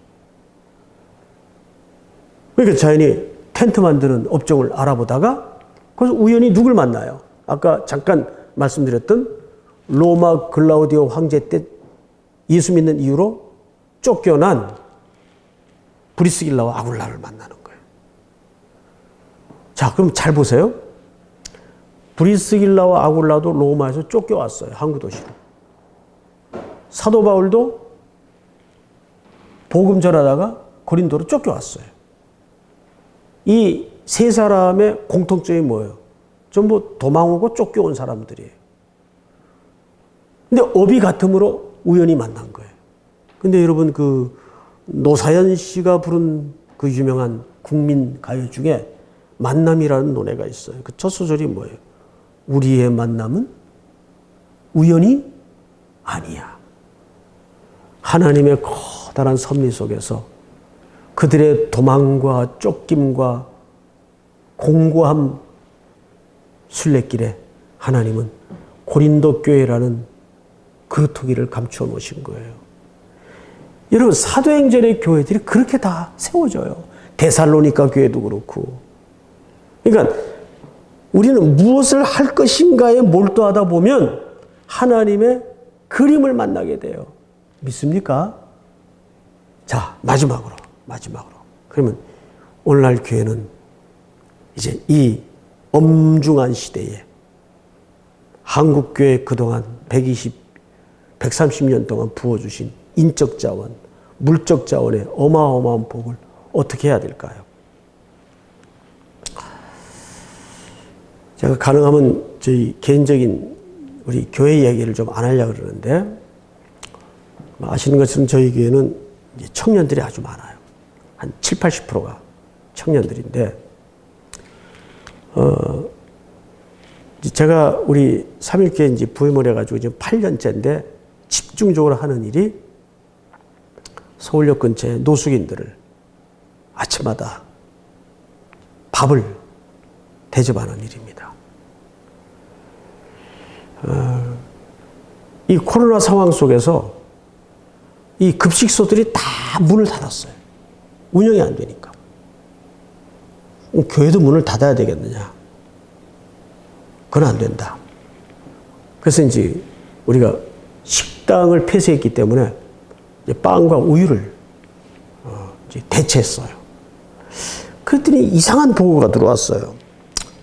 그러니까 자연히 텐트 만드는 업종을 알아보다가 그래서 우연히 누굴 만나요? 아까 잠깐 말씀드렸던 로마 글라우디오 황제 때 예수 믿는 이유로 쫓겨난 브리스길라와 아굴라를 만나는 거예요. 자, 그럼 잘 보세요. 브리스길라와 아굴라도 로마에서 쫓겨왔어요. 항구 도시로. 사도 바울도 복음 전하다가 고린도로 쫓겨왔어요. 이 세 사람의 공통점이 뭐예요? 전부 도망 오고 쫓겨온 사람들이에요. 근데 업이 같음으로 우연히 만난 거예요. 근데 여러분 그 노사연 씨가 부른 그 유명한 국민 가요 중에 만남이라는 노래가 있어요. 그 첫 소절이 뭐예요? 우리의 만남은 우연이 아니야. 하나님의 커다란 섭리 속에서 그들의 도망과 쫓김과 공고함 순례길에 하나님은 고린도 교회라는 그 토기를 감추어 놓으신 거예요. 여러분 사도행전의 교회들이 그렇게 다 세워져요. 데살로니가 교회도 그렇고. 그러니까 우리는 무엇을 할 것인가에 몰두하다 보면 하나님의 그림을 만나게 돼요. 믿습니까? 자, 마지막으로. 그러면 오늘날 교회는 이제 이 엄중한 시대에 한국교회 그동안 130년 동안 부어주신 인적 자원, 물적 자원의 어마어마한 복을 어떻게 해야 될까요? 제가 가능하면 저희 개인적인 우리 교회 이야기를 좀 안 하려고 그러는데 아시는 것처럼 저희 교회는 이제 청년들이 아주 많아요. 한 70~80%가 청년들인데 제가 우리 3일교회 이제 부임을 해가지고 지금 8년째인데 집중적으로 하는 일이 서울역 근처에 노숙인들을 아침마다 밥을 대접하는 일입니다. 이 코로나 상황 속에서 이 급식소들이 다 문을 닫았어요. 운영이 안 되니까. 교회도 문을 닫아야 되겠느냐? 그건 안 된다. 그래서 이제 우리가 식당을 폐쇄했기 때문에 이제 빵과 우유를 이제 대체했어요. 그랬더니 이상한 보고가 들어왔어요.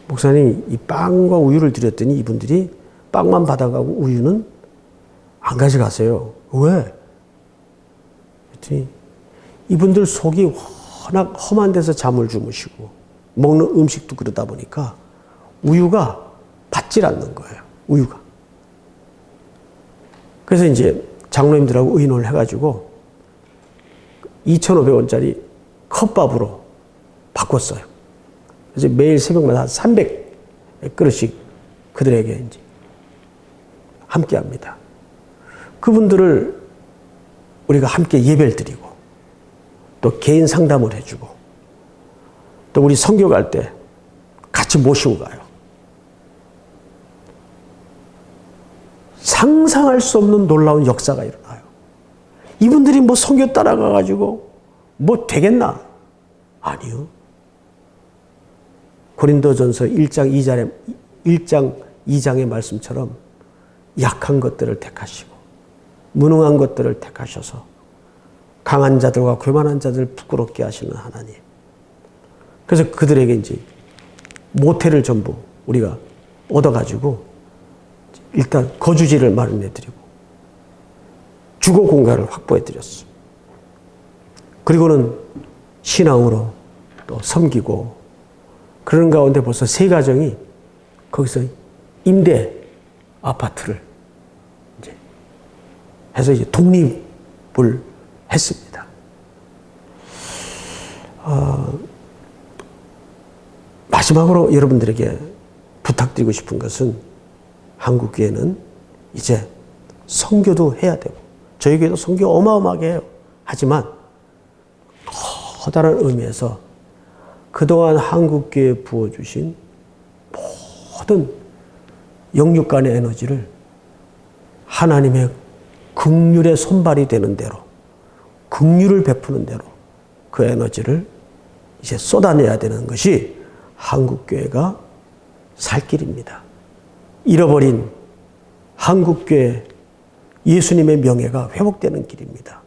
목사님, 이 빵과 우유를 드렸더니 이분들이 빵만 받아가고 우유는 안 가져가세요. 왜? 그랬더니 이분들 속이 워낙 험한 데서 잠을 주무시고 먹는 음식도 그러다 보니까 우유가 받질 않는 거예요. 우유가. 그래서 이제 장로님들하고 의논을 해가지고 2,500원짜리 컵밥으로 바꿨어요. 그래서 매일 새벽마다 300그릇씩 그들에게 이제 함께 합니다. 그분들을 우리가 함께 예배를 드리고 또 개인 상담을 해주고 또 우리 선교 갈 때 같이 모시고 가요. 상상할 수 없는 놀라운 역사가 일어나요. 이분들이 뭐 선교 따라가가지고 뭐 되겠나? 아니요. 고린도전서 1장 2장의 말씀처럼 약한 것들을 택하시고 무능한 것들을 택하셔서 강한 자들과 교만한 자들을 부끄럽게 하시는 하나님. 그래서 그들에게 이제 모텔을 전부 우리가 얻어가지고 일단 거주지를 마련해드리고 주거 공간을 확보해드렸어. 그리고는 신앙으로 또 섬기고 그런 가운데 벌써 3가정이 거기서 임대 아파트를 이제 해서 이제 독립을 했습니다. 마지막으로 여러분들에게 부탁드리고 싶은 것은 한국 교회는 이제 선교도 해야 되고 저희 교회도 선교 어마어마하게 해요. 하지만 커다란 의미에서 그동안 한국 교회에 부어주신 모든 영육 간의 에너지를 하나님의 긍휼의 손발이 되는 대로 긍휼을 베푸는 대로 그 에너지를 이제 쏟아내야 되는 것이 한국교회가 살 길입니다. 잃어버린 한국교회 예수님의 명예가 회복되는 길입니다.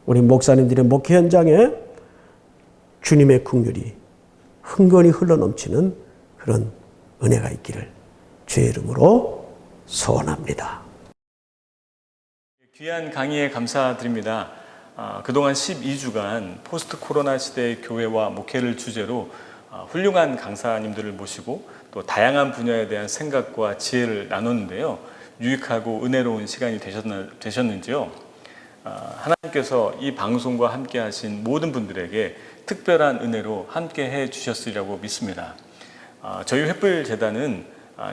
우리 목사님들의 목회 현장에 주님의 긍휼이 흥건히 흘러넘치는 그런 은혜가 있기를 주의 이름으로 소원합니다. 귀한 강의에 감사드립니다. 그동안 12주간 포스트 코로나 시대의 교회와 목회를 주제로 훌륭한 강사님들을 모시고 또 다양한 분야에 대한 생각과 지혜를 나눴는데요. 유익하고 은혜로운 시간이 되셨는지요? 하나님께서 이 방송과 함께 하신 모든 분들에게 특별한 은혜로 함께 해 주셨으리라고 믿습니다. 저희 횃불재단은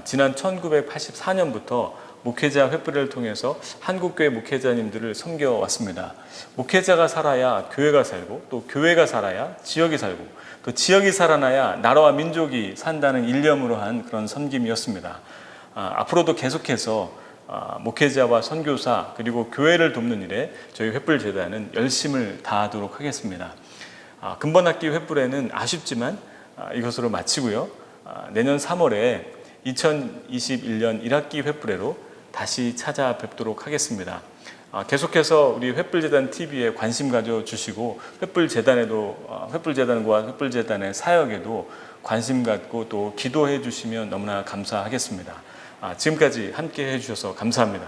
지난 1984년부터 목회자 횃불을 통해서 한국교회 목회자님들을 섬겨왔습니다. 목회자가 살아야 교회가 살고 또 교회가 살아야 지역이 살고 또 지역이 살아나야 나라와 민족이 산다는 일념으로 한 그런 섬김이었습니다. 앞으로도 계속해서 목회자와 선교사 그리고 교회를 돕는 일에 저희 횃불재단은 열심을 다하도록 하겠습니다. 금번학기 횃불에는 아쉽지만 이것으로 마치고요. 내년 3월에 2021년 1학기 횃불회로 다시 찾아뵙도록 하겠습니다. 계속해서 우리 횃불재단 TV에 관심 가져주시고 횃불재단과 횃불재단의 사역에도 관심 갖고 또 기도해 주시면 너무나 감사하겠습니다. 지금까지 함께 해주셔서 감사합니다.